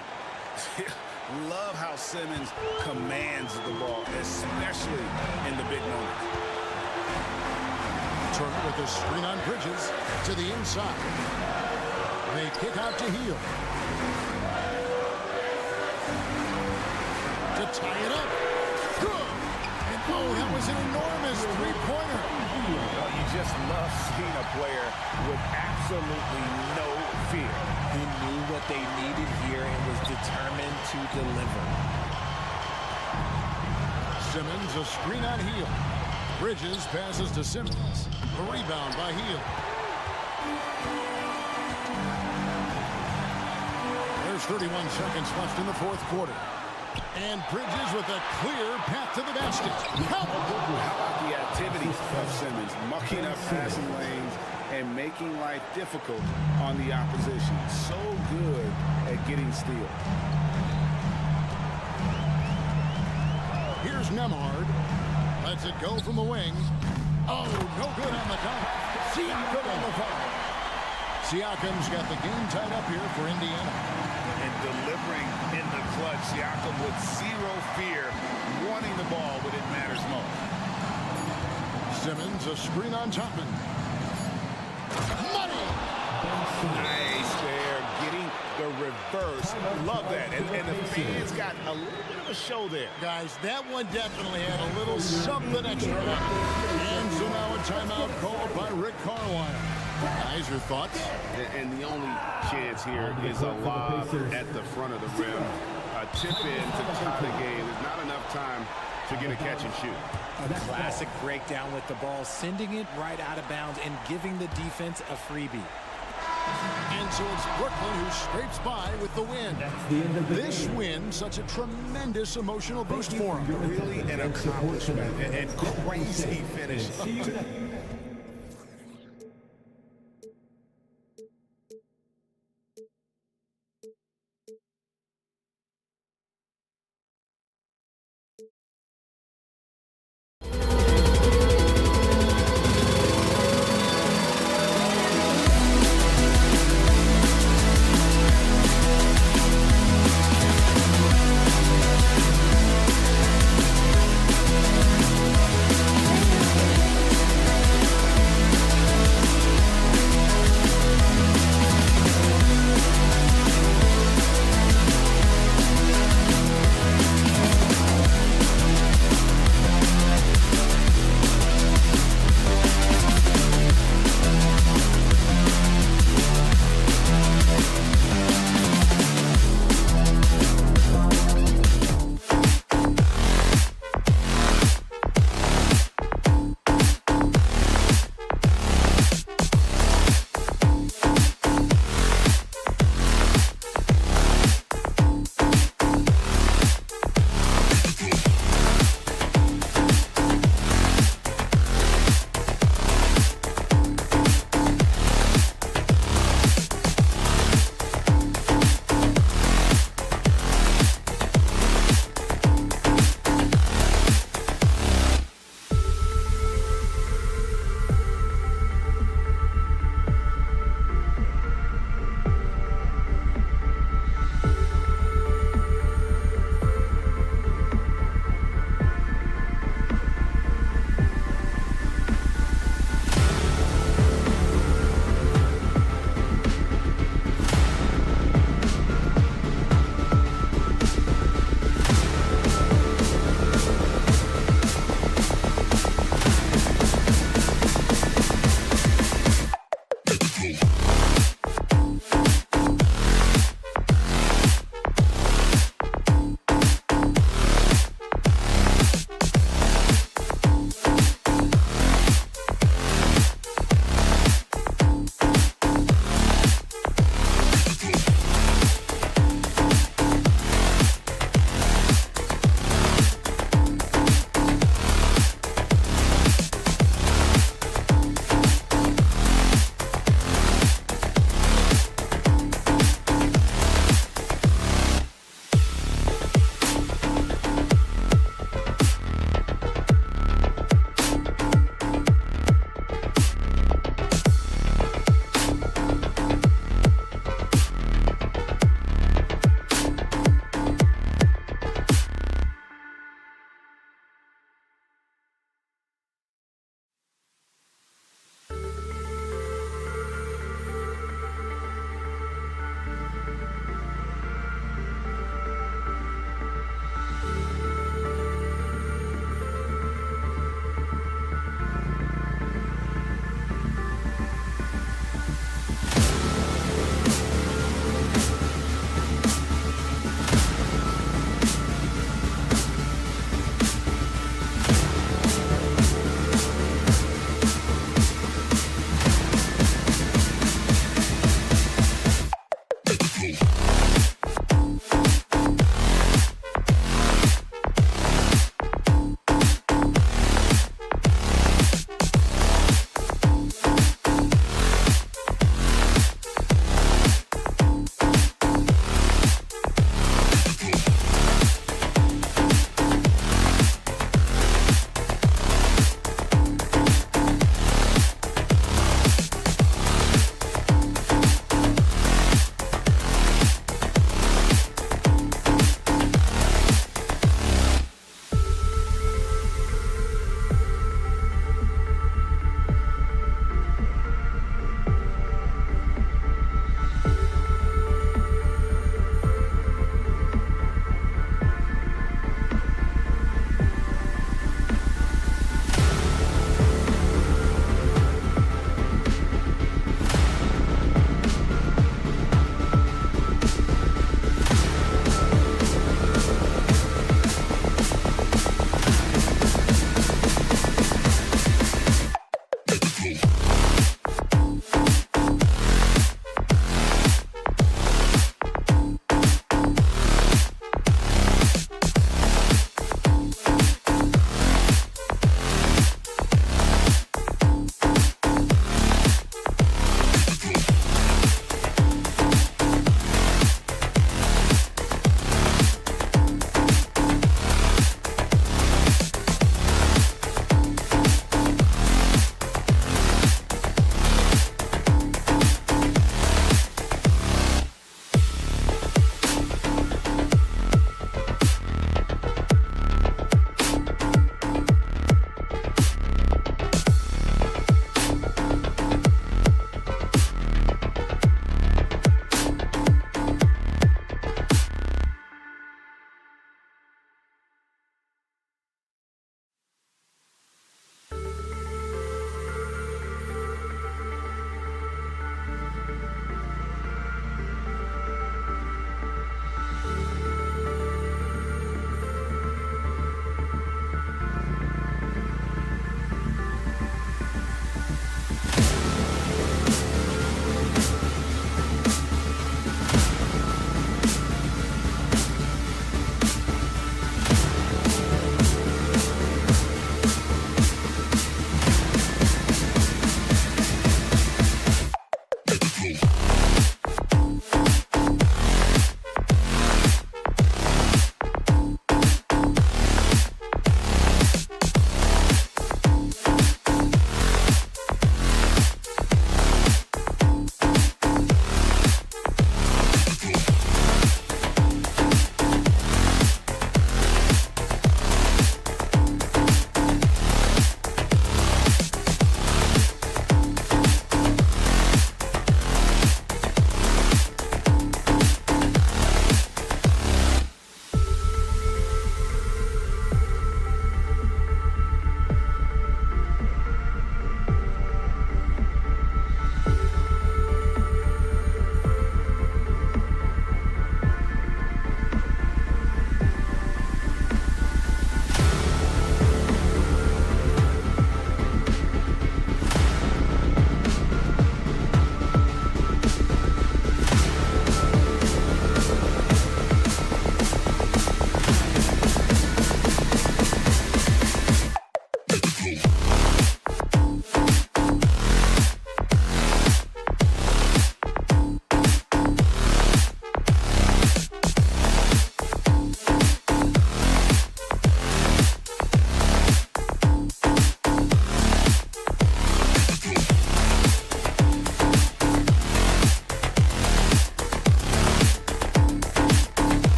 Love how Simmons commands the ball, especially in the big moments. Turner with the screen on Bridges to the inside. They kick out to Hield. To tie it up. Good. And oh, that was an enormous three-pointer. Oh, you just love seeing a player with absolutely no fear. He knew what they needed here and was determined to deliver. Simmons, a screen on Hield. Bridges passes to Simmons. A rebound by Hield. There's 31 seconds left in the fourth quarter. And Bridges with a clear path to the basket. How about the activity of Simmons, mucking up passing lanes and making life difficult on the opposition. So good at getting steals. Here's Nembhard. Lets it go from the wing. Oh, no good on the dunk. Siakam on the foul. Siakam's got the game tied up here for Indiana. And delivering in the clutch, Siakam with zero fear, wanting the ball when it matters most. Simmons, a screen on Topman. Money! Nice there, getting the reverse. Love that. And the fans got a little bit of a show there. Guys, that one definitely had a little something extra. And so now a timeout called by Rick Carlisle. Guys, your thoughts? And the only chance here is a lob at the front of the rim. A tip in to tie the game. There's not enough time to get a catch and shoot. A classic breakdown with the ball, sending it right out of bounds and giving the defense a freebie. And so it's Brooklyn who scrapes by with the win. This win, such a tremendous emotional boost for him. Really an accomplishment and crazy finish.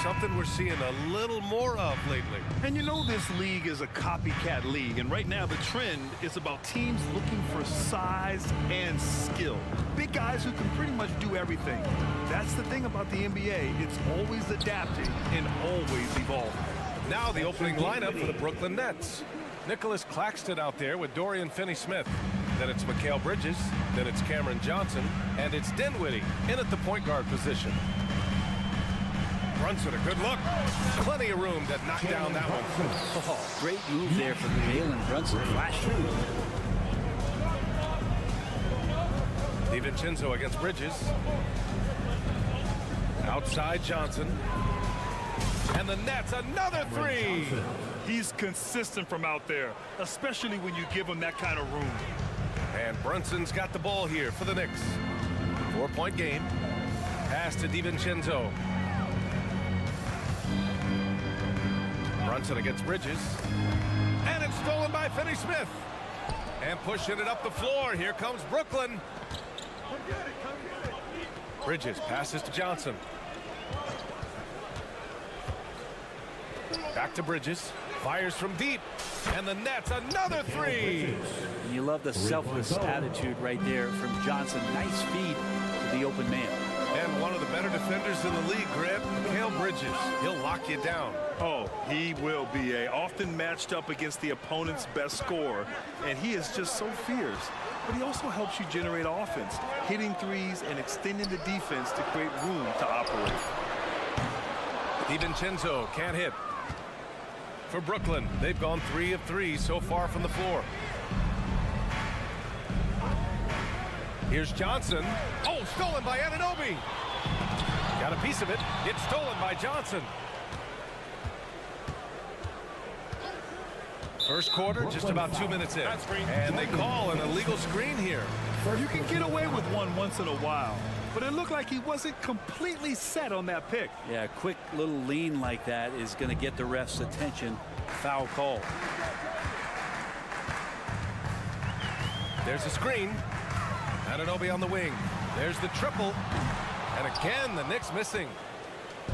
something we're seeing a little more of lately. And you know this league is a copycat league, and right now the trend is about teams looking for size and skill. Big guys who can pretty much do everything. That's the thing about the NBA. It's always adapting and always evolving. Now the opening lineup for the Brooklyn Nets. Nicholas Claxton out there with Dorian Finney-Smith. Then it's Mikal Bridges. Then it's Cameron Johnson. And it's Dinwiddie in at the point guard position. Brunson, a good look. Plenty of room to knock down that one. Oh, great move there from Jalen Brunson. Flash through. DiVincenzo against Bridges. Outside Johnson. And the Nets, another three. He's consistent from out there, especially when you give him that kind of room. And Brunson's got the ball here for the Knicks. 4-point game. Pass to DiVincenzo. Brunson against Bridges. And it's stolen by Finney-Smith. And pushing it up the floor. Here comes Brooklyn. Bridges passes to Johnson. Back to Bridges. Fires from deep. And the Nets, another three. And you love the selfless attitude right there from Johnson. Nice feed to the open man. And one of the better defenders in the league, Grant, Mikal Bridges. He'll lock you down. Oh, he will be often matched up against the opponent's best scorer, and he is just so fierce. But he also helps you generate offense, hitting threes and extending the defense to create room to operate. DiVincenzo can't hit. For Brooklyn, they've gone 3 of 3 so far from the floor. Here's Johnson. Oh, stolen by Anunoby. Got a piece of it. It's stolen by Johnson. First quarter, just about 2 minutes in. And they call an illegal screen here. You can get away with one once in a while, but it looked like he wasn't completely set on that pick. Yeah, a quick little lean like that is going to get the ref's attention. Foul call. There's a screen. Anunoby on the wing. There's the triple. And again, the Knicks missing.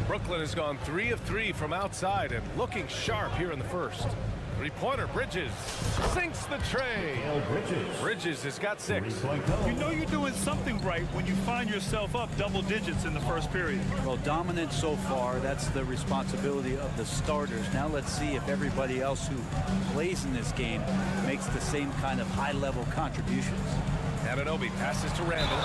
Brooklyn has gone 3 of 3 from outside and looking sharp here in the first. Three-pointer, Bridges sinks the tray. Bridges has got 6. You know you're doing something right when you find yourself up double digits in the first period. Well, dominant so far. That's the responsibility of the starters. Now let's see if everybody else who plays in this game makes the same kind of high-level contributions. Anunoby passes to Randall.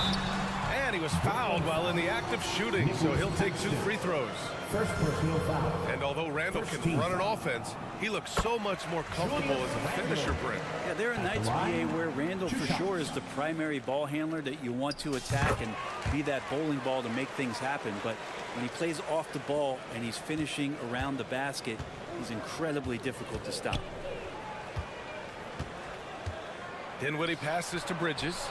And he was fouled while in the act of shooting, so he'll take 2 free throws. First personal foul. And although Randall can run an offense, he looks so much more comfortable as a finisher, Brent. Yeah, there are nights, BA, where Randall for sure is the primary ball handler that you want to attack and be that bowling ball to make things happen. But when he plays off the ball and he's finishing around the basket, he's incredibly difficult to stop. Dinwiddie passes to Bridges.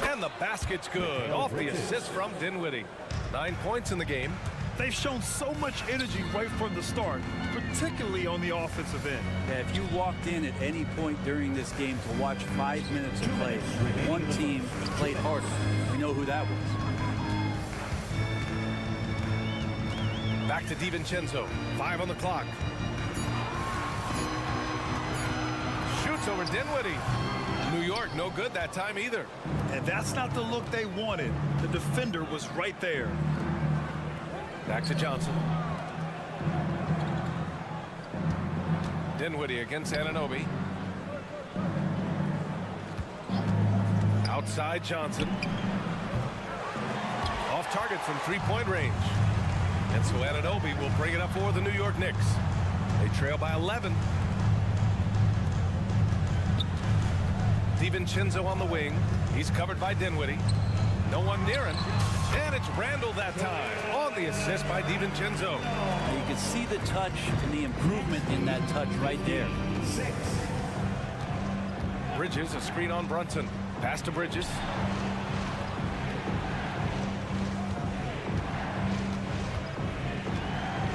And the basket's good. Off the assist from Dinwiddie. 9 points in the game. They've shown so much energy right from the start, particularly on the offensive end. Yeah, if you walked in at any point during this game to watch 5 minutes of play, one team played harder. We know who that was. Back to DiVincenzo. 5 on the clock. Shoots over Dinwiddie. New York, no good that time either. And that's not the look they wanted. The defender was right there. Back to Johnson. Dinwiddie against Anunoby. Outside Johnson. Off target from 3-point range. And so Anunoby will bring it up for the New York Knicks. They trail by 11. DiVincenzo on the wing. He's covered by Dinwiddie. No one near him. And it's Randall that time on the assist by DiVincenzo. You can see the touch and the improvement in that touch right there. Bridges, a screen on Brunson. Pass to Bridges.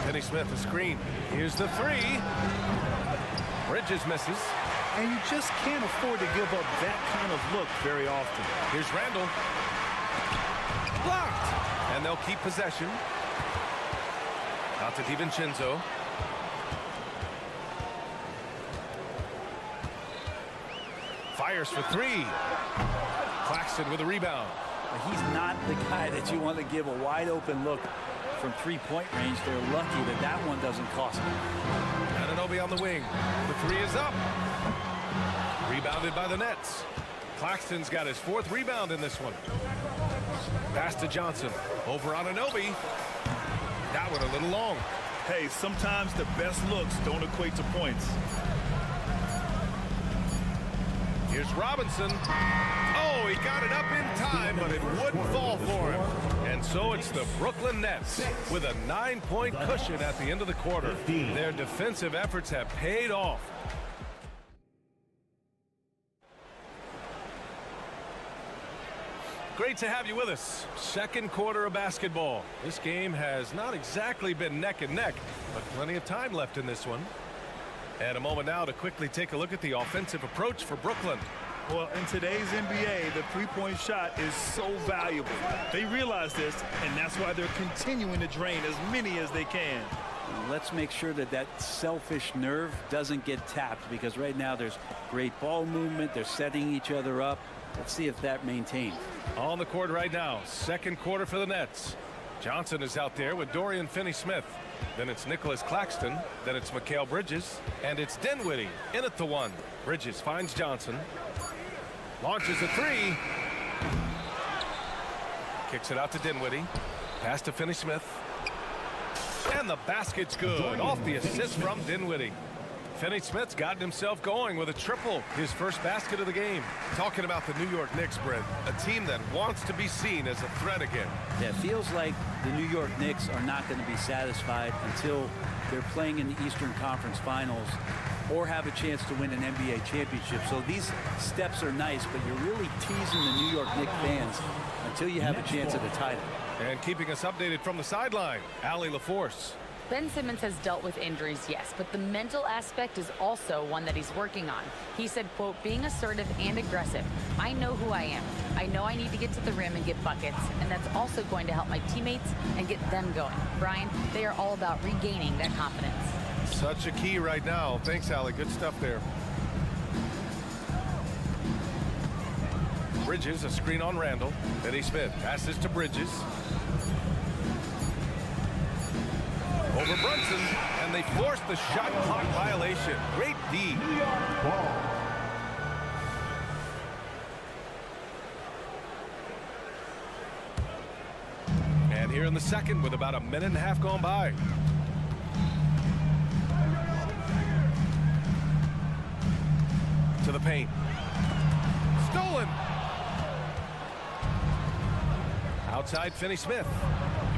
Finney Smith, a screen. Here's the 3. Bridges misses. And you just can't afford to give up that kind of look very often. Here's Randall. Blocked. And they'll keep possession. Out to DiVincenzo. Fires for 3. Claxton with a rebound. He's not the guy that you want to give a wide open look from 3-point range. They're lucky that that one doesn't cost them. Anunoby on the wing. The 3 is up. Rebounded by the Nets. Claxton's got his 4th rebound in this one. Pass to Johnson. Over Anunoby. That one a little long. Hey, sometimes the best looks don't equate to points. Here's Robinson. Oh, he got it up in time, but it wouldn't fall for him. And so it's the Brooklyn Nets with a 9-point cushion at the end of the quarter. Their defensive efforts have paid off. Great to have you with us. Second quarter of basketball. This game has not exactly been neck and neck, but plenty of time left in this one. And a moment now to quickly take a look at the offensive approach for Brooklyn. Well, in today's NBA, the three-point shot is so valuable. They realize this, and that's why they're continuing to drain as many as they can. Let's make sure that that selfish nerve doesn't get tapped, because right now there's great ball movement. They're setting each other up. Let's see if that maintains. On the court right now, second quarter for the Nets. Johnson is out there with Dorian Finney-Smith. Then it's Nicholas Claxton. Then it's Mikal Bridges. And it's Dinwiddie in at the one. Bridges finds Johnson. Launches a three. Kicks it out to Dinwiddie. Pass to Finney-Smith. And the basket's good. Off the assist from Dinwiddie. Finney-Smith's gotten himself going with a triple. His first basket of the game. Talking about the New York Knicks, Brent. A team that wants to be seen as a threat again. Yeah, it feels like the New York Knicks are not going to be satisfied until they're playing in the Eastern Conference Finals or have a chance to win an NBA championship. So these steps are nice, but you're really teasing the New York Knicks fans until you have a chance at the title. And keeping us updated from the sideline, Allie LaForce. Ben Simmons has dealt with injuries, yes, but the mental aspect is also one that he's working on. He said, quote, being assertive and aggressive. I know who I am. I know I need to get to the rim and get buckets, and that's also going to help my teammates and get them going. Brian, they are all about regaining that confidence. Such a key right now. Thanks, Allie. Good stuff there. Bridges, a screen on Randall. Finney-Smith passes to Bridges. Over Brunson, and they force the shot clock violation. Great D. And here in the second with about a minute and a half gone by. To the paint. Stolen. Outside Finney-Smith.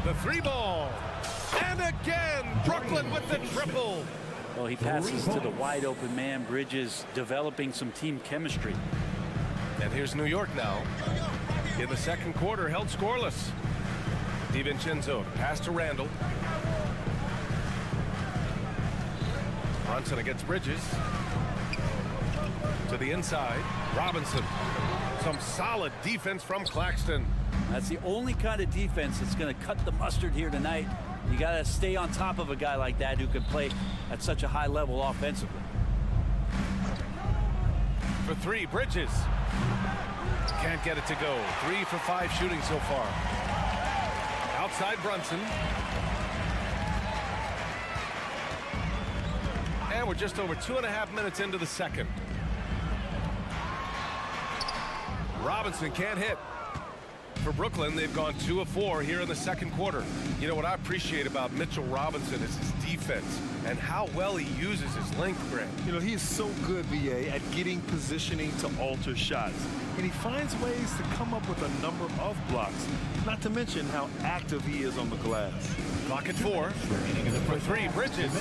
The three ball. And again, Brooklyn with the triple. Well, he passes to the wide open man. Bridges developing some team chemistry. And here's New York now. In the second quarter, held scoreless. DiVincenzo, pass to Randall. Brunson against Bridges. To the inside, Robinson. Some solid defense from Claxton. That's the only kind of defense that's going to cut the mustard here tonight. You got to stay on top of a guy like that who can play at such a high level offensively. For three, Bridges. Can't get it to go. 3 for 5 shooting so far. Outside Brunson. And we're just over 2.5 minutes into the second. Robinson can't hit. For Brooklyn, they've gone 2 of 4 here in the second quarter. You know what I appreciate about Mitchell Robinson is his defense and how well he uses his length, Grant. You know, he is so good, VA, at getting positioning to alter shots. And he finds ways to come up with a number of blocks, not to mention how active he is on the glass. Clock at 4. For 3, Bridges.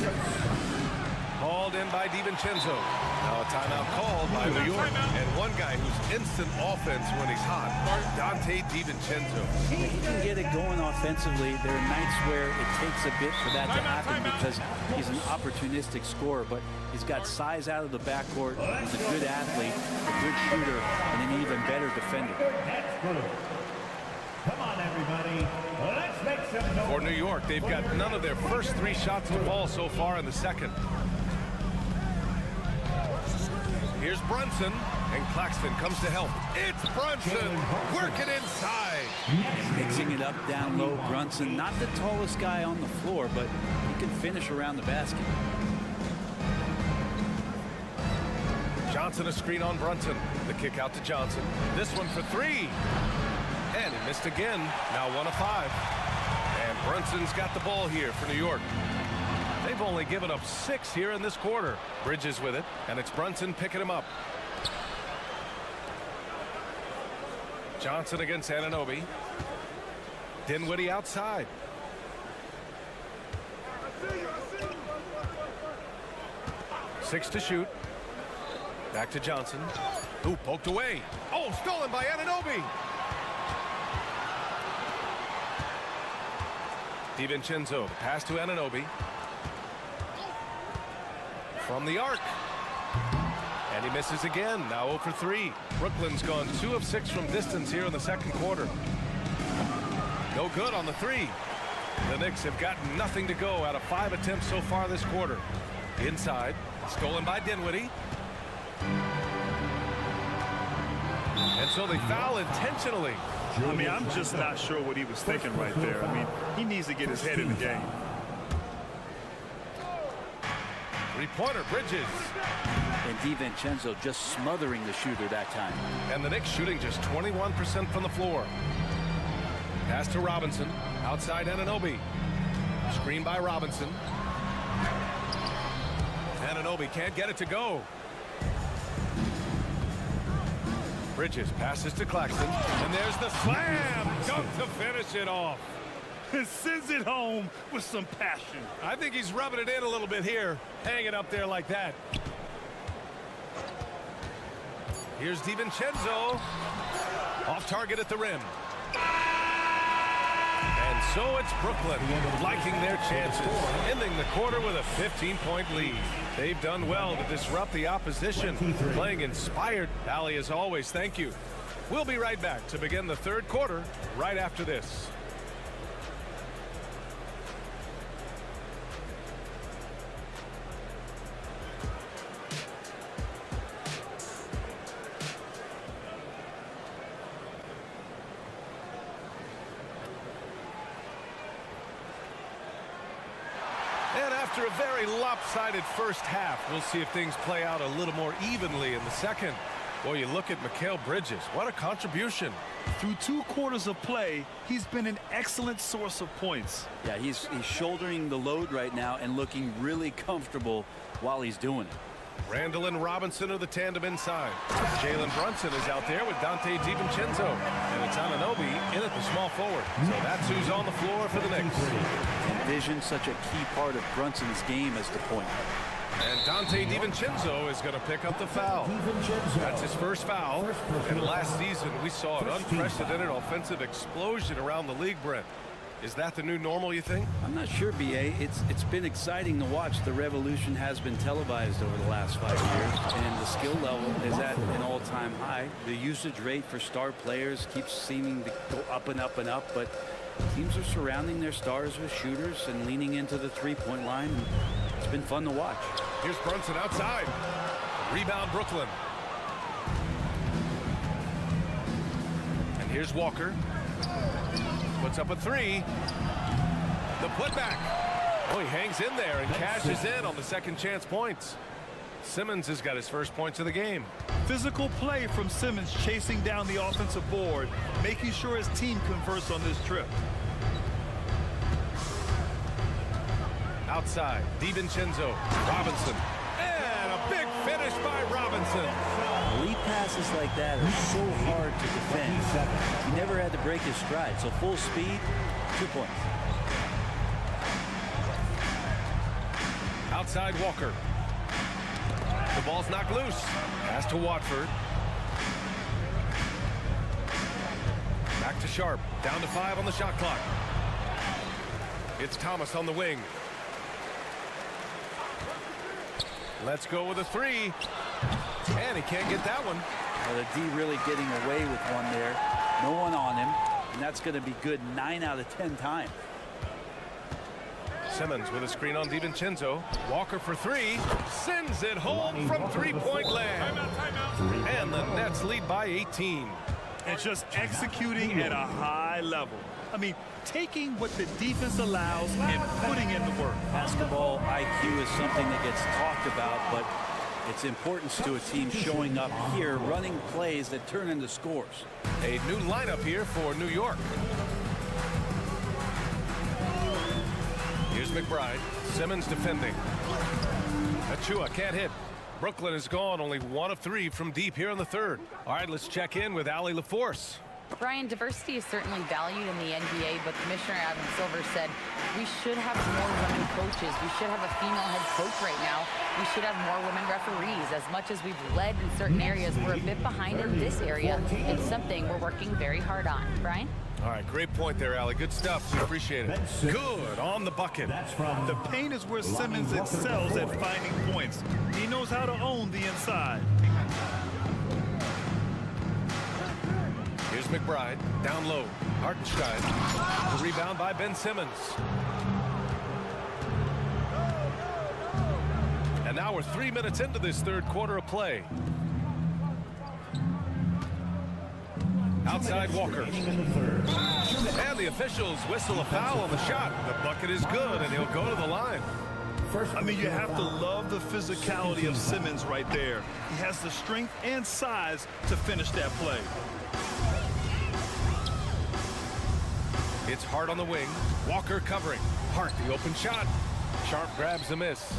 Called in by DiVincenzo. Now a timeout called by New York. And one guy who's instant offense when he's hot, Dante DiVincenzo. He can get it going offensively. There are nights where it takes a bit for that to happen because he's an opportunistic scorer, but he's got size out of the backcourt. He's a good athlete, a good shooter, and an even better defender. Come on, everybody. Let's make some noise. For New York, they've got none of their first 3 shots to fall so far in the second. Here's Brunson, and Claxton comes to help. It's Brunson working inside. Mixing it up down low. Brunson, not the tallest guy on the floor, but he can finish around the basket. Johnson a screen on Brunson. The kick out to Johnson. This one for 3. And he missed again. Now 1 of 5. And Brunson's got the ball here for New York. They've only given up 6 here in this quarter. Bridges with it, and it's Brunson picking him up. Johnson against Anunoby. Dinwiddie outside. Six to shoot. Back to Johnson. Ooh, poked away. Oh, stolen by Anunoby. DiVincenzo, pass to Anunoby. From the arc. And he misses again. Now 0 for 3. Brooklyn's gone 2 of 6 from distance here in the second quarter. No good on the 3. The Knicks have got nothing to go out of 5 attempts so far this quarter. Inside, stolen by Dinwiddie. And so they foul intentionally. I mean, I'm just not sure what he was thinking right there. I mean, he needs to get his head in the game. Three-pointer, Bridges. And DiVincenzo just smothering the shooter that time. And the Knicks shooting just 21% from the floor. Pass to Robinson. Outside Anunoby. Screen by Robinson. Anunoby can't get it to go. Bridges passes to Claxton. And there's the slam dunk to finish it off. Sends it home with some passion. I think he's rubbing it in a little bit here. Hang it up there like that. Here's DiVincenzo. Off target at the rim. And so it's Brooklyn liking their chances, ending the quarter with a 15-point lead. They've done well to disrupt the opposition, playing inspired. Allie, as always, thank you. We'll be right back to begin the third quarter right after this. After a very lopsided first half, we'll see if things play out a little more evenly in the second. Boy, you look at Mikal Bridges. What a contribution. Through 2 quarters of play, he's been an excellent source of points. Yeah, he's shouldering the load right now and looking really comfortable while he's doing it. Randall and Robinson are the tandem inside. Jalen Brunson is out there with Dante DiVincenzo. And it's Anunoby in at the small forward. So that's who's on the floor for the Knicks. Envision such a key part of Brunson's game as the point. And Dante DiVincenzo is going to pick up the foul. That's his first foul. And last season, we saw an unprecedented offensive explosion around the league, Brent. Is that the new normal, you think? I'm not sure, B.A. It's been exciting to watch. The revolution has been televised over the last 5 years, and the skill level is at an all-time high. The usage rate for star players keeps seeming to go up and up and up, but teams are surrounding their stars with shooters and leaning into the three-point line. And it's been fun to watch. Here's Brunson outside. Rebound, Brooklyn. And here's Walker. Puts up a three. The putback. Oh, he hangs in there and cashes in on the second chance points. Simmons has got his first points of the game. Physical play from Simmons chasing down the offensive board, making sure his team converts on this trip. Outside, DiVincenzo, Robinson. And a big finish by Robinson. Lead passes like that are so hard to defend. He never had to break his stride, so full speed, 2 points. Outside Walker. The ball's knocked loose. Pass to Watford. Back to Sharp. Down to 5 on the shot clock. It's Thomas on the wing. Let's go with a three. And he can't get that one. Well, the D really getting away with one there. No one on him. And that's going to be good 9 out of 10 times. Simmons with a screen on DiVincenzo. Walker for three. Sends it home from three-point land. And the Nets lead by 18. And just executing at a high level. I mean, taking what the defense allows and putting in the work. Basketball IQ is something that gets talked about, but its importance to a team showing up here, running plays that turn into scores. A new lineup here for New York. Here's McBride. Simmons defending. Achua can't hit. Brooklyn is gone, only 1 of 3 from deep here in the third. All right, let's check in with Allie LaForce. Brian, diversity is certainly valued in the NBA, but Commissioner Adam Silver said we should have more women coaches. We should have a female head coach right now. We should have more women referees. As much as we've led in certain areas, we're a bit behind in this area. It's something we're working very hard on. Brian? All right, great point there, Allie. Good stuff. We appreciate it. Good on the bucket. The paint is where Simmons excels at finding points. He knows how to own the inside. Here's McBride, down low. Hartenstein. The rebound by Ben Simmons. And now we're 3 minutes into this third quarter of play. Outside Walker. And the officials whistle a foul on the shot. The bucket is good, and he'll go to the line. I mean, you have to love the physicality of Simmons right there. He has the strength and size to finish that play. It's Hart on the wing. Walker covering. Hart, the open shot. Sharp grabs the miss.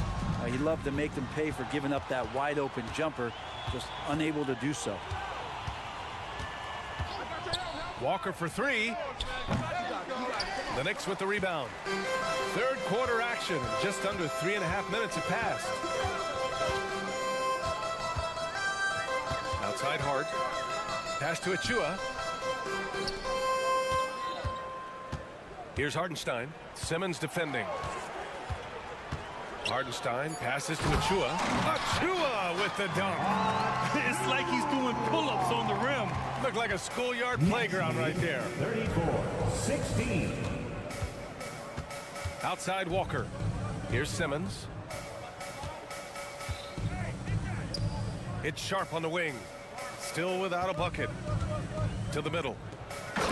He'd love to make them pay for giving up that wide open jumper, just unable to do so. Walker for three. The Knicks with the rebound. Third quarter action. Just under 3.5 minutes have passed. Outside Hart. Pass to Achua. Here's Hartenstein. Simmons defending. Hartenstein passes to Achua. Achua with the dunk. It's like he's doing pull-ups on the rim. Looked like a schoolyard playground right there. 34-16. Outside Walker. Here's Simmons. It's Sharp on the wing. Still without a bucket. To the middle.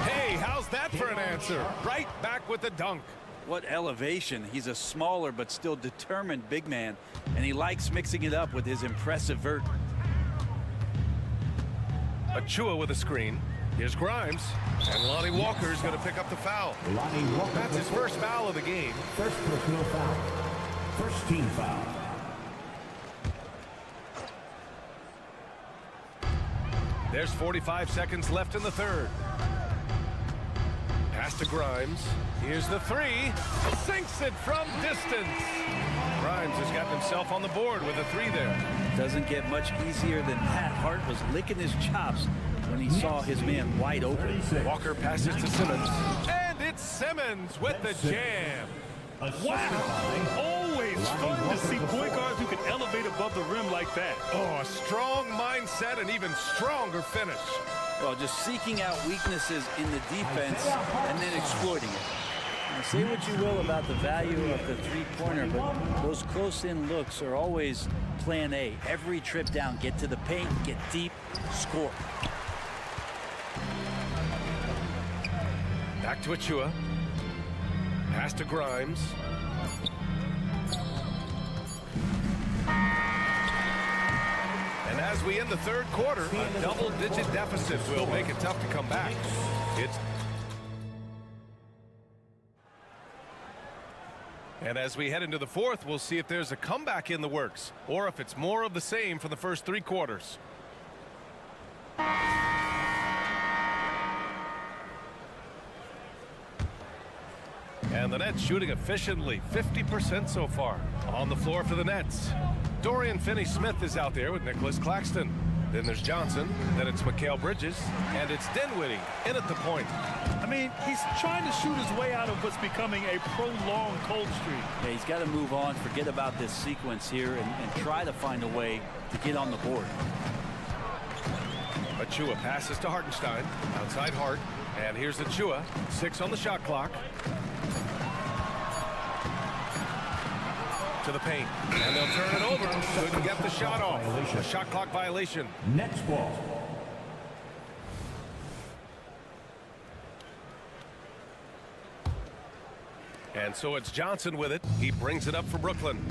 Hey, how's that for an answer? Right back with the dunk. What elevation. He's a smaller but still determined big man, and he likes mixing it up with his impressive vert. Achua with a screen. Here's Grimes. And Lonnie Walker's going to pick up the foul. That's his first foul of the game. First personal foul. First team foul. There's 45 seconds left in the third. Pass to Grimes. Here's the three. Sinks it from distance. Grimes has gotten himself on the board with a three there. Doesn't get much easier than that. Hart was licking his chops when he saw his man wide open. Walker passes to Simmons. And it's Simmons with the jam. Wow. Always fun to see point guards who can elevate above the rim like that. Oh, a strong mindset and even stronger finish. Well, just seeking out weaknesses in the defense and then exploiting it. Now, say what you will about the value of the three-pointer, but those close-in looks are always plan A. Every trip down, get to the paint, get deep, score. Back to Achua. Pass to Grimes. And as we end the third quarter, a double-digit deficit will make it tough to come back. And as we head into the fourth, we'll see if there's a comeback in the works or if it's more of the same for the first three quarters. And the Nets shooting efficiently, 50% so far. On the floor for the Nets. Dorian Finney-Smith is out there with Nicholas Claxton. Then there's Johnson, then it's Mikal Bridges, and it's Dinwiddie in at the point. I mean, he's trying to shoot his way out of what's becoming a prolonged cold streak. Yeah, he's got to move on, forget about this sequence here, and try to find a way to get on the board. Achua passes to Hartenstein, outside Hart, and here's Achua, 6 on the shot clock. To the paint, and they'll turn it over. Couldn't get the shot off. A shot clock violation. Next ball. And so it's Johnson with it. He brings it up for Brooklyn.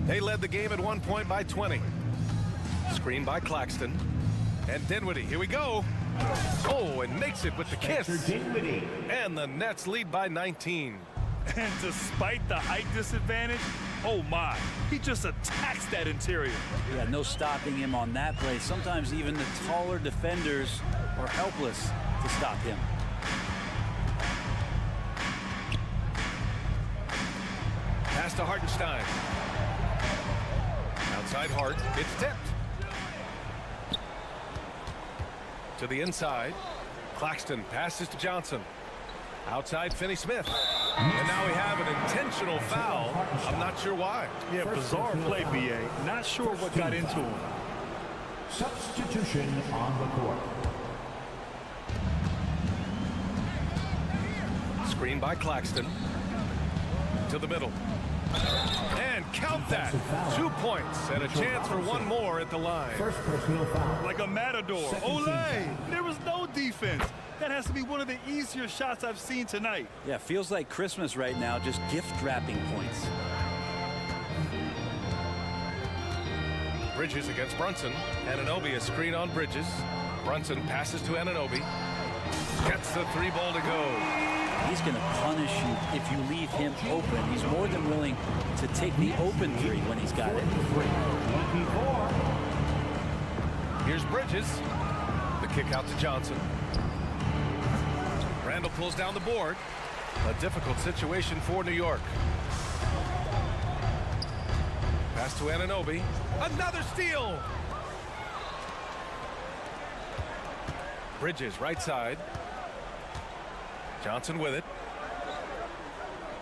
They led the game at 1 point by 20. Screen by Claxton. And Dinwiddie, here we go. Oh, and makes it with the kiss. And the Nets lead by 19. And despite the height disadvantage, oh my, he just attacks that interior. Yeah, no stopping him on that play. Sometimes even the taller defenders are helpless to stop him. Pass to Hartenstein. Outside Hart, it's tipped. To the inside, Claxton passes to Johnson. Outside Finney-Smith. And now we have an intentional foul. I'm not sure why. Yeah, bizarre play, B.A. Not sure what got into him. Substitution on the court. Screen by Claxton. To the middle. And count that. 2 points and a chance for one more at the line. First personal foul. Like a matador. Olay! There was no defense. That has to be one of the easier shots I've seen tonight. Yeah, feels like Christmas right now, just gift wrapping points. Bridges against Brunson. Anunoby a screen on Bridges. Brunson passes to Anunoby. Gets the 3-ball to go. He's going to punish you if you leave him open. He's more than willing to take the open 3 when he's got it. Here's Bridges. The kick out to Johnson. Randall pulls down the board. A difficult situation for New York. Pass to Anunoby. Another steal. Bridges right side. Johnson with it.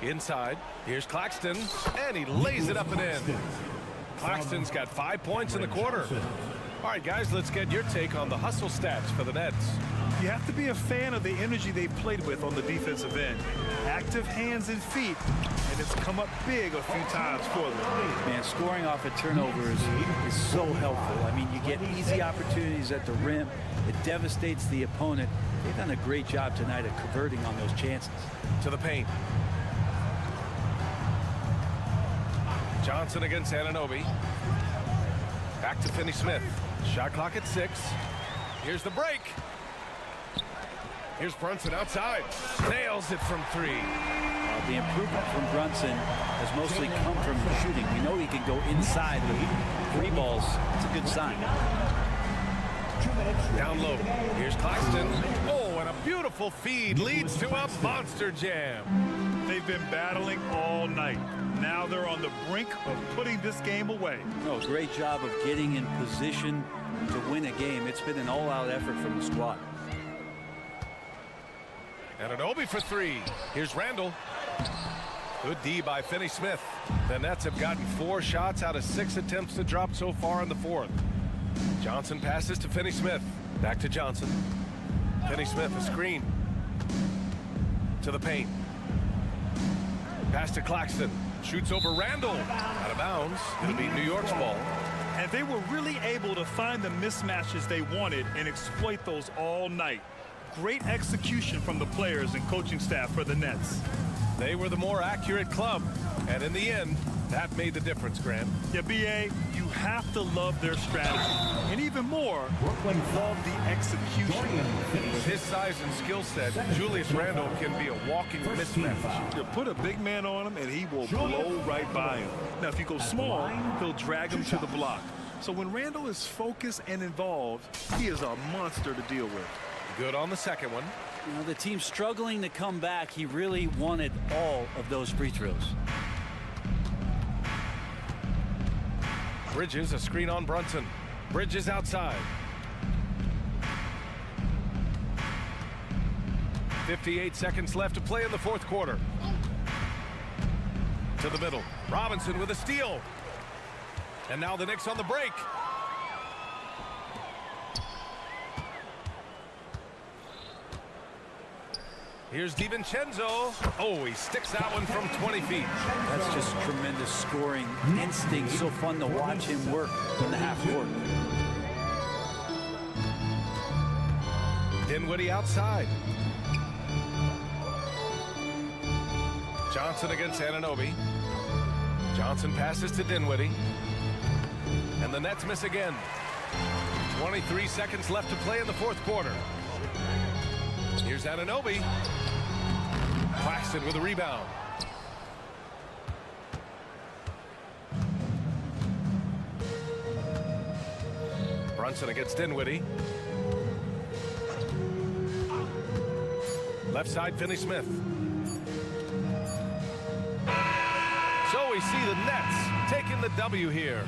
Inside. Here's Claxton. And he lays it up and in. Claxton's got 5 points in the quarter. All right, guys, let's get your take on the hustle stats for the Nets. You have to be a fan of the energy they've played with on the defensive end. Active hands and feet, and it's come up big a few times for them. Man, scoring off of turnovers is so helpful. I mean, you get easy opportunities at the rim. It devastates the opponent. They've done a great job tonight of converting on those chances. To the paint. Johnson against Anunoby. Back to Finney-Smith. Shot clock at 6. Here's the break. Here's Brunson outside. Nails it from 3. The improvement from Brunson has mostly come from the shooting. We know he can go inside with 3 balls. It's a good sign. Down low. Here's Claxton. Oh, and a beautiful feed leads to a monster jam. They've been battling all night. Now they're on the brink of putting this game away. Oh, great job of getting in position to win a game. It's been an all-out effort from the squad. Anunoby for 3. Here's Randall. Good D by Finney-Smith. The Nets have gotten 4 shots out of 6 attempts to drop so far in the 4th. Johnson passes to Finney-Smith. Back to Johnson. Finney-Smith a screen. To the paint. Pass to Claxton. Shoots over Randall. Out of bounds. It'll be New York's ball. And they were really able to find the mismatches they wanted and exploit those all night. Great execution from the players and coaching staff for the Nets. They were the more accurate club. And in the end, that made the difference, Grant. Yeah, B.A., you have to love their strategy. And even more, love the execution. With his size and skill set, Julius Randle can be a walking mismatch. You put a big man on him, and he will blow right by him. Now, if you go small, he'll drag him to the block. So when Randle is focused and involved, he is a monster to deal with. Good on the second one. You know, the team's struggling to come back. He really wanted all of those free throws. Bridges, a screen on Brunson. Bridges outside. 58 seconds left to play in the 4th quarter. To the middle. Robinson with a steal. And now the Knicks on the break. Here's DiVincenzo. Oh, he sticks that one from 20 feet. That's just tremendous scoring instinct. So fun to watch him work in the half court. Dinwiddie outside. Johnson against Anunoby. Johnson passes to Dinwiddie. And the Nets miss again. 23 seconds left to play in the 4th quarter. Here's Anunoby. Claxton with a rebound. Brunson against Dinwiddie. Left side, Finney-Smith. So we see the Nets taking the W here.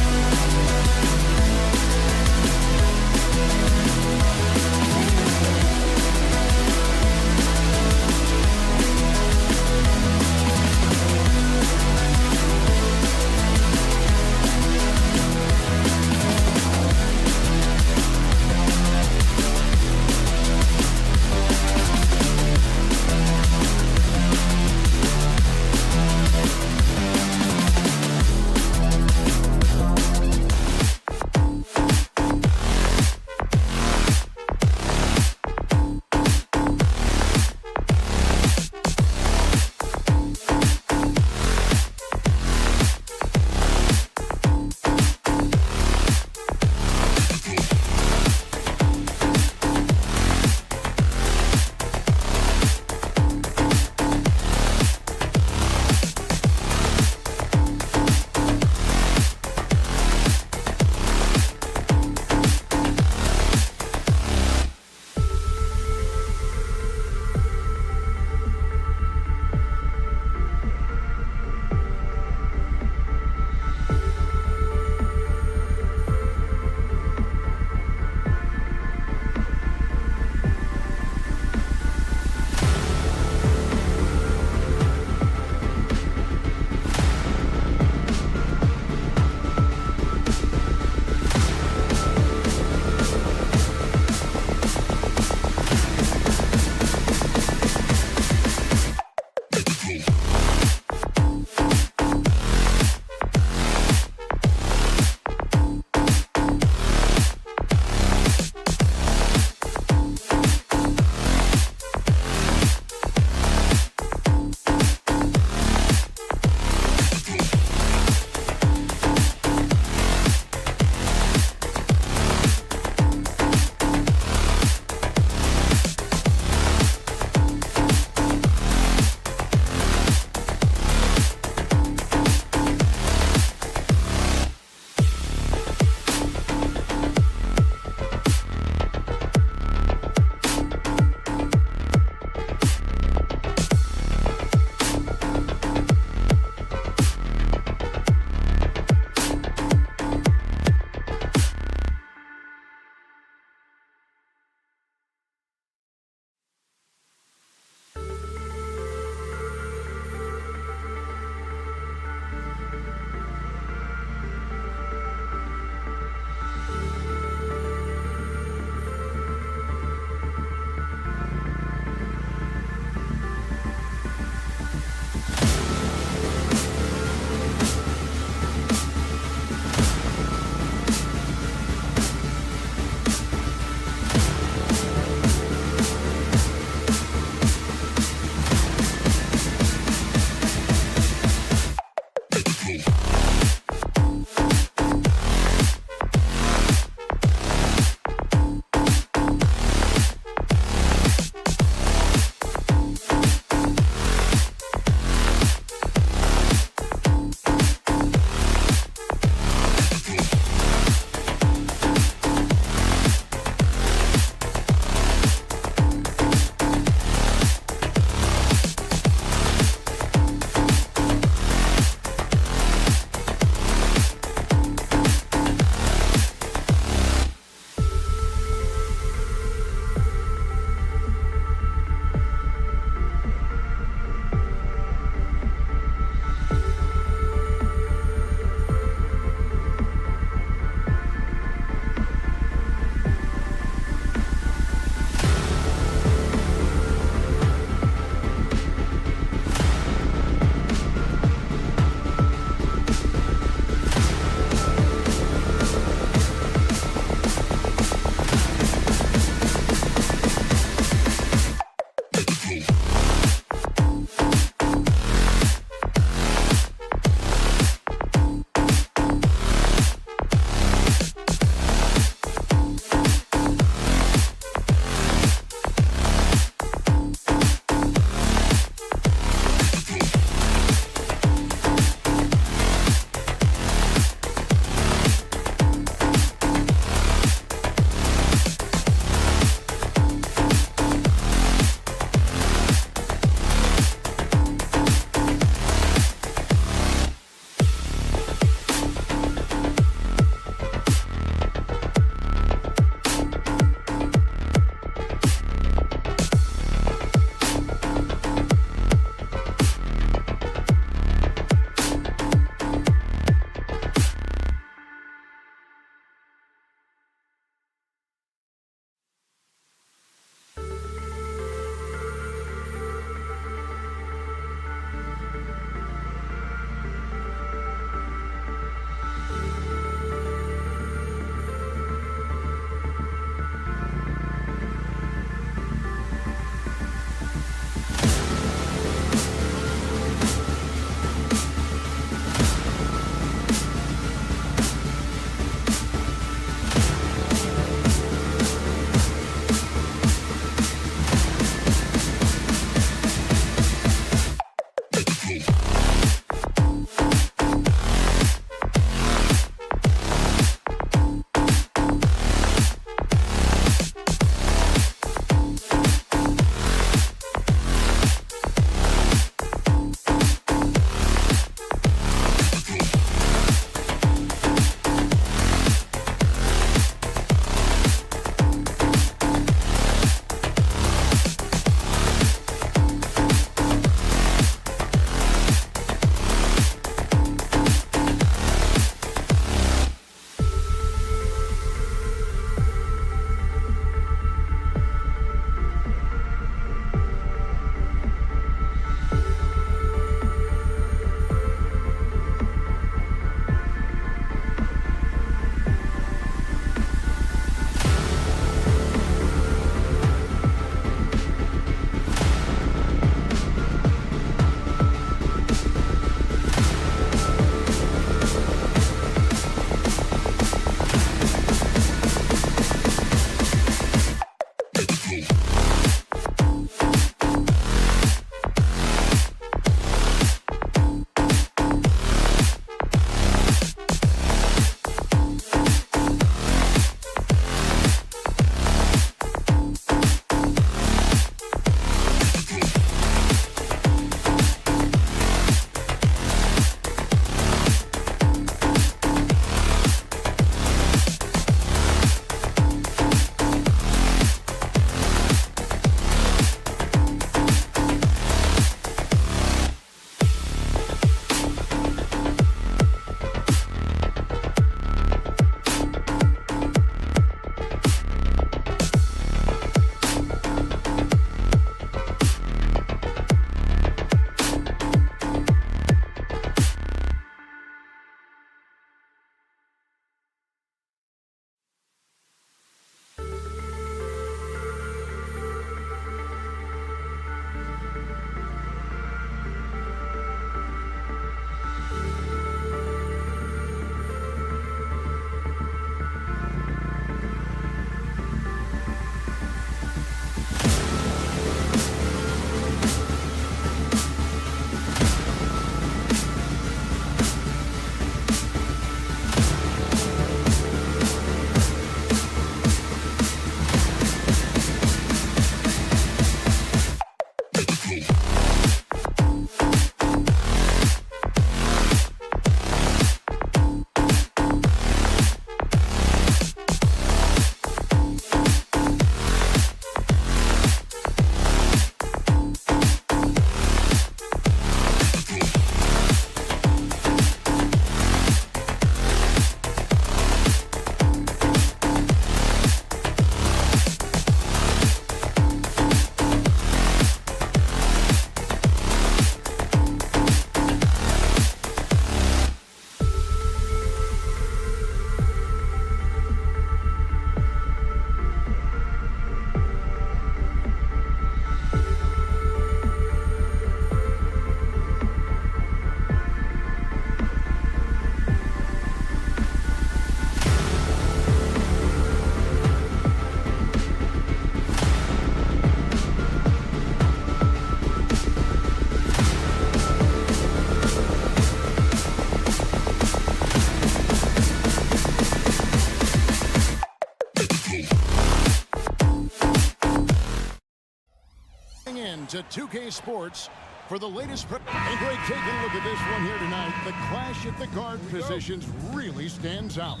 in to 2K Sports for the latest. And Greg, taking a look at this one here tonight, the clash at the guard positions really stands out.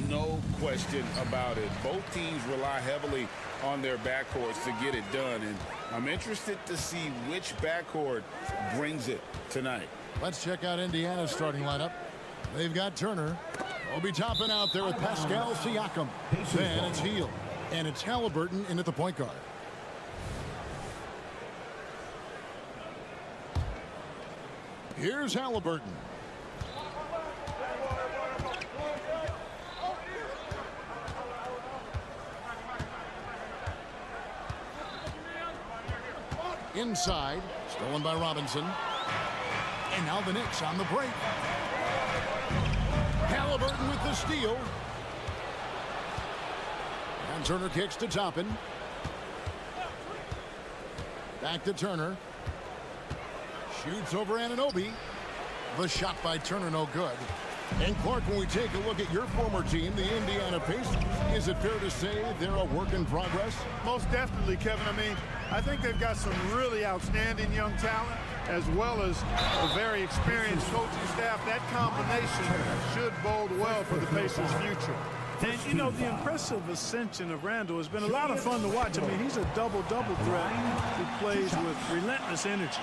No question about it. Both teams rely heavily on their backcourts to get it done, and I'm interested to see which backcourt brings it tonight. Let's check out Indiana's starting lineup. They've got Turner. Will be topping out there with Pascal Siakam. Then it's Hield, and it's Halliburton in at the point guard. Here's Halliburton. Inside, stolen by Robinson. And now the Knicks on the break. Halliburton with the steal. And Turner kicks to Toppin. Back to Turner. Shoots over Anunoby. The shot by Turner no good. And Clark, when we take a look at your former team, the Indiana Pacers, is it fair to say they're a work in progress? Most definitely, Kevin. I mean, I think they've got some really outstanding young talent, as well as a very experienced coaching staff. That combination should bode well for the Pacers' future. And, you know, the impressive ascension of Randall has been a lot of fun to watch. I mean, he's a double-double threat who plays with relentless energy.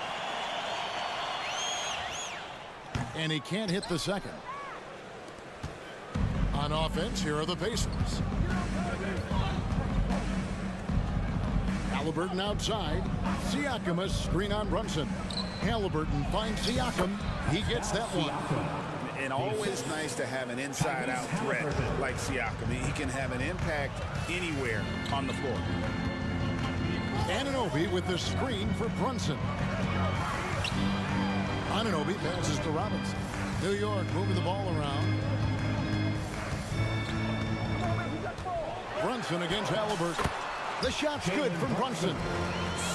And he can't hit the second. On offense, here are the Pacers. Halliburton outside. Siakam, a screen on Brunson. Halliburton finds Siakam. He gets that one. And always nice to have an inside-out threat like Siakam. He can have an impact anywhere on the floor. Anunoby with the screen for Brunson. Anunoby passes to Robinson. New York moving the ball around. Brunson against Halliburton. The shot's good from Brunson.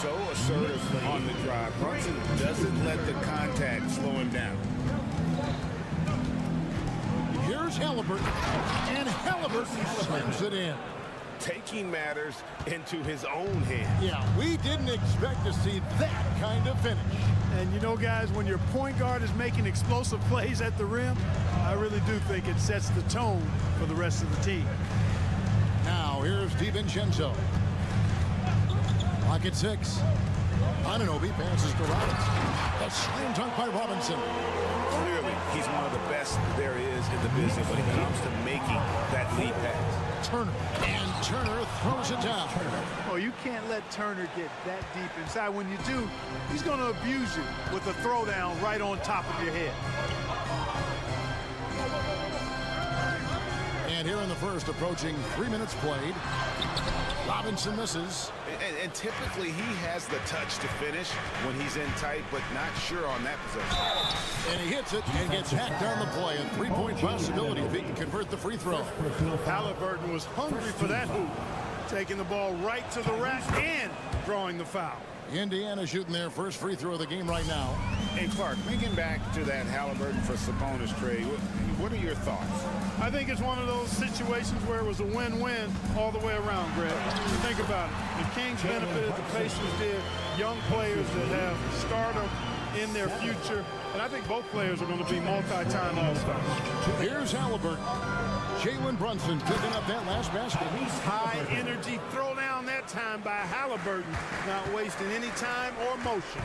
So assertive on the drive. Brunson doesn't let the contact slow him down. Here's Halliburton. And Halliburton slams it in. Taking matters into his own hands. Yeah, we didn't expect to see that kind of finish. And you know, guys, when your point guard is making explosive plays at the rim, I really do think it sets the tone for the rest of the team. Now, here's DiVincenzo. Clock at 6. Anunoby passes to Robinson. A slam dunk by Robinson. Clearly, he's one of the best there is in the business when it comes to making that lead pass. Turner. And Turner throws it down. Oh, you can't let Turner get that deep inside. When you do, he's going to abuse you with a throwdown right on top of your head. And here in the first, approaching 3 minutes played. Robinson misses. And typically he has the touch to finish when he's in tight, but not sure on that possession. And he hits it and gets hacked on the play. A three-point possibility if he can convert the free throw. Halliburton was hungry for that hoop, taking the ball right to the rack and drawing the foul. Indiana shooting their first free throw of the game right now. Hey, Clark, thinking back to that Halliburton for Sabonis trade, what are your thoughts? I think it's one of those situations where it was a win-win all the way around, Greg. Think about it. The Kings benefited, the Pacers did. Young players that have stardom in their future. And I think both players are going to be multi-time All-Stars. Here's Halliburton. Jalen Brunson picking up that last basket. High energy throw down that time by Halliburton, not wasting any time or motion.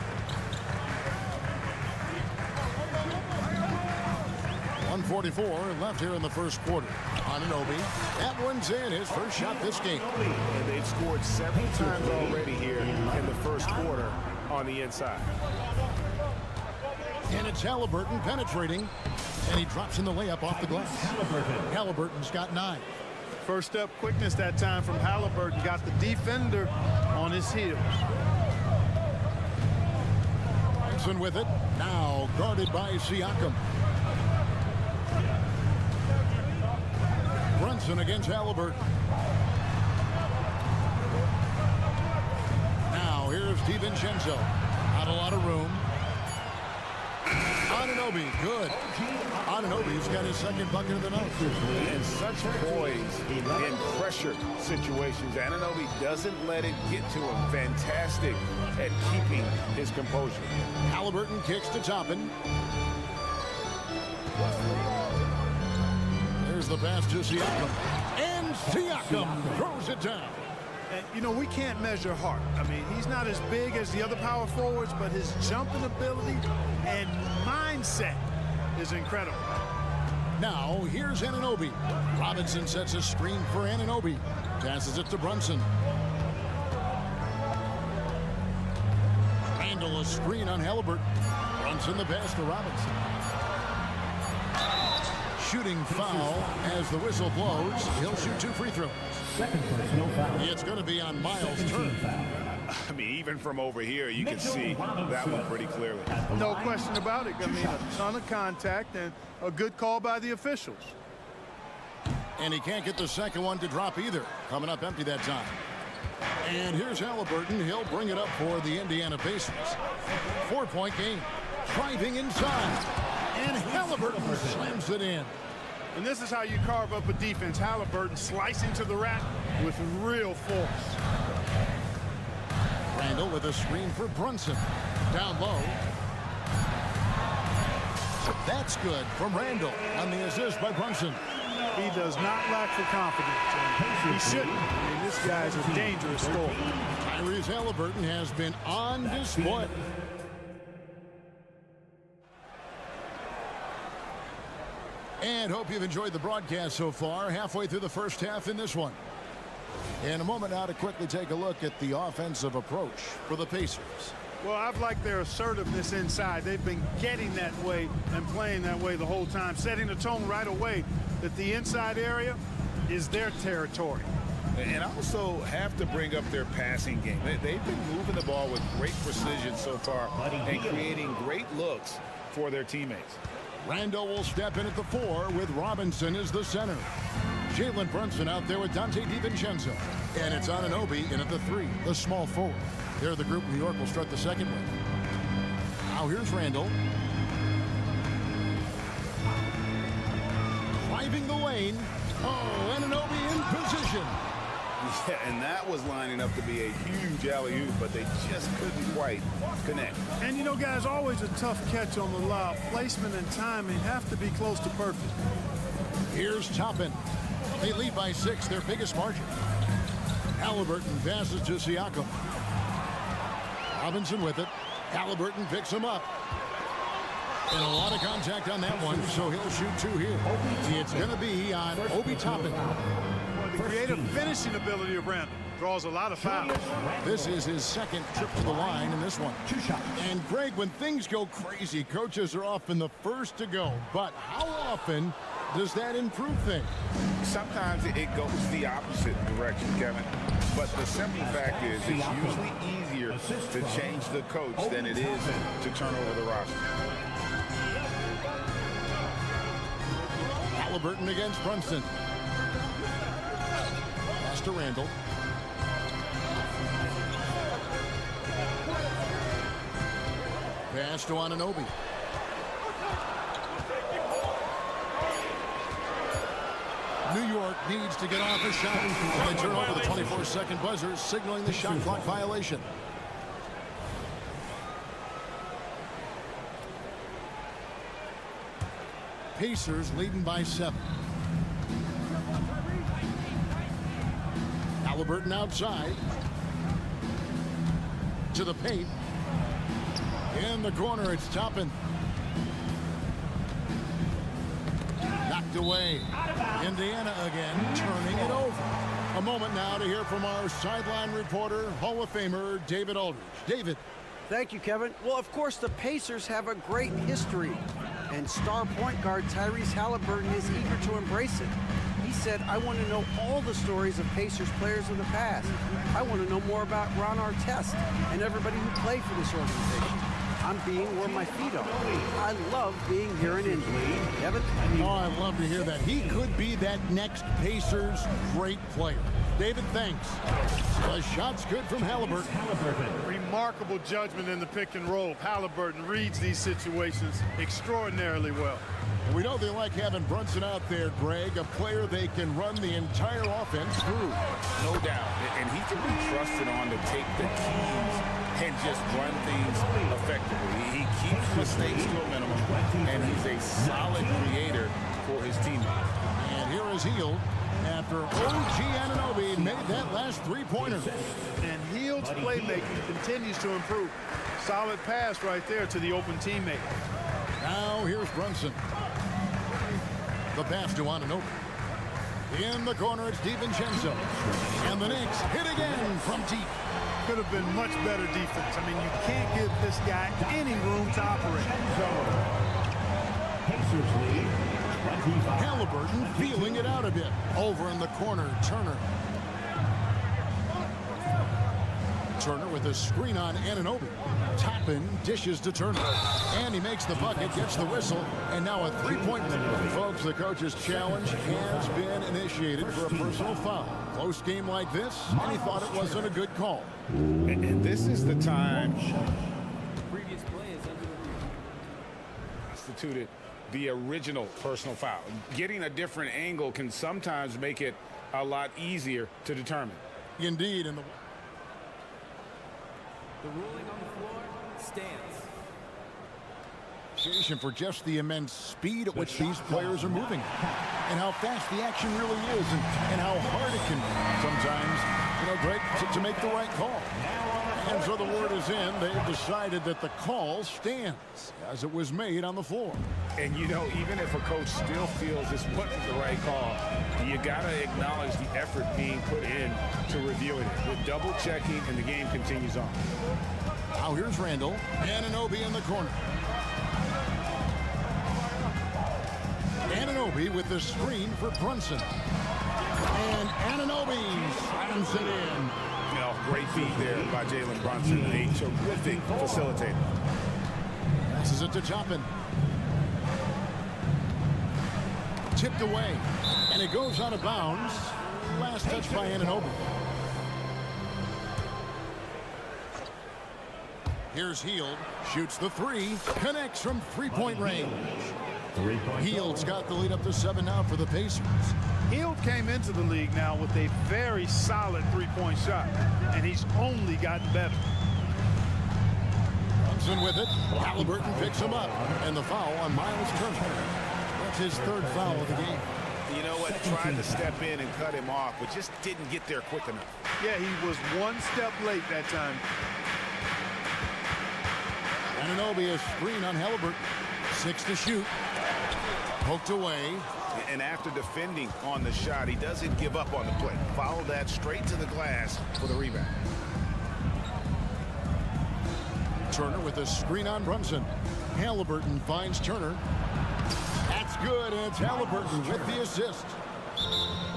1:44 left here in the first quarter. Anunoby, that one's in, his first shot this game. And they've scored 7 times already here in the first quarter on the inside. And it's Halliburton penetrating, and he drops in the layup off the glass. Halliburton's got 9. First step quickness that time from Halliburton. Got the defender on his heels. Brunson with it. Now guarded by Siakam. Brunson against Halliburton. Now here's DiVincenzo. Not a lot of room. Anunoby, good. Anunoby's got his second bucket of the night. And such poise in pressure situations. Anunoby doesn't let it get to him. Fantastic at keeping his composure. Halliburton kicks to Toppin. There's the pass to Siakam. And Siakam throws it down. And, you know, we can't measure Hart. I mean, he's not as big as the other power forwards, but his jumping ability and mindset is incredible. Now, here's Anunoby. Robinson sets a screen for Anunoby. Passes it to Brunson. Randall a screen on Halliburton. Brunson the pass to Robinson. Shooting foul as the whistle blows. He'll shoot 2 free throws. It's going to be on Miles' turn. I mean, even from over here, you can see that one pretty clearly. No question about it. I mean, a ton of contact and a good call by the officials. And he can't get the second one to drop either. Coming up empty that time. And here's Halliburton. He'll bring it up for the Indiana Pacers. 4-point game. Driving inside. And Halliburton slams it in. And this is how you carve up a defense. Halliburton slicing to the rack with real force. Randall with a screen for Brunson. Down low. That's good from Randall on the assist by Brunson. He does not lack the confidence. He shouldn't. I mean, this guy's a dangerous scorer. Tyrese Halliburton has been on display. And hope you've enjoyed the broadcast so far. Halfway through the first half in this one. In a moment now to quickly take a look at the offensive approach for the Pacers. Well, I've liked their assertiveness inside. They've been getting that way and playing that way the whole time, setting the tone right away that the inside area is their territory. And also have to bring up their passing game. They've been moving the ball with great precision so far and creating great looks for their teammates. Randall will step in at the 4 with Robinson as the center. Jalen Brunson out there with Dante DiVincenzo. And it's Anunoby in at the 3, the small forward. They're the group New York will start the second with. Now here's Randall. Driving the lane. Oh, Anunoby in position. Yeah, and that was lining up to be a huge alley-oop, but they just couldn't quite connect. And, you know, guys, always a tough catch on the lob. Placement and timing have to be close to perfect. Here's Toppin. They lead by 6, their biggest margin. Halliburton passes to Siakam. Robinson with it. Halliburton picks him up. And a lot of contact on that one, so he'll shoot 2 here. It's going to be on Obi Toppin. The creative finishing ability of Randall draws a lot of fouls. This is his second trip to the line in this one. And Greg, when things go crazy, coaches are often the first to go. But how often does that improve things? Sometimes it goes the opposite direction, Kevin. But the simple fact is it's usually easier to change the coach than it is to turn over the roster. Halliburton against Brunson. Pass to Randall. Pass to Anunoby. New York needs to get off a shot. And they turn over the 24-second buzzer, signaling the shot clock violation. Pacers leading by 7. Halliburton outside. To the paint. In the corner, it's Toppin. Knocked away. Indiana again, turning it over. A moment now to hear from our sideline reporter, Hall of Famer David Aldridge. David. Thank you, Kevin. Well, of course, the Pacers have a great history, and star point guard Tyrese Halliburton is eager to embrace it. He said, I want to know all the stories of Pacers players of the past. I want to know more about Ron Artest and everybody who played for this organization. I'm being where my feet are. I love being here in Indy. Kevin? Oh, I love to hear that. He could be that next Pacers great player. David, thanks. The shot's good from Halliburton. Remarkable judgment in the pick and roll. Halliburton reads these situations extraordinarily well. And we know they like having Brunson out there, Greg, a player they can run the entire offense through. No doubt. And he can be trusted on to take the keys and just run things effectively. He keeps mistakes to a minimum, and he's a solid creator for his teammates. And here is Hield after OG Anunoby made that last three-pointer. And Hield's playmaking continues to improve. Solid pass right there to the open teammate. Now here's Brunson. The pass to Anunoby. In the corner, it's DiVincenzo. And the Knicks hit again from deep. Could have been much better defense. I mean, you can't give this guy any room to operate. Halliburton feeling it out a bit. Over in the corner, Turner. Turner with a screen on Anunoby. Toppin dishes to Turner. And he makes the bucket, gets the whistle, and now a three-point. Folks, the coach's challenge has been initiated for a personal foul. Close game like this, and he thought it wasn't a good call. And this is the time Previous play is under review. instituted the original personal foul. Getting a different angle can sometimes make it a lot easier to determine. Indeed, and The ruling on the floor stands. appreciation for just the immense speed at which these players are moving and how fast the action really is and how hard it can sometimes, Greg, to make the right call. And so the word is in. They've decided that the call stands as it was made on the floor. And, even if a coach still feels this wasn't the right call, you got to acknowledge the effort being put in to reviewing it. With double checking, and the game continues on. Now here's Randall. Anunoby in the corner. Anunoby with the screen for Brunson. And Anunoby slams it in. Great feed there by Jalen Brunson. A terrific facilitator. Passes it to Toppin. Tipped away. And it goes out of bounds. Last touch by Anunoby. Here's Hield. Shoots the three. Connects from three-point range. Hield's got the lead up to 7 now for the Pacers. Hield came into the league now with a very solid three-point shot, and he's only gotten better. Brunson with it. Halliburton picks him up. And the foul on Miles Turner. That's his third foul of the game. You know what? Tried to step in and cut him off, but just didn't get there quick enough. Yeah, he was one step late that time. Anunoby a screen on Halliburton. 6 to shoot. Poked away. And after defending on the shot, he doesn't give up on the play. Follow that straight to the glass for the rebound. Turner with a screen on Brunson. Halliburton finds Turner. That's good, and it's Halliburton with the assist.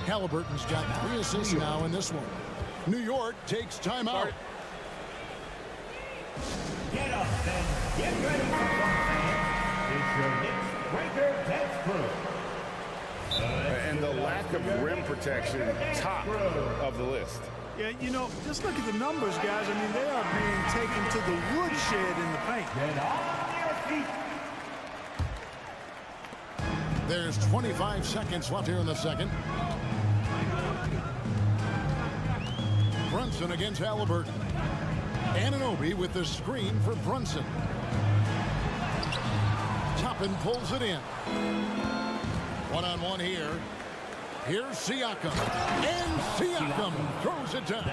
Halliburton's got 3 assists now in this one. New York takes timeout. Get up and get ready for something. It's your Knicks Breaker Dance Crew. And the lack of rim protection, top of the list. Yeah, just look at the numbers, guys. I mean, they are being taken to the woodshed in the paint. Get on your feet. There's 25 seconds left here in the second. Brunson against Halliburton. Anunoby with the screen for Brunson. Toppin pulls it in. One-on-one here. Here's Siakam. And Siakam throws it down.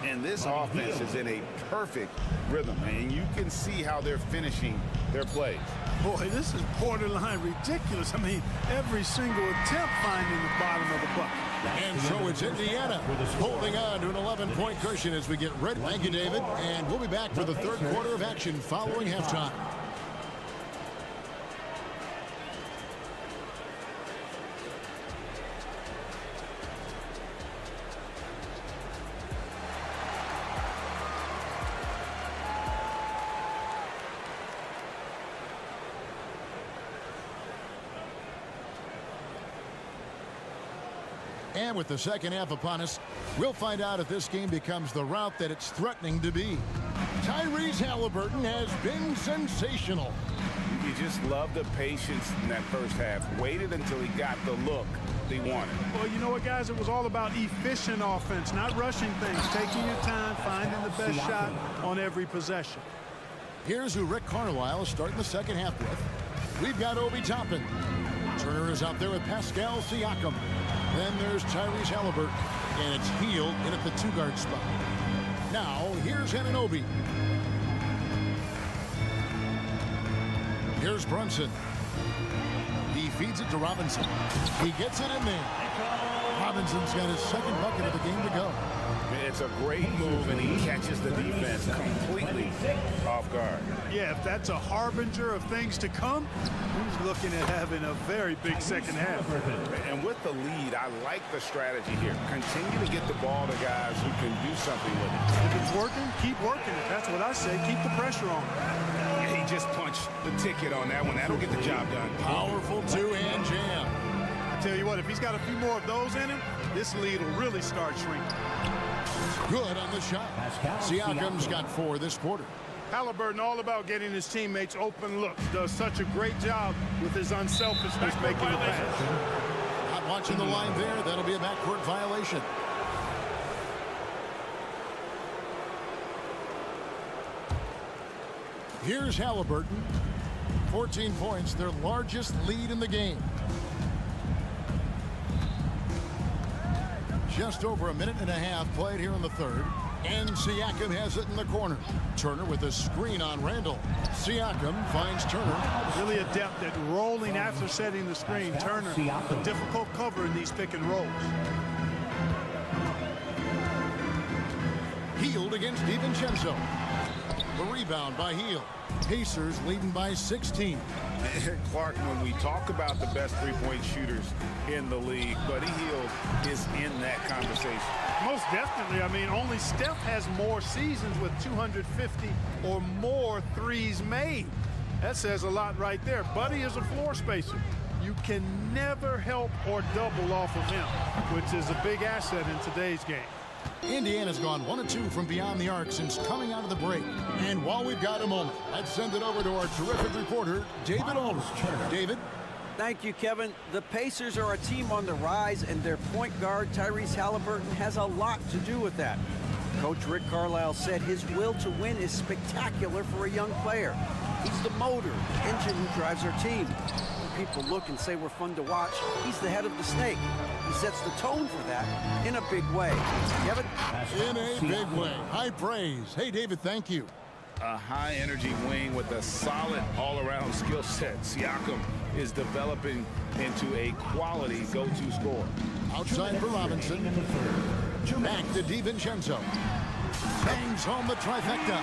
And this offense is in a perfect rhythm, and you can see how they're finishing their plays. Boy, this is borderline ridiculous. I mean, every single attempt finding the bottom of the bucket. And so it's Indiana holding on to an 11-point cushion as we get ready. Thank you, David. And we'll be back for the third quarter of action following halftime. And with the second half upon us, we'll find out if this game becomes the route that it's threatening to be. Tyrese Halliburton has been sensational. You just love the patience in that first half. Waited until he got the look he wanted. Well, you know what, guys? It was all about efficient offense, not rushing things, taking your time, finding the best shot on every possession. Here's who Rick Carlisle is starting the second half with. We've got Obi Toppin. Turner is out there with Pascal Siakam. Then there's Tyrese Halliburton, and it's Hield in at the 2-guard spot. Now, here's Anunoby. Here's Brunson. He feeds it to Robinson. He gets it in there. Robinson's got his second bucket of the game to go. It's a great move, and he catches the defense completely off guard. Yeah, if that's a harbinger of things to come, he's looking at having a very big second half. And with the lead, I like the strategy here. Continue to get the ball to guys who can do something with it. If it's working, keep working it. That's what I say. Keep the pressure on. Yeah, he just punched the ticket on that one. That'll get the job done. Powerful two-hand jam. I tell you what, if he's got a few more of those in him, this lead will really start shrinking. Good on the shot. Siakam's got 4 this quarter. Halliburton all about getting his teammates open looks. Does such a great job with his unselfishness making the pass. Not watching the line there. That'll be a backcourt violation. Here's Halliburton. 14 points, their largest lead in the game. Just over a minute and a half played here in the third. And Siakam has it in the corner. Turner with a screen on Randall. Siakam finds Turner. Really adept at rolling after setting the screen. Turner, a difficult cover in these pick and rolls. Hield against DiVincenzo. The rebound by Hield. Pacers leading by 16. Clark, when we talk about the best three-point shooters in the league, Buddy Hield is in that conversation. Most definitely. I mean, only Steph has more seasons with 250 or more threes made. That says a lot right there. Buddy is a floor spacer. You can never help or double off of him, which is a big asset in today's game. Indiana's gone 1 of 2 from beyond the arc since coming out of the break. And while we've got a moment, let's send it over to our terrific reporter, David Aldridge. David? Thank you, Kevin. The Pacers are a team on the rise, and their point guard, Tyrese Halliburton, has a lot to do with that. Coach Rick Carlisle said his will to win is spectacular for a young player. He's the motor, engine who drives our team. When people look and say we're fun to watch, he's the head of the snake. He sets the tone for that in a big way. Kevin? In a big way. High praise. Hey, David, thank you. A high-energy wing with a solid all-around skill set. Siakam is developing into a quality go-to scorer. Outside for Robinson. Back to DiVincenzo. Bangs home the trifecta.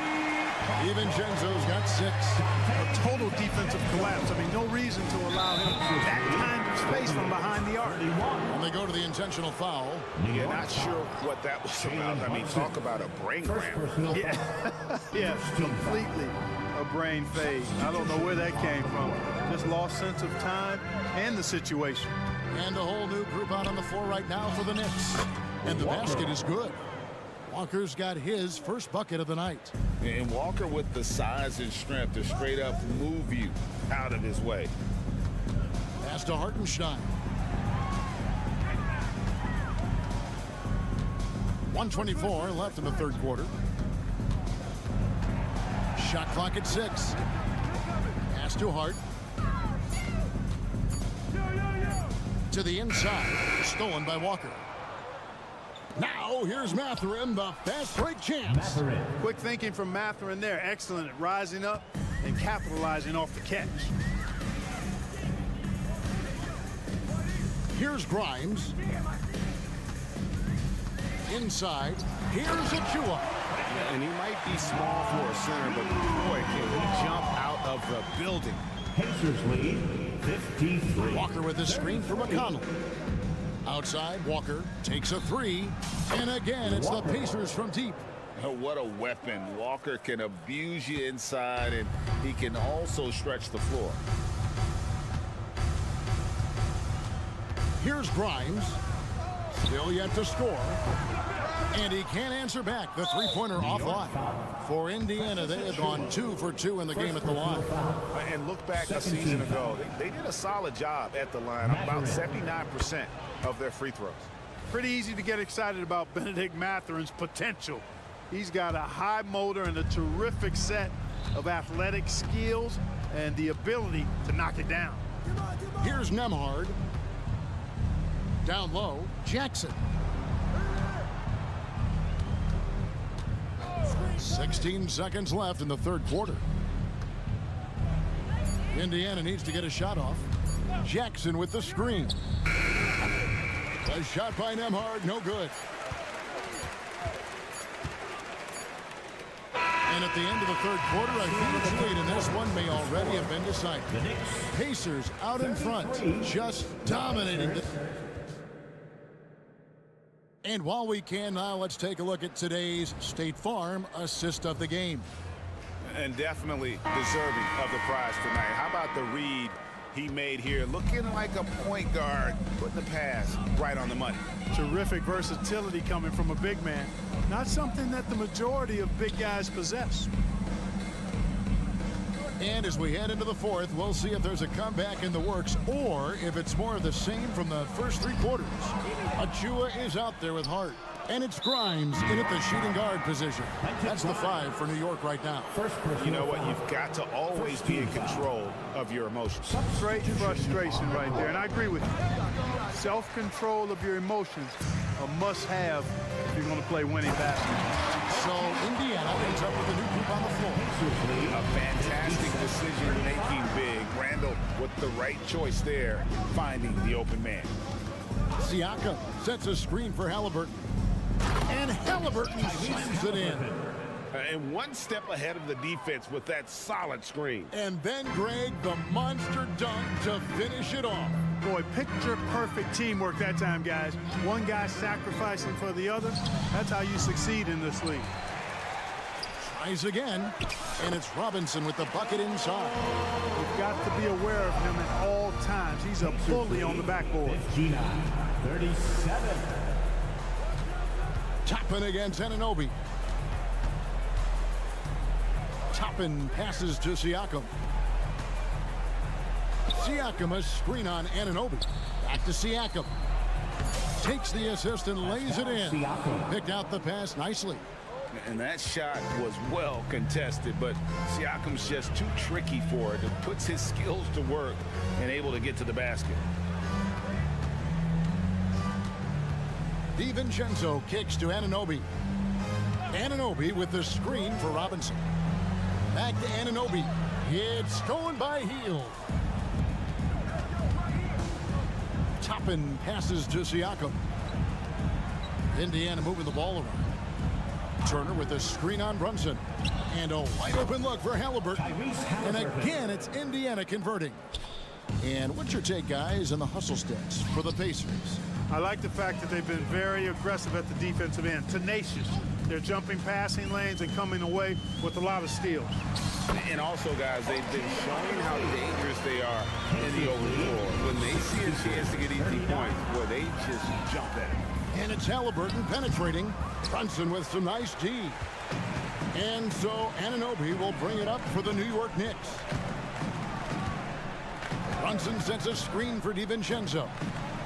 DiVincenzo's got 6. A total defensive collapse. I mean, no reason to allow him that kind of space from behind the arc. And they go to the intentional foul. You're not sure what that was about. I mean, talk about a brain cramp. Yeah, completely a brain phase. I don't know where that came from. Just lost sense of time and the situation. And a whole new group out on the floor right now for the Knicks. And the basket is good. Walker's got his first bucket of the night. And Walker with the size and strength to straight up move you out of his way. Pass to Hartenstein. 1:24 left in the third quarter. Shot clock at 6. Pass to Hart. To the inside. Stolen by Walker. Now, here's Mathurin, the fast break champs. Quick thinking from Mathurin there. Excellent at rising up and capitalizing off the catch. Here's Grimes. Inside. Here's Achua. And he might be small for a center, but boy, can he jump out of the building. Pacers lead 53. Walker with the screen for McConnell. Outside, Walker takes a 3. And again, it's the Pacers from deep. Oh, what a weapon. Walker can abuse you inside, and he can also stretch the floor. Here's Grimes. Still yet to score. And he can't answer back. The three-pointer offline. For Indiana, they have gone 2 for 2 in the game at the line. And look back a season ago. They did a solid job at the line. About 79% of their free throws. Pretty easy to get excited about Benedict Matherin's potential. He's got a high motor and a terrific set of athletic skills and the ability to knock it down. Here's Nembhard. Down low, Jackson. 16 seconds left in the third quarter. Indiana needs to get a shot off. Jackson with the screen. A shot by Nembhard, no good. And at the end of the third quarter, a huge lead, and this one may already have been decided. Pacers out in front, just dominating. And while we can now, let's take a look at today's State Farm assist of the game. And definitely deserving of the prize tonight. How about the read he made here? Looking like a point guard, putting the pass right on the money. Terrific versatility coming from a big man. Not something that the majority of big guys possess. And as we head into the fourth, we'll see if there's a comeback in the works or if it's more of the same from the first three quarters. Achua is out there with Hart. And it's Grimes in at the shooting guard position. That's the 5 for New York right now. You know what? You've got to always be in control of your emotions. Great frustration right there, and I agree with you. Self-control of your emotions, a must-have if you're going to play winning basketball. So Indiana ends up with a new group on the floor. A fantastic decision-making big. Randall with the right choice there, finding the open man. Siakam sets a screen for Halliburton. And Halliburton slams it in. And one step ahead of the defense with that solid screen. And then Greg, the monster dunk to finish it off. Boy, picture perfect teamwork that time, guys. One guy sacrificing for the other. That's how you succeed in this league. Tries again, and it's Robinson with the bucket inside. You've got to be aware of him at all times. He's a bully on the backboard. 37. Toppin against Anunoby. Toppin passes to Siakam. Siakam a screen on Anunoby. Back to Siakam. Takes the assist and lays it in. Picked out the pass nicely. And that shot was well contested, but Siakam's just too tricky for it. It puts his skills to work and able to get to the basket. DiVincenzo kicks to Anunoby. Anunoby with the screen for Robinson. Back to Anunoby. It's going by heel. Toppin passes to Siakam. Indiana moving the ball around. Turner with a screen on Brunson. And a wide open look for Halliburton. And again, it's Indiana converting. And what's your take, guys, on the hustle stats for the Pacers? I like the fact that they've been very aggressive at the defensive end, tenacious. They're jumping passing lanes and coming away with a lot of steals. And also, guys, they've been showing how dangerous they are in the open floor. When they see a chance to get easy points, boy, they just jump at it. And it's Halliburton penetrating. Brunson with some nice D. And so Anunoby will bring it up for the New York Knicks. Brunson sets a screen for DiVincenzo.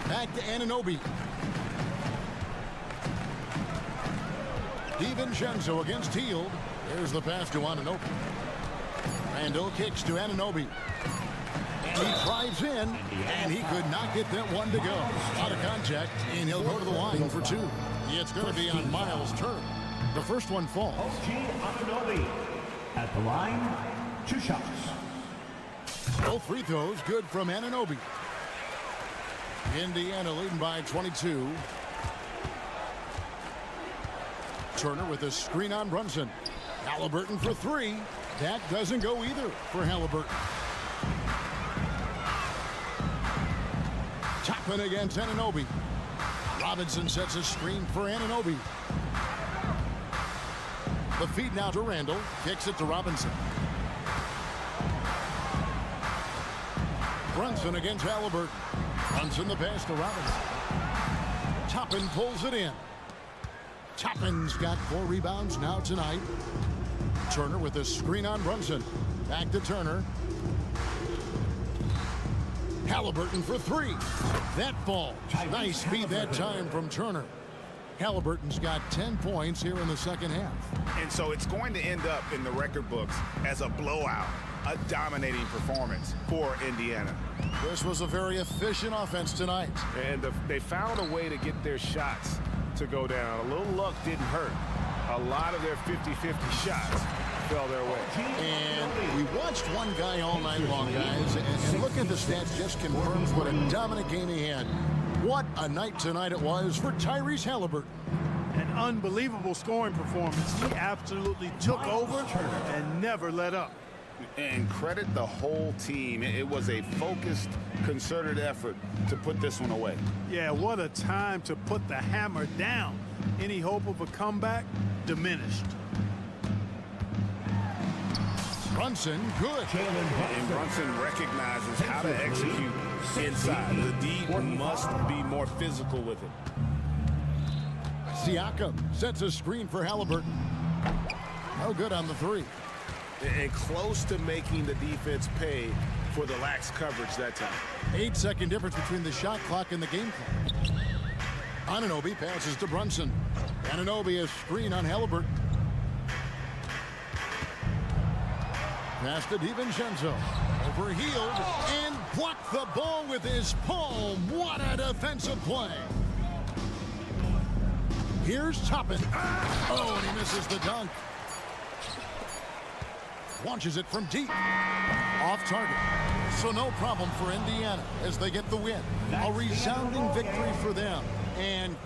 Back to Anunoby. DiVincenzo against Hield. There's the pass to Anunoby. Randall kicks to Anunoby. And he drives in, and he could not get that one to go. Out of contact, and he'll go to the line for 2. It's going to be on Miles' turn. The first one falls. Anunoby at the line, 2 shots. Both free throws good from Anunoby. Indiana leading by 22. Turner with a screen on Brunson. Halliburton for 3. That doesn't go either for Halliburton. Toppin against Anunoby. Robinson sets a screen for Anunoby. The feed now to Randall. Kicks it to Robinson. Brunson against Halliburton. Brunson the pass to Robinson. Toppin pulls it in. Toppin's got 4 rebounds now tonight. Turner with a screen on Brunson. Back to Turner. Halliburton for 3. That falls. Nice feed that time from Turner. Halliburton's got 10 points here in the second half. And so it's going to end up in the record books as a blowout, a dominating performance for Indiana. This was a very efficient offense tonight. And they found a way to get their shots to go down. A little luck didn't hurt. A lot of their 50-50 shots fell their way. And we watched one guy all night long, guys, and look at the stats just confirms what a dominant game he had. What a night tonight it was for Tyrese Halliburton. An unbelievable scoring performance. He absolutely took over and never let up. And credit the whole team. It was a focused, concerted effort to put this one away. Yeah, what a time to put the hammer down. Any hope of a comeback diminished. Brunson, good. And Brunson recognizes how to execute inside. The D must be more physical with it. Siakam sets a screen for Halliburton. No good on the 3. And close to making the defense pay for the lax coverage that time. 8-second difference between the shot clock and the game clock. Anunoby passes to Brunson. Anunoby a screen on Halliburton. Pass to DiVincenzo. Overhealed and blocked the ball with his palm. What a defensive play. Here's Toppin. Oh, and he misses the dunk. Launches it from deep. Off target. So no problem for Indiana as they get the win. A resounding victory for them. And